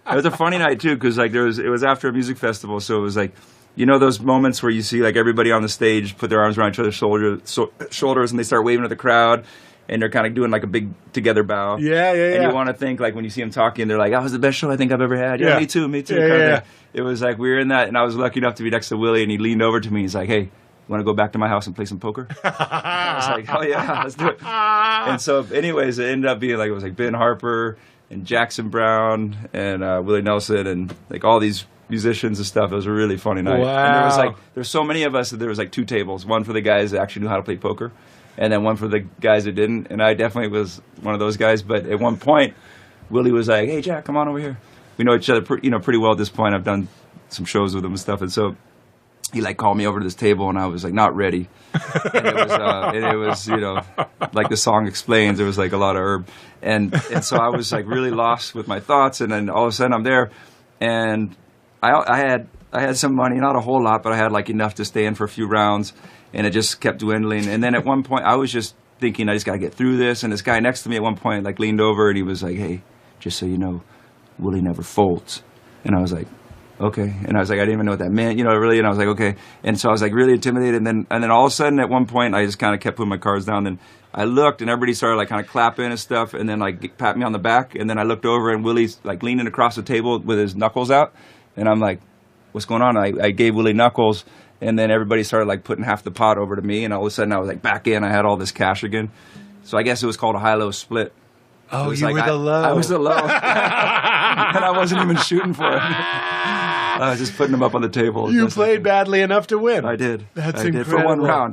It was a funny night too, because like it was after a music festival, so it was like, you know, those moments where you see like everybody on the stage put their arms around each other's shoulders and they start waving at the crowd, and they're kind of doing like a big together bow. Yeah. And you want to think like when you see them talking, they're like, "That was the best show I think I've ever had." Yeah, me too. Yeah, kind of thing. It was like we were in that, and I was lucky enough to be next to Willie, and he leaned over to me. He's like, "Hey, want to go back to my house and play some poker?" I was like, "Oh yeah, let's do it." And so, anyways, it ended up being like it was like Ben Harper and Jackson Brown and Willie Nelson and like all these musicians and stuff. It was a really funny night. Wow. And there was like there's so many of us that there was like two tables, one for the guys that actually knew how to play poker, and then one for the guys that didn't. And I definitely was one of those guys. But at one point, Willie was like, "Hey Jack, come on over here." We know each other, pretty well at this point. I've done some shows with him and stuff, and so he like called me over to this table, and I was like not ready. And it was you know, like the song explains, there was like a lot of herb, and so I was like really lost with my thoughts. And then all of a sudden I'm there, and I had some money, not a whole lot, but I had like enough to stay in for a few rounds, and it just kept dwindling. And then at one point I was just thinking I just got to get through this. And this guy next to me at one point like leaned over and he was like, "Hey, just so you know, Willie never folds." And I was like, "Okay." And I was like, I didn't even know what that meant, you know, really. And I was like, "Okay." And so I was like really intimidated. And then all of a sudden at one point I just kind of kept putting my cards down. Then I looked and everybody started like kind of clapping and stuff, and then like pat me on the back. And then I looked over and Willie's like leaning across the table with his knuckles out. And I'm like, "What's going on?" I gave Willie knuckles, and then everybody started like putting half the pot over to me. And all of a sudden I was like back in. I had all this cash again. So I guess it was called a high-low split. Oh, you were the low. I was the low. And I wasn't even shooting for it. I was just putting them up on the table. You played badly enough to win. I did. That's I incredible. did for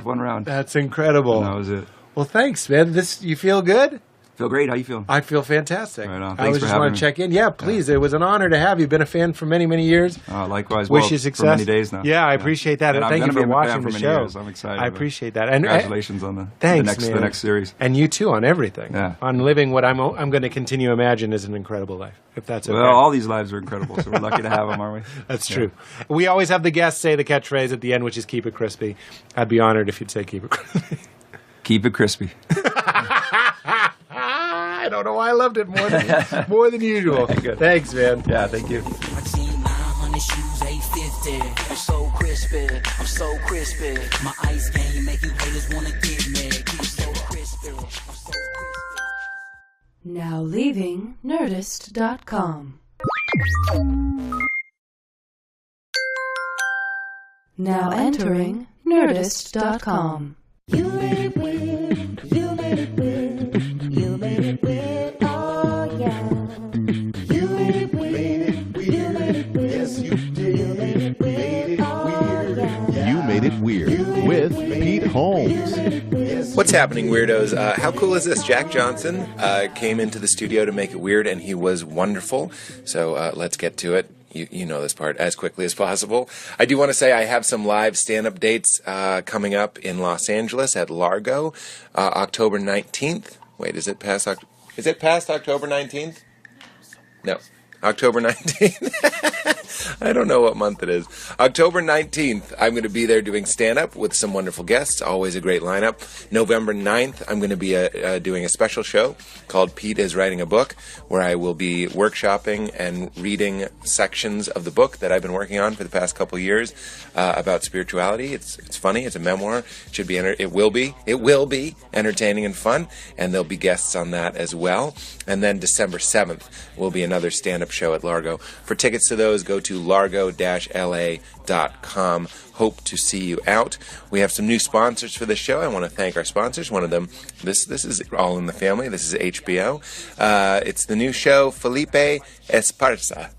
one round. That's incredible. And that was it. Well, thanks, man. You feel good? Feel great. How you feeling? I feel fantastic. Right on. I Thanks for just having want me. to check in. Yeah, please. It was an honor to have you. Been a fan for many, many years. Likewise. Wish well, you success. For many days now. Yeah, I appreciate that. And I'm thank you gonna for be a watching fan for the many show. years. I'm excited. I appreciate that. And congratulations on the thanks, next man. the next series. And you too on everything. Yeah. On living what I'm going to continue to imagine is an incredible life. If that's okay. Well, all these lives are incredible, so we're lucky to have them, aren't we? That's true. We always have the guests say the catchphrase at the end, which is "Keep it crispy." I'd be honored if you'd say "Keep it crispy." Keep it crispy. I don't know why I loved it more than usual. Thanks, man. Yeah, thank you. My team 900 shoes 850. I'm so crispy, I'm so crispy. My ice game make you haters wanna get me. Keep so crispy, I'm so crispy. Now leaving Nerdist.com. Now entering Nerdist.com. You made it weird. You made it weird. You made it weird. Oh yeah. You made it weird. You made it weird. Yes, you did. You made it weird. Oh yeah. You Made It Weird with Pete Holmes. What's happening, weirdos? How cool is this? Jack Johnson came into the studio to make it weird, and he was wonderful. So let's get to it. You know this part as quickly as possible. I do want to say I have some live stand-up dates coming up in Los Angeles at Largo, October 19th. Wait, is it past October 19th? No. October 19th. I don't know what month it is. October 19th, I'm going to be there doing stand-up with some wonderful guests. Always a great lineup. November 9th, I'm going to be doing a special show called Pete is Writing a Book, where I will be workshopping and reading sections of the book that I've been working on for the past couple years about spirituality. It's funny. It's a memoir. It will be entertaining and fun, and there'll be guests on that as well. And then December 7th will be another stand-up show at Largo. For tickets to those, go to largo-la.com. Hope to see you out. We have some new sponsors for this show. I want to thank our sponsors. One of them, this is All in the Family. This is HBO. It's the new show, Felipe Esparza.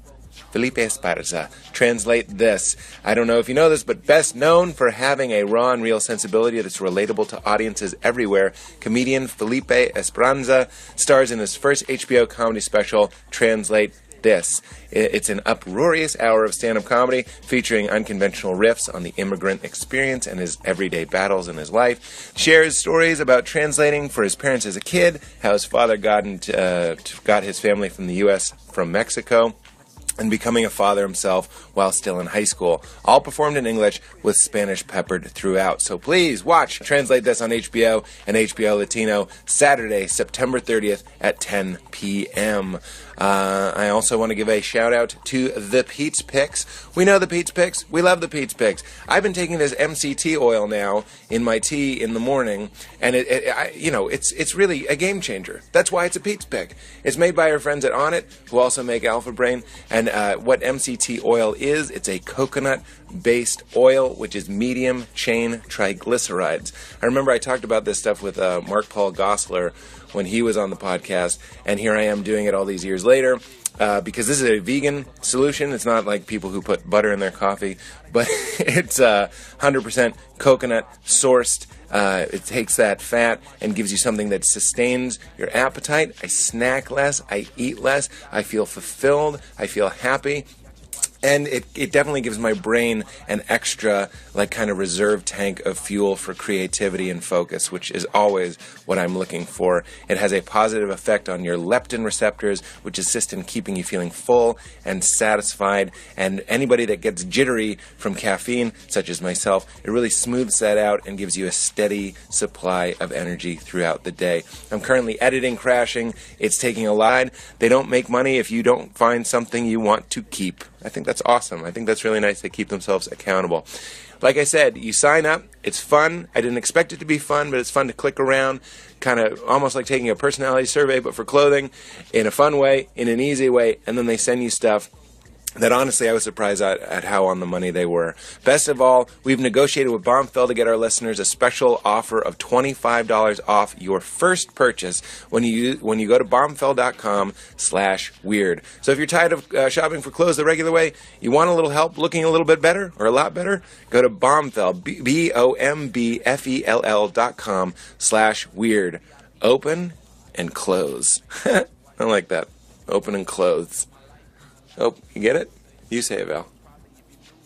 Translate this. I don't know if you know this, but best known for having a raw and real sensibility that's relatable to audiences everywhere, comedian Felipe Esperanza stars in his first HBO comedy special, Translate This. It's an uproarious hour of stand-up comedy featuring unconventional riffs on the immigrant experience and his everyday battles in his life. Shares stories about translating for his parents as a kid, how his father got his family from the U.S. from Mexico, and becoming a father himself while still in high school. All performed in English with Spanish peppered throughout. So please watch Translate This on HBO and HBO Latino Saturday, September 30th at 10 p.m. I also want to give a shout out to the Pete's Picks. We know the Pete's Picks. We love the Pete's Picks. I've been taking this MCT oil now in my tea in the morning, and it's really a game changer. That's why it's a Pete's Pick. It's made by our friends at Onnit, who also make Alpha Brain. And what MCT oil is, it's a coconut-based oil, which is medium chain triglycerides. I remember I talked about this stuff with Mark Paul Gosselaar when he was on the podcast, and here I am doing it all these years later. Because this is a vegan solution. It's not like people who put butter in their coffee, but it's 100% coconut sourced. It takes that fat and gives you something that sustains your appetite. I snack less. I eat less. I feel fulfilled. I feel happy. And it definitely gives my brain an extra, kind of reserve tank of fuel for creativity and focus, which is always what I'm looking for. It has a positive effect on your leptin receptors, which assist in keeping you feeling full and satisfied. And anybody that gets jittery from caffeine, such as myself, it really smooths that out and gives you a steady supply of energy throughout the day. I'm currently editing Crashing. It's taking a ride. They don't make money if you don't find something you want to keep. I think that's awesome. I think that's really nice. They keep themselves accountable. Like I said, you sign up. It's fun. I didn't expect it to be fun, but it's fun to click around, kind of almost like taking a personality survey, but for clothing, in a fun way, in an easy way, and then they send you stuff that honestly I was surprised at how on the money they were. Best of all, we've negotiated with Bombfell to get our listeners a special offer of $25 off your first purchase when you go to bombfell.com/weird. So if you're tired of shopping for clothes the regular way, you want a little help looking a little bit better or a lot better, go to Bombfell, BOMBFELL.com/weird. Open and close. I like that. Open and close. Oh, you get it? You say it, Val.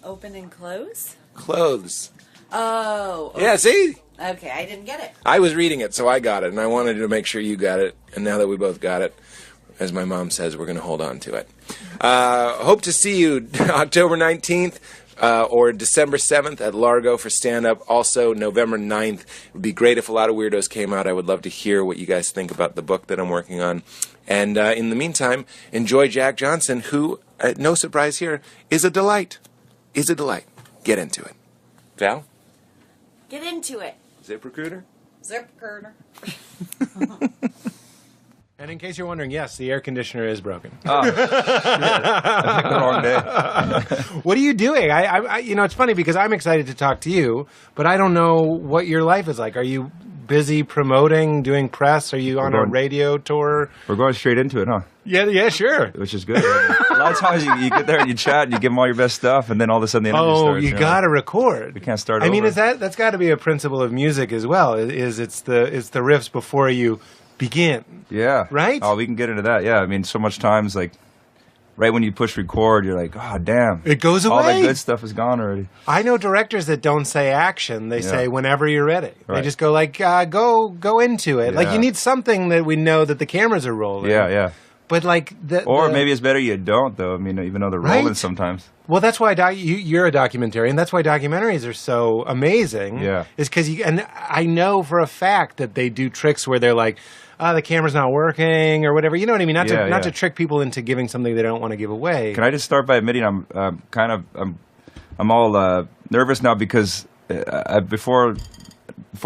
Open and close? Clothes. Oh. Okay. Yeah, see? Okay, I didn't get it. I was reading it, so I got it, and I wanted to make sure you got it. And now that we both got it, as my mom says, we're going to hold on to it. Hope to see you October 19th. or December 7th at Largo for stand-up. Also, November 9th. It would be great if a lot of weirdos came out. I would love to hear what you guys think about the book that I'm working on. And in the meantime, enjoy Jack Johnson, who, no surprise here, is a delight. Is a delight. Get into it. Val? Get into it. ZipRecruiter? ZipRecruiter. And in case you're wondering, yes, the air conditioner is broken. Oh, shit. I picked the wrong day. What are you doing? I it's funny because I'm excited to talk to you, but I don't know what your life is like. Are you busy promoting, doing press? Are you on a radio tour? We're going straight into it, huh? Yeah, sure. Which is good. A lot of times you get there and you chat and you give them all your best stuff, and then all of a sudden the interview starts. You got to record. We can't start I mean, over. that's got to be a principle of music as well. It's the riffs before you begin. Yeah. Right? Oh, we can get into that. Yeah. I mean, so much times, like, right when you push record, you're like, oh, damn. It goes away. All that good stuff is gone already. I know directors that don't say action. They say whenever you're ready. Right. They just go like, go into it. Yeah. Like, you need something that we know that the cameras are rolling. Yeah. But like Or maybe it's better you don't, though. I mean, even though they're rolling sometimes. Well, that's why you're a documentarian. That's why documentaries are so amazing. Yeah. Is because and I know for a fact that they do tricks where they're like, the camera's not working or whatever. You know what I mean? Not to trick people into giving something they don't want to give away. Can I just start by admitting I'm all nervous now because before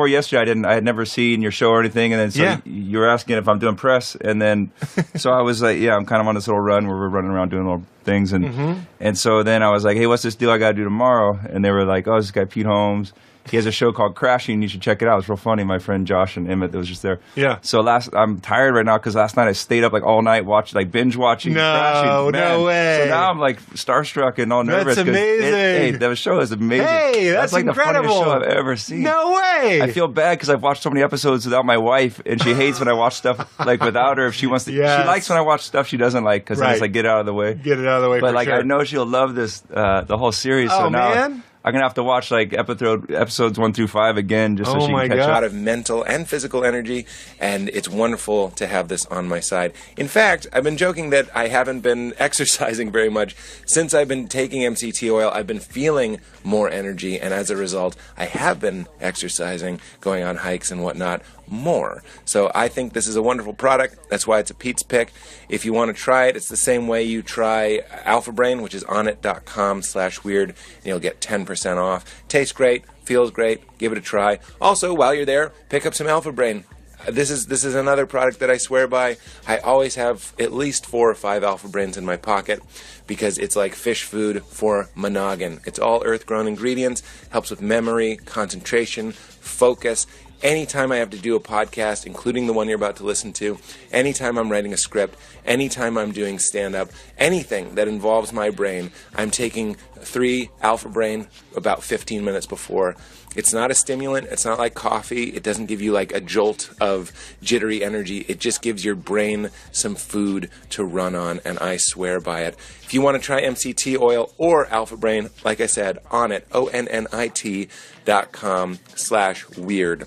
yesterday I had never seen your show or anything, and then so you were asking if I'm doing press, and then so I was like, I'm kind of on this little run where we're running around doing little things, and so then I was like, hey, what's this deal I got to do tomorrow? And they were like, oh, this guy Pete Holmes. He has a show called Crashing. You should check it out. It's real funny. My friend Josh and Emmett that was just there. Yeah. So I'm tired right now because last night I stayed up like all night binge watching Crashing. No way. So now I'm like starstruck and all nervous. That's amazing. Hey, that show is amazing. Hey, that's like incredible. the funniest show I've ever seen. No way. I feel bad because I've watched so many episodes without my wife, and she hates when I watch stuff like without her. If she wants to, she likes when I watch stuff she doesn't like because then it's like get it out of the way. Get it out of the way. But for like sure. I know she'll love this the whole series. So now man. I'm going to have to watch like episodes 1 through 5 again just so she can catch up. A lot of mental and physical energy, and it's wonderful to have this on my side. In fact, I've been joking that I haven't been exercising very much. Since I've been taking MCT oil, I've been feeling more energy, and as a result, I have been exercising, going on hikes and whatnot more. So I think this is a wonderful product. That's why it's a Pete's Pick. If you want to try it, it's the same way you try Alpha Brain, which is onit.com/weird, and you'll get 10% off. Tastes great, feels great. Give it a try. Also, while you're there, pick up some Alpha Brain. This is another product that I swear by. I always have at least 4 or 5 Alpha Brains in my pocket because it's like fish food for Monogin. It's all earth-grown ingredients, helps with memory, concentration, focus. Anytime I have to do a podcast, including the one you're about to listen to, anytime I'm writing a script, anytime I'm doing stand-up, anything that involves my brain, I'm taking 3 Alpha Brain about 15 minutes before. It's not a stimulant. It's not like coffee. It doesn't give you like a jolt of jittery energy. It just gives your brain some food to run on, and I swear by it. If you want to try MCT oil or Alpha Brain, like I said, Onnit, ONNIT.com/weird.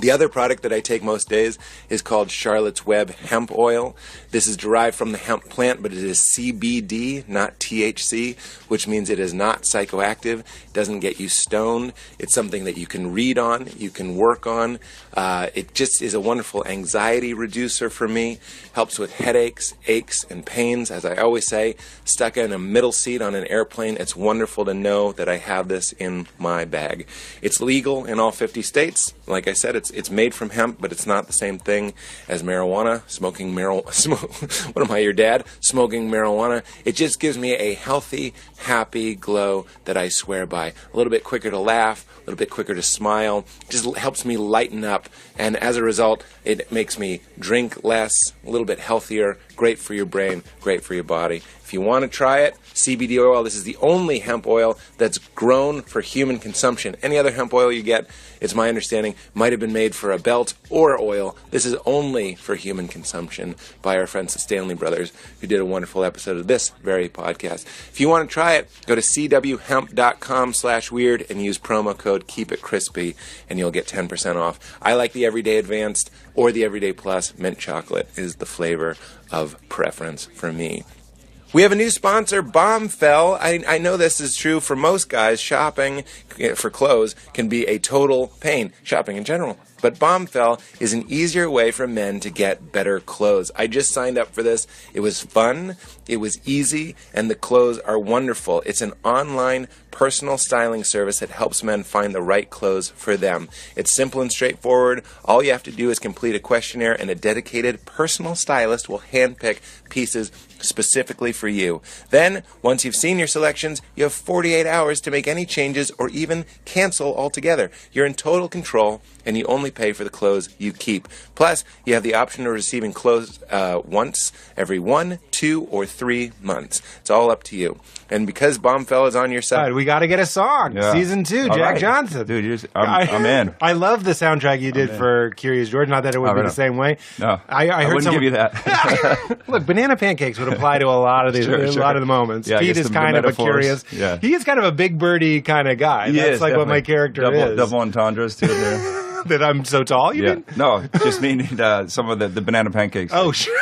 The other product that I take most days is called Charlotte's Web Hemp Oil. This is derived from the hemp plant, but it is CBD, not THC, which means it is not psychoactive. It doesn't get you stoned. It's something that you can read on, you can work on. It just is a wonderful anxiety reducer for me. Helps with headaches, aches, and pains. As I always say, stuck in a middle seat on an airplane, it's wonderful to know that I have this in my bag. It's legal in all 50 states. Like I said, it's made from hemp, but it's not the same thing as marijuana. Smoking marijuana. What am I, your dad? Smoking marijuana. It just gives me a healthy, happy glow that I swear by. A little bit quicker to laugh, a little bit quicker to smile. Just helps me lighten up, and as a result, it makes me drink less, a little bit healthier. Great for your brain, great for your body. If you want to try it, CBD oil, this is the only hemp oil that's grown for human consumption. Any other hemp oil you get, it's my understanding, might have been made for a belt or oil. This is only for human consumption by our friends the Stanley Brothers, who did a wonderful episode of this very podcast. If you want to try it, go to cwhemp.com/weird and use promo code KeepItCrispy, and you'll get 10% off. I like the Everyday Advanced or the Everyday Plus. Mint chocolate is the flavor of preference for me. We have a new sponsor, Bombfell. I know this is true for most guys. Shopping for clothes can be a total pain, shopping in general. But Bombfell is an easier way for men to get better clothes. I just signed up for this. It was fun, it was easy, and the clothes are wonderful. It's an online personal styling service that helps men find the right clothes for them. It's simple and straightforward. All you have to do is complete a questionnaire, and a dedicated personal stylist will handpick pieces specifically for you. Then, once you've seen your selections, you have 48 hours to make any changes or even cancel altogether. You're in total control, and you only pay for the clothes you keep. Plus, you have the option of receiving clothes once every 1, 2, or 3 months. It's all up to you. And because Bombfell is on your side, we got to get a song. Yeah. Season 2, All Jack right. Johnson. Dude, I'm in. I love the soundtrack you did for Curious George. Not that it would be the same way. No, I heard wouldn't give you that. Look, banana pancakes would apply to a lot of these, Sure. a lot of the moments. Yeah, I Pete guess is the kind of a metaphors. curious. Yeah. He is kind of a big birdie kind of guy. He That's is, like what my definitely. character is. Double entendres too there. That I'm so tall. You mean? No, just meaning some of the banana pancakes. Oh, sure.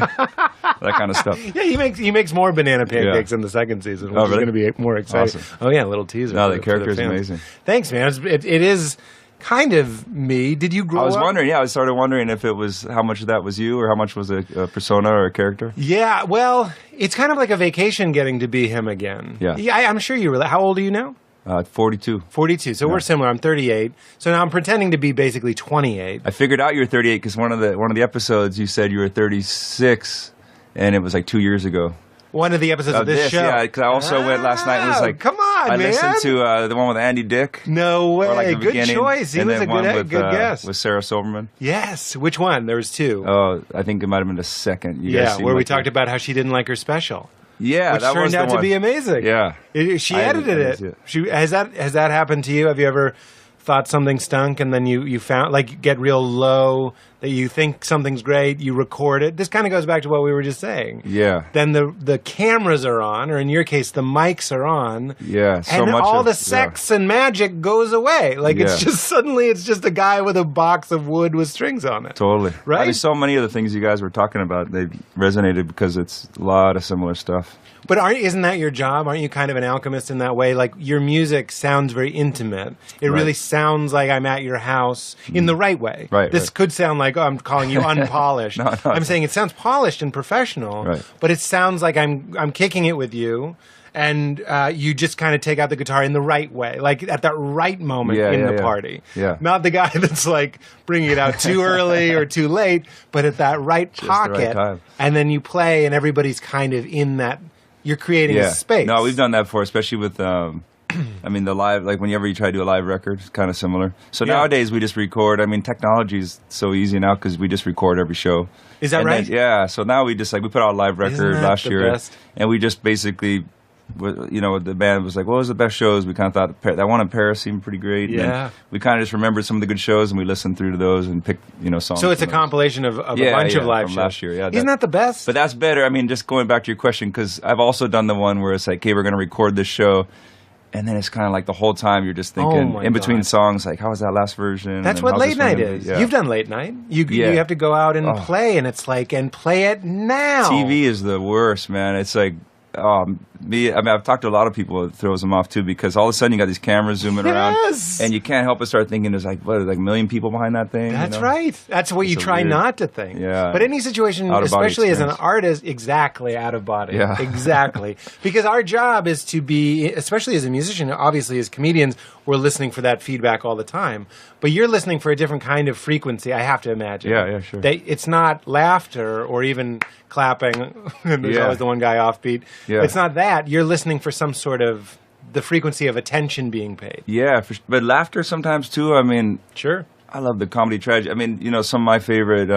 That kind of stuff. Yeah, he makes more banana pancakes in the second season, which is really? going to be more exciting. Awesome. Oh yeah, a little teaser. No, for the character is fans. amazing. Thanks, man. It is kind of me. Did you grow up? I was wondering. Yeah, I started wondering if it was how much of that was you, or how much was a persona or a character. Yeah, well, it's kind of like a vacation getting to be him again. Yeah. I'm sure you were. How old are you now? 42. 42. So we're similar. I'm 38. So now I'm pretending to be basically 28. I figured out you were 38 because one of the episodes you said you were 36, and it was like 2 years ago. One of the episodes of this show. Yeah, because I also went last night and was like, come on, I man. listened to the one with Andy Dick. No way. Or like the Good beginning, choice. He and was then a one good, with, good guess. with Sarah Silverman. Yes. Which one? There was 2. Oh, I think it might have been the second. You guys Yeah, seemed where we like talked about how she didn't like her special. Yeah, which that was turned the out to one. be amazing. Yeah, She I edited didn't see it. it. Has that happened to you? Have you ever thought something stunk and then you found, like, get real low, that you think something's great, you record it? This kind of goes back to what we were just saying. Yeah. Then the cameras are on, or in your case, the mics are on. Yeah, so and much all of- the sex and magic goes away. Like, it's Yeah. just suddenly it's just a guy with a box of wood with strings on it. Totally. Right? I mean, so many of the things you guys were talking about, they resonated because it's a lot of similar stuff. But isn't that your job? Aren't you kind of an alchemist in that way? Like, your music sounds very intimate. It really sounds like I'm at your house in the right way. Right, This right. could sound like, oh, I'm calling you unpolished. No, I'm saying it sounds polished and professional, Right. but it sounds like I'm kicking it with you. And you just kind of take out the guitar in the right way, like at that right moment in the party. Yeah. Not the guy that's like bringing it out too early or too late, but at that right the right pocket. time. And then you play, and everybody's kind of in that. You're creating a space. No, we've done that before, especially with, I mean, the live, like whenever you try to do a live record, it's kind of similar. So nowadays we just record. I mean, technology is so easy now because we just record every show. Is that And right? then- yeah. So now we just we put out a live Isn't record that last the year, best? and we just basically, the band was like, what was the best shows? We kind of thought that one in Paris seemed pretty great. And Yeah. then we kind of just remembered some of the good shows, and we listened through to those and picked, songs. So it's a from those. compilation of a bunch of live from shows. last year. Yeah, Isn't that the best? But that's better. I mean, just going back to your question, because I've also done the one where it's like, okay, we're going to record this show. And then it's kind of like the whole time you're just thinking, my in between God. songs, like, how was that last version? That's And what how's late this one night gonna be? is. Yeah. You've done late night. You Yeah. have to go out and Oh. play, and it's like, and play it now. TV is the worst, man. It's like, I've talked to a lot of people. It throws them off too, because all of a sudden you got these cameras zooming around, Yes. and you can't help but start thinking there's like a million people behind that thing. That's right. That's what you It's a try weird- not to think. Yeah. But any situation, Out-of-body especially as an experience. artist, exactly out of body. Yeah. Exactly. Because our job is to be, especially as a musician, obviously as comedians, we're listening for that feedback all the time. But you're listening for a different kind of frequency, I have to imagine. Yeah, sure. It's not laughter or even clapping. And there's Yeah. always the one guy offbeat. Yeah. It's not that. You're listening for some sort of the frequency of attention being paid. Yeah, but laughter sometimes too. I mean, Sure. I love the comedy tragedy. I mean, some of my favorite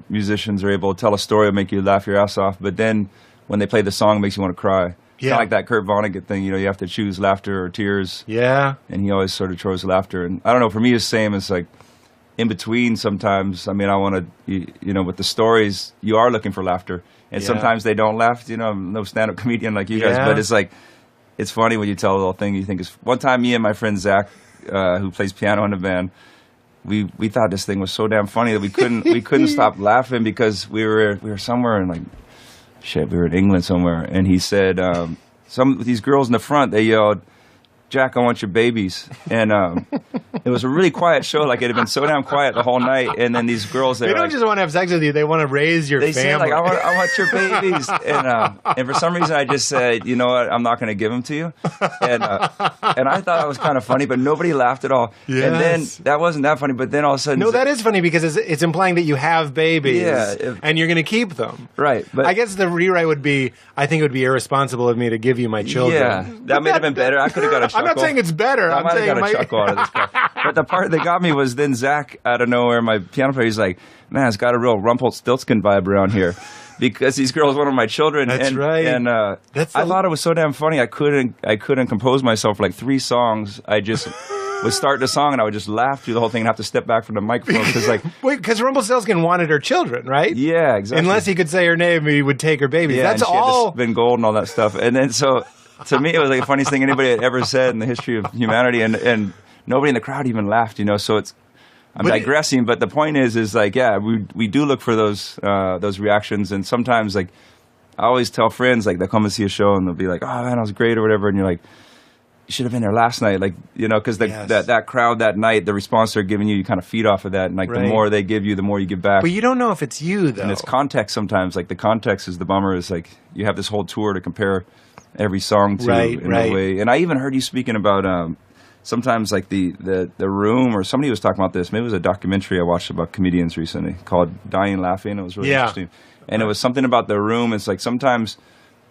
musicians are able to tell a story and make you laugh your ass off, but then when they play the song, it makes you want to cry. Yeah. Kind of like that Kurt Vonnegut thing. You have to choose laughter or tears, Yeah. and he always sort of chose laughter. And I don't know, for me, it's the same. It's like in between sometimes. I mean, I want to, with the stories, you are looking for laughter. And Yeah. sometimes they don't laugh. I'm no stand-up comedian like you guys, Yeah. but it's like, it's funny when you tell a little thing you think is. One time, me and my friend Zach, who plays piano in the band, we thought this thing was so damn funny that we couldn't stop laughing because we were somewhere in like we were in England somewhere, and he said, these girls in the front, they yelled, "Jack, I want your babies." And it was a really quiet show. Like, it had been so damn quiet the whole night. And then these girls, they don't just want to have sex with you; they want to raise your family. They said, like, I want your babies. And for some reason, I just said, you know what? I'm not going to give them to you. And I thought it was kind of funny, but nobody laughed at all. Yes. And then that wasn't that funny. But then all of a sudden, no, that is funny because it's implying that you have babies, and you're going to keep them. Right. But I guess the rewrite would be, I think it would be irresponsible of me to give you my children. Yeah, that may have been better. I could have got a chuckle. I'm not saying it's better. I might have got a chuckle out of this guy. But the part that got me was then Zach, out of nowhere, my piano player, he's like, "Man, it's got a real Rumpelstiltskin vibe around here." Because these girls wanted my children. That's right. And I thought it was so damn funny. I couldn't compose myself for like 3 songs. I just would start the song and I would just laugh through the whole thing and have to step back from the microphone because Rumpelstiltskin wanted her children, right? Yeah, exactly. Unless he could say her name, he would take her babies. Yeah, that's and she all. had to spin gold and all that stuff. And then so to me, it was like the funniest thing anybody had ever said in the history of humanity, and nobody in the crowd even laughed. So I'm digressing, but the point is like, yeah, we do look for those reactions, and sometimes, like, I always tell friends, like, they'll come and see a show and they'll be like, "Oh man, that was great," or whatever, and you're like, "You should have been there last night," like, because that crowd that night, the response they're giving you kind of feed off of that, and like the more they give you, the more you give back. But you don't know if it's you though, and it's context sometimes. Like, the context is the bummer. Is like you have this whole tour to compare every song to in a way. And I even heard you speaking about sometimes like the room, or somebody was talking about this. Maybe it was a documentary I watched about comedians recently called Dying Laughing. It was really interesting. And it was something about the room. It's like sometimes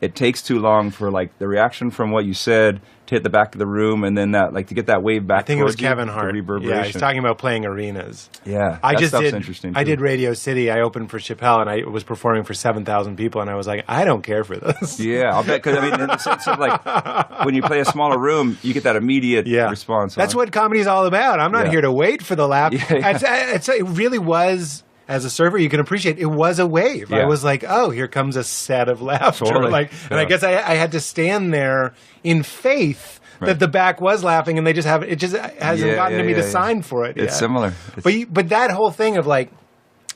it takes too long for like the reaction from what you said to hit the back of the room, and then that, like, to get that wave back. I think it was Kevin you, Hart. the reverberation. Yeah, he's talking about playing arenas. Yeah, interesting too. I did Radio City. I opened for Chappelle, and I was performing for 7,000 people, and I was like, I don't care for this. Yeah, I'll bet, because I mean, in the sense of like when you play a smaller room, you get that immediate response. That's what comedy's all about. I'm not here to wait for the laugh. Yeah. It really was. As a server, you can appreciate it was a wave. Yeah. I was like, oh, here comes a set of laughter. Totally. And I guess I had to stand there in faith that the back was laughing, and they just haven't. It just hasn't gotten to me to sign for it. It's similar. But that whole thing of like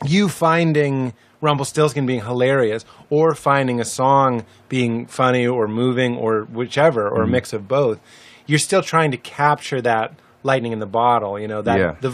you finding Rumpelstiltskin being hilarious, or finding a song being funny or moving or whichever, or a mix of both, you're still trying to capture that lightning in the bottle. The